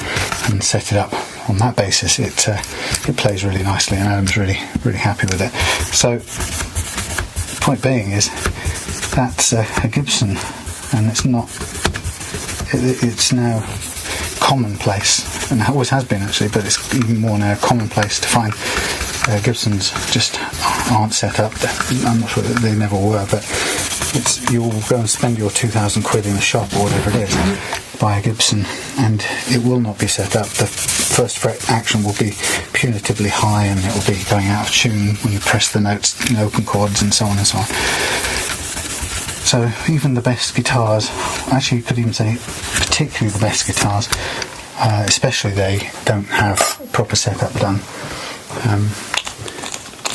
and set it up on that basis, it plays really nicely, and Adam's really happy with it. So point being is that's a Gibson, and it's not. It's now commonplace, and it always has been actually, but it's even more now commonplace to find Gibsons just aren't set up. I'm not sure that they never were, but you'll go and spend your 2,000 quid in a shop or whatever it is, buy a Gibson, and it will not be set up. The first fret action will be punitively high, and it will be going out of tune when you press the notes in open chords and so on and so on. So even the best guitars, actually you could even say particularly the best guitars, especially they don't have proper setup done,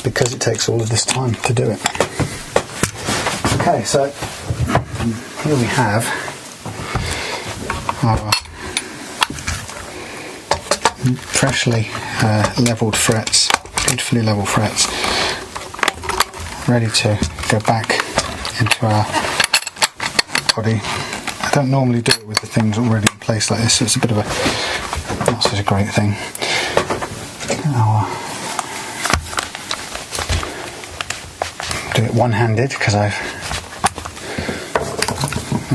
because it takes all of this time to do it. Okay, so here we have our freshly levelled frets, beautifully levelled frets, ready to go back into our body. I don't normally do it with the things already in place like this, so it's a bit of a not such a great thing. I'll do it one-handed because I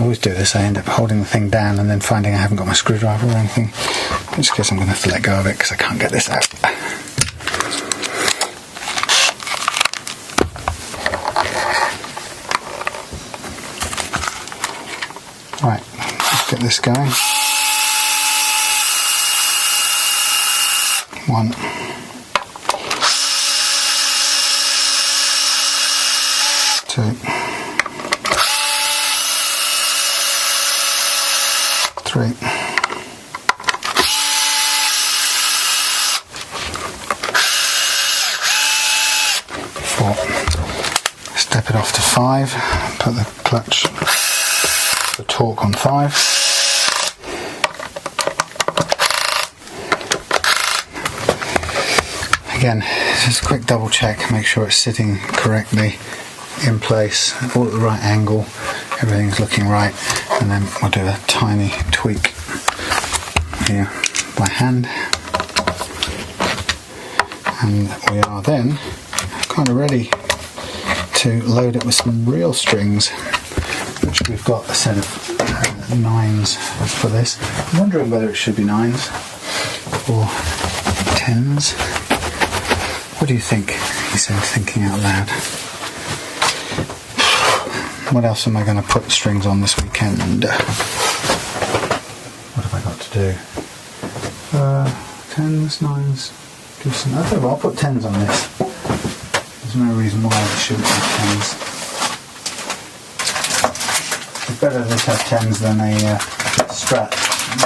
always do this. I end up holding the thing down and then finding I haven't got my screwdriver or anything, in which case I'm going to have to let go of it because I can't get this out. Right, let's get this going. 1, 2, 3, 4. Step it off to 5. Put the clutch, the torque on 5. Again, just a quick double check, make sure it's sitting correctly in place, all at the right angle, everything's looking right, and then we'll do a tiny tweak here by hand, and we are then kind of ready to load it with some real strings, which we've got a set of 9s for this. I'm wondering whether it should be 9s or 10s. What do you think? He said, thinking out loud. What else am I going to put strings on this weekend? What have I got to do? 10s, 9s, Gibson. I don't know, I'll put 10s on this. There's no reason why I shouldn't have 10s. It's better to have 10s than a Strat,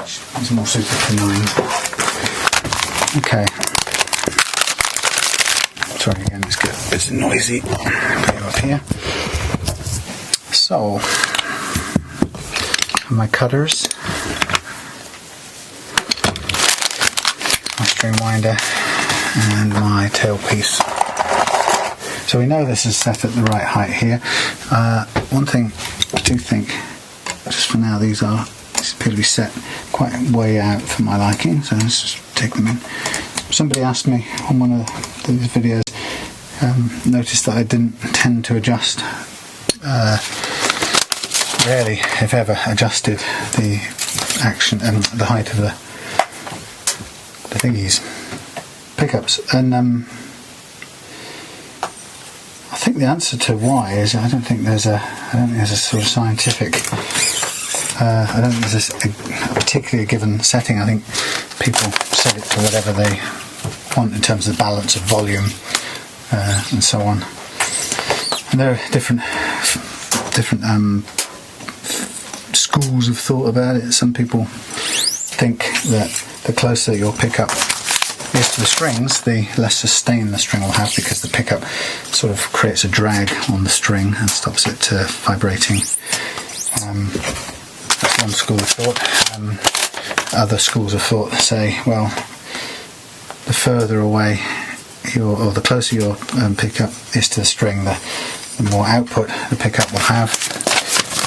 which is more suited to 9s. Okay. Sorry again, it's good. It's noisy. Put you up here. So, my cutters, my string winder, and my tailpiece. So we know this is set at the right height here. One thing I do think, just for now, these appear to be set quite way out for my liking. So let's just take them in. Somebody asked me on one of these videos, noticed that I didn't tend to adjust, rarely if ever adjusted the action and the height of the thingies, pickups, and I think the answer to why is I don't think there's a sort of scientific, I don't think there's a particularly given setting. I think people set it to whatever they want in terms of the balance of volume and so on. And there are different schools of thought about it. Some people think that the closer your pickup is to the strings, the less sustain the string will have, because the pickup sort of creates a drag on the string and stops it vibrating. That's one school of thought. Other schools of thought say, well, the further away or the closer your pickup is to the string, the more output the pickup will have.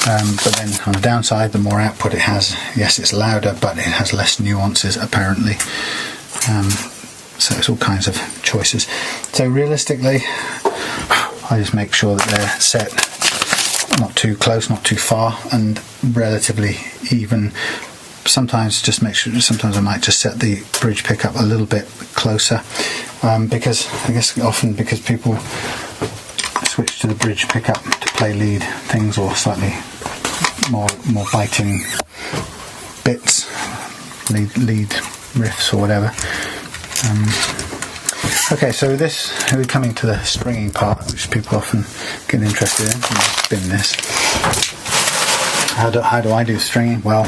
But then on the downside, the more output it has, yes, it's louder, but it has less nuances apparently. So it's all kinds of choices. So realistically, I just make sure that they're set not too close, not too far, and relatively even. Sometimes I might just set the bridge pickup a little bit closer, because I guess often because people switch to the bridge pickup to play lead things or slightly more biting bits, lead riffs or whatever. Okay, so we're coming to the stringing part, which people often get interested in. I'll spin this. How do I do stringing? Well,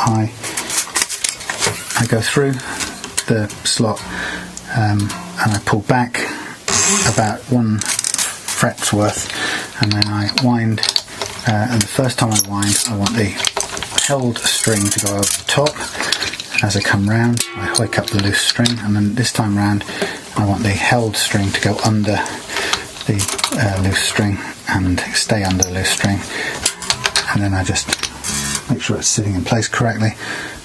I go through the slot and I pull back about 1 fret's worth, and then I wind, and the first time I wind, I want the held string to go over the top. As I come round, I wake up the loose string, and then this time round I want the held string to go under the loose string and stay under the loose string, and then I just make sure it's sitting in place correctly,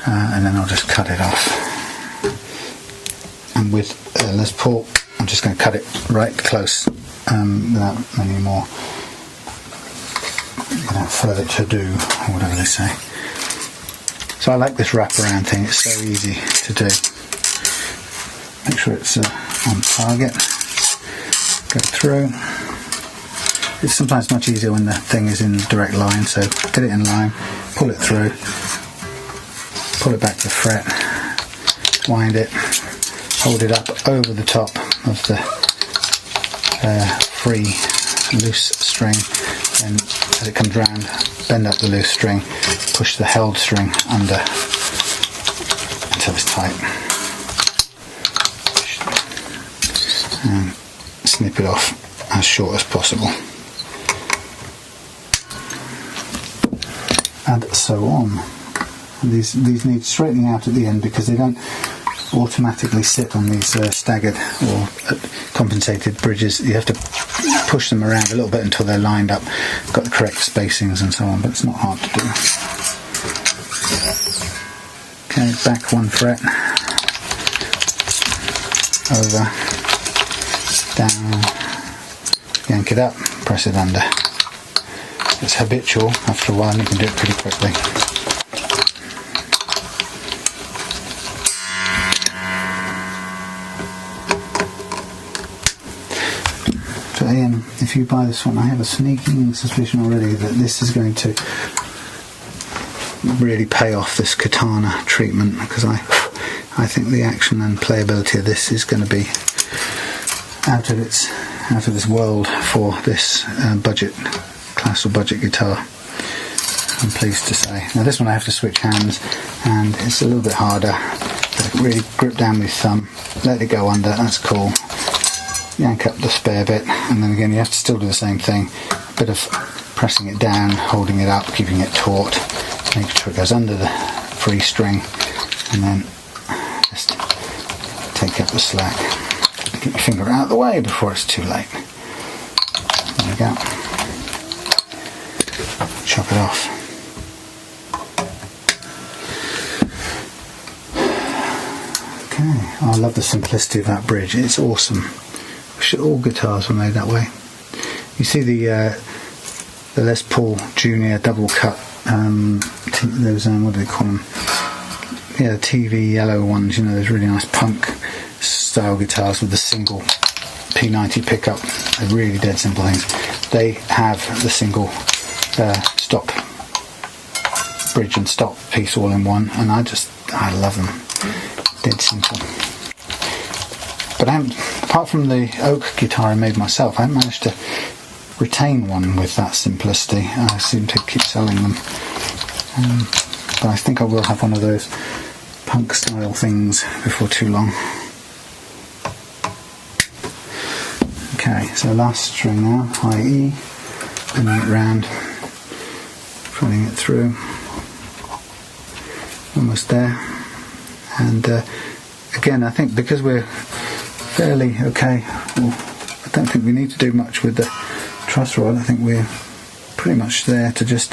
and then I'll just cut it off. And with Les Paul, I'm just going to cut it right close, without further to do, or whatever they say. So I like this wraparound thing, it's so easy to do. Make sure it's on target, go through. It's sometimes much easier when the thing is in direct line, so get it in line, pull it through, pull it back to the fret, wind it, hold it up over the top of the free loose string, and as it comes round, bend up the loose string, push the held string under until it's tight, and snip it off as short as possible, and so on. And these need straightening out at the end because they don't automatically sit on these staggered or compensated bridges. You have to push them around a little bit until they're lined up, got the correct spacings and so on, but it's not hard to do. Okay, back 1 fret, over, down, yank it up, press it under. It's habitual after a while, and you can do it pretty quickly. So Ian, if you buy this one, I have a sneaking suspicion already that this is going to really pay off, this katana treatment, because I think the action and playability of this is going to be out of this world for this budget class or budget guitar, I'm pleased to say. Now this one I have to switch hands, and it's a little bit harder. Really grip down with thumb, let it go under, that's cool. Yank up the spare bit, and then again you have to still do the same thing. A bit of pressing it down, holding it up, keeping it taut, making sure it goes under the free string, and then just take up the slack. Get my finger out of the way before it's too late. There we go. Chop it off. Okay. Okay, I love the simplicity of that bridge. It's awesome. Wish all guitars were made that way. You see the Les Paul Junior double cut. Those what do they call them? Yeah, the TV yellow ones. You know, those really nice punk style guitars with the single P90 pickup. They're really dead simple things. They have the single stop bridge and stop piece all in one, and I love them. Dead simple. But apart from the oak guitar I made myself, I haven't managed to retain one with that simplicity. I seem to keep selling them. But I think I will have one of those punk style things before too long. Okay, so last string now, high E, bending it round, pulling it through, almost there. And again, I think because we're fairly okay, well, I don't think we need to do much with the truss rod. I think we're pretty much there to just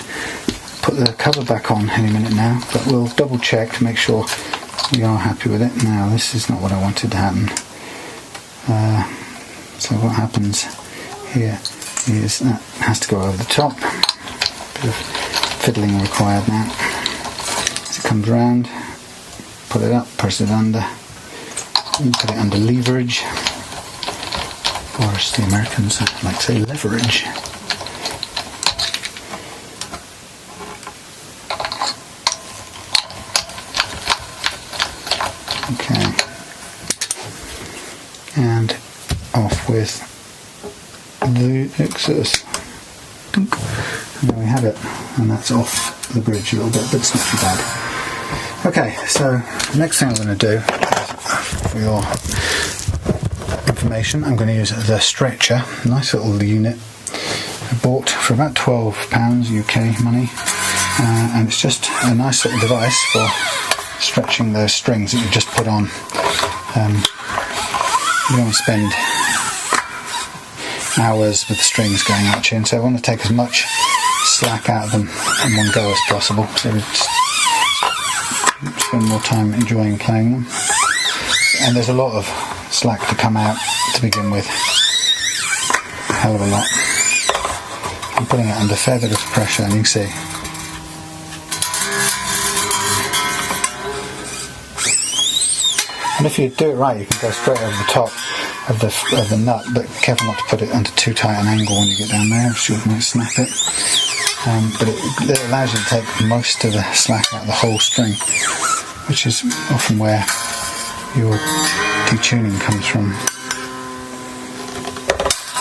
put the cover back on any minute now, but we'll double check to make sure we are happy with it. Now, this is not what I wanted to happen. So what happens here is that has to go over the top. Bit of fiddling required now. As it comes round, pull it up, press it under, and put it under leverage, or as the Americans like to say, leverage. Okay, and off with the excess. And there we have it, and that's off the bridge a little bit, but it's not too bad. Okay, so the next thing I'm going to do, for your information, I'm going to use the stretcher, nice little unit I bought for about £12 UK money, and it's just a nice little device for stretching those strings that you just put on. You don't want to spend hours with the strings going at you, and so I want to take as much slack out of them in one go as possible, so we just spend more time enjoying playing them. And there's a lot of slack to come out to begin with, a hell of a lot. I'm putting it under a fair bit of pressure, and you can see. And if you do it right, you can go straight over the top of the nut, but be careful not to put it under too tight an angle when you get down there, else you might snap it. But it allows you to take most of the slack out of the whole string, which is often where your detuning comes from.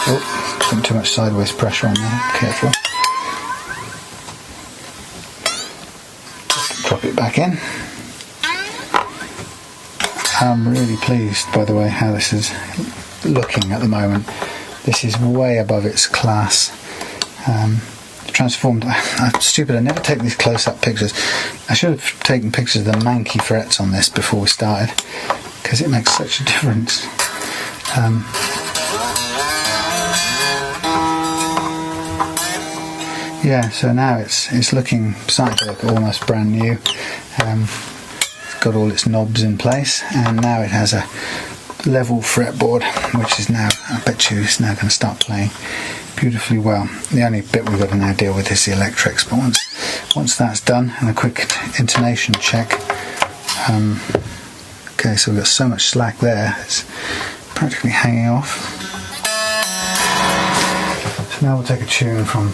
Oh, putting too much sideways pressure on there, careful. Just drop it back in. I'm really pleased, by the way, how this is looking at the moment. This is way above its class. Transformed. I'm stupid, I never take these close-up pictures. I should have taken pictures of the manky frets on this before we started, because it makes such a difference. Yeah, so now it's looking starting to look almost brand new. Got all its knobs in place, and now it has a level fretboard, which is now, I bet you, it's now going to start playing beautifully well. The only bit we've got to now deal with is the electrics, but once that's done, and a quick intonation check. Okay, so we've got so much slack there, it's practically hanging off. So now we'll take a tune from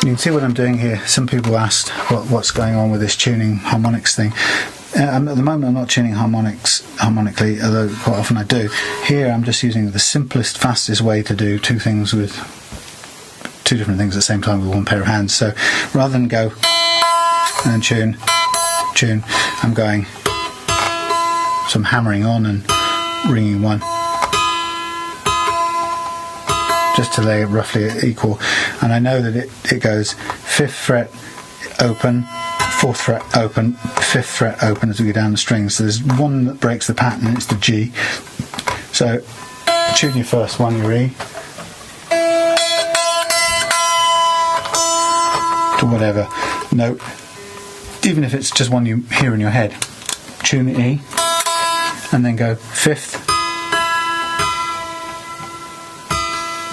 You can see what I'm doing here. Some people asked what's going on with this tuning harmonics thing. At the moment I'm not tuning harmonically, although quite often I do. Here I'm just using the simplest, fastest way to do two things with two different things at the same time with one pair of hands. So rather than go and tune, I'm going, so I'm hammering on and ringing one, just to lay it roughly equal. And I know that it goes 5th fret, open, 4th fret open, 5th fret open as we go down the string. So there's one that breaks the pattern, and it's the G. So tune your first one, your E, to whatever note, even if it's just one you hear in your head. Tune the E, and then go 5th.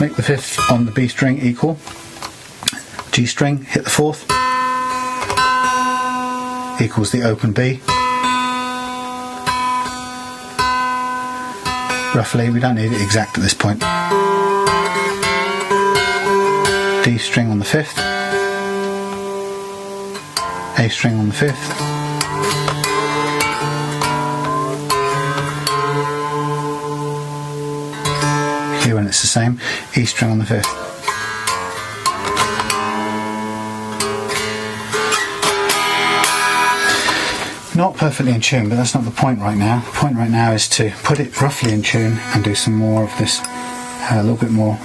Make the 5th on the B string equal. G string, hit the 4th, equals the open B. Roughly, we don't need it exact at this point. D string on the 5th, A string on the 5th, here when it's the same, E string on the 5th. Not perfectly in tune, but that's not the point right now. The point right now is to put it roughly in tune and do some more of this, a little bit more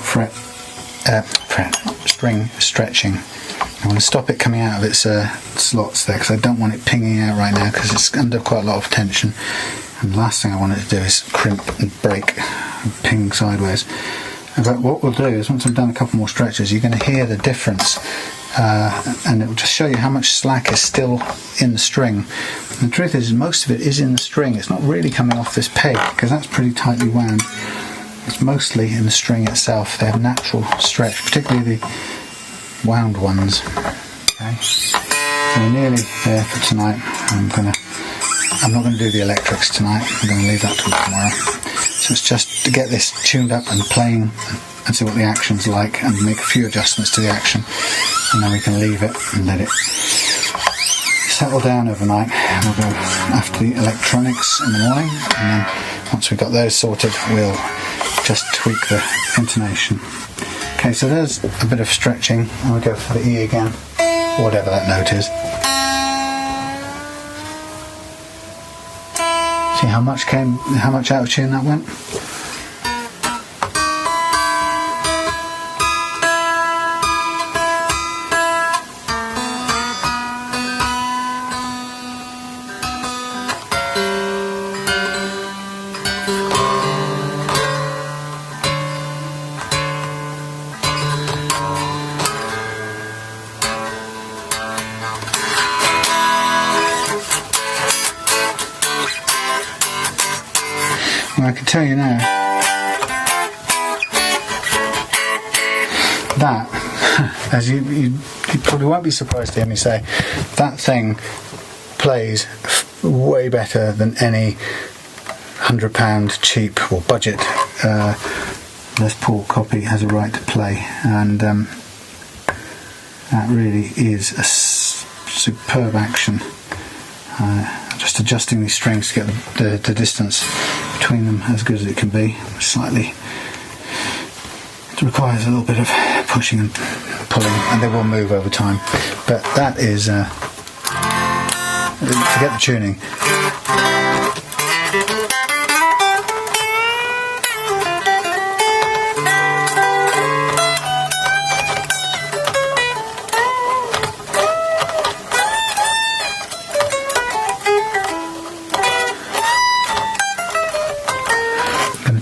string stretching. I want to stop it coming out of its slots there, because I don't want it pinging out right now, because it's under quite a lot of tension. And the last thing I want it to do is crimp and break and ping sideways. But what we'll do is, once I've done a couple more stretches, you're going to hear the difference, and it will just show you how much slack is still in the string. And the truth is, most of it is in the string. It's not really coming off this peg, because that's pretty tightly wound. It's mostly in the string itself. They have natural stretch, particularly the wound ones. Okay, so we're nearly there for tonight. I'm not going to do the electrics tonight. I'm going to leave that till tomorrow. So it's just to get this tuned up and playing and see what the action's like, and make a few adjustments to the action, and then we can leave it and let it settle down overnight. And we'll go after the electronics in the morning, and then once we've got those sorted, we'll just tweak the intonation. Okay, so there's a bit of stretching, and we'll go for the E again, or whatever that note is. See how much out of tune that went? Well, I can tell you now that, as you probably won't be surprised to hear me say, that thing plays way better than any £100 cheap or budget Les Paul copy has a right to play, and that really is a superb action. Just adjusting these strings to get the distance between them as good as it can be. Slightly, it requires a little bit of pushing and pulling, and they will move over time. But that is, forget the tuning.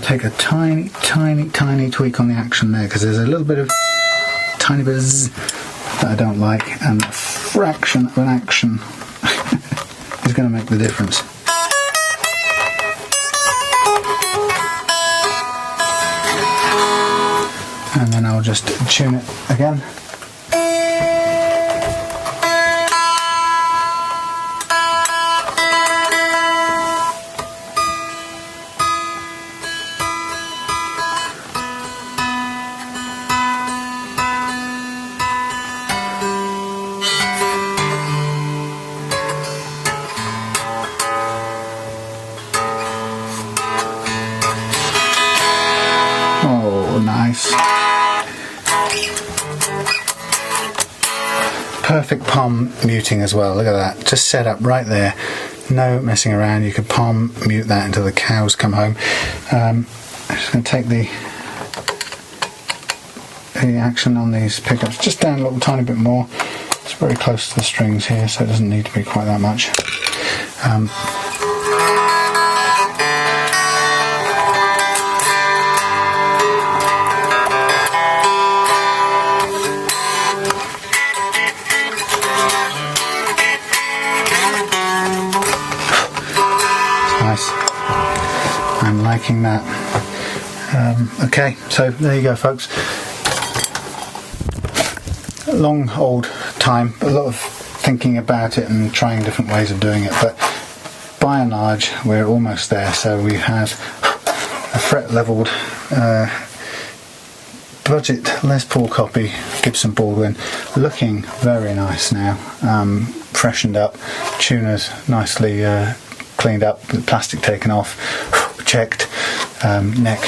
Take a tiny tweak on the action there, because there's a little bit of tiny bit of zzz that I don't like, and a fraction of an action is going to make the difference. And then I'll just tune it again. Nice. Perfect palm muting as well. Look at that. Just set up right there. No messing around. You can palm mute that until the cows come home. I'm just going to take the action on these pickups just down a little tiny bit more, It's very close to the strings here, so it doesn't need to be quite that much. Nice. I'm liking that. Okay, so there you go, folks. A long old time, a lot of thinking about it and trying different ways of doing it, but by and large we're almost there. So we have a fret leveled budget Les Paul copy Gibson Baldwin, looking very nice now, freshened up, tuners nicely cleaned up, the plastic taken off, checked, neck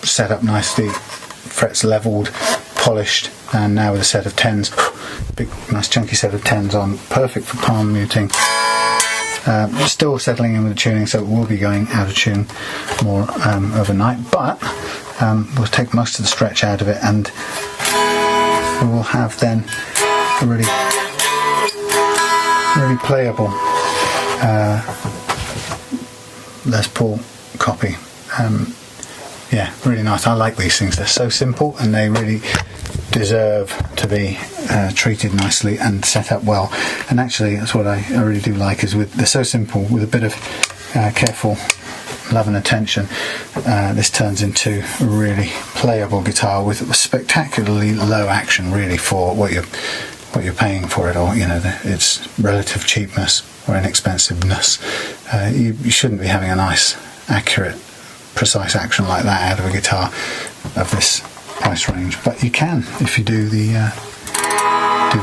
set up nicely, frets leveled, polished, and now with a set of 10s, big nice chunky set of 10s on, perfect for palm muting. Still settling in with the tuning, so it will be going out of tune more overnight, but we'll take most of the stretch out of it, and we will have then a really playable Les Paul copy. Yeah, really nice. I like these things. They're so simple and they really deserve to be treated nicely and set up well. And actually, that's what I really do like, is they're so simple, with a bit of careful love and attention, this turns into a really playable guitar with spectacularly low action, really, for what you're paying for it, or its relative cheapness or inexpensiveness. You shouldn't be having a nice, accurate, precise action like that out of a guitar of this price range, but you can if you do the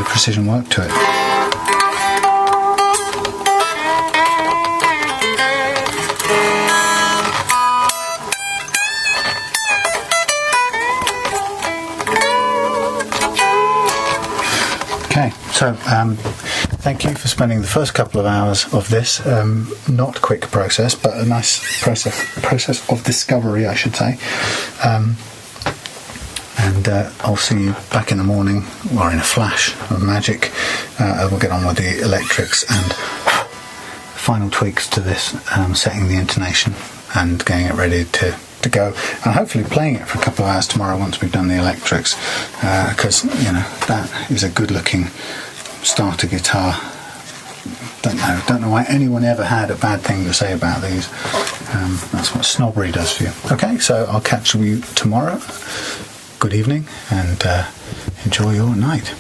precision work to it. Okay, so thank you for spending the first couple of hours of this not quick process, but a nice process of discovery, I should say. And I'll see you back in the morning, or in a flash of magic. We'll get on with the electrics and final tweaks to this, setting the intonation and getting it ready to go, and hopefully playing it for a couple of hours tomorrow once we've done the electrics, because that is a good looking starter guitar. Don't know why anyone ever had a bad thing to say about these. That's what snobbery does for you. Okay, so I'll catch you tomorrow. Good evening, and enjoy your night.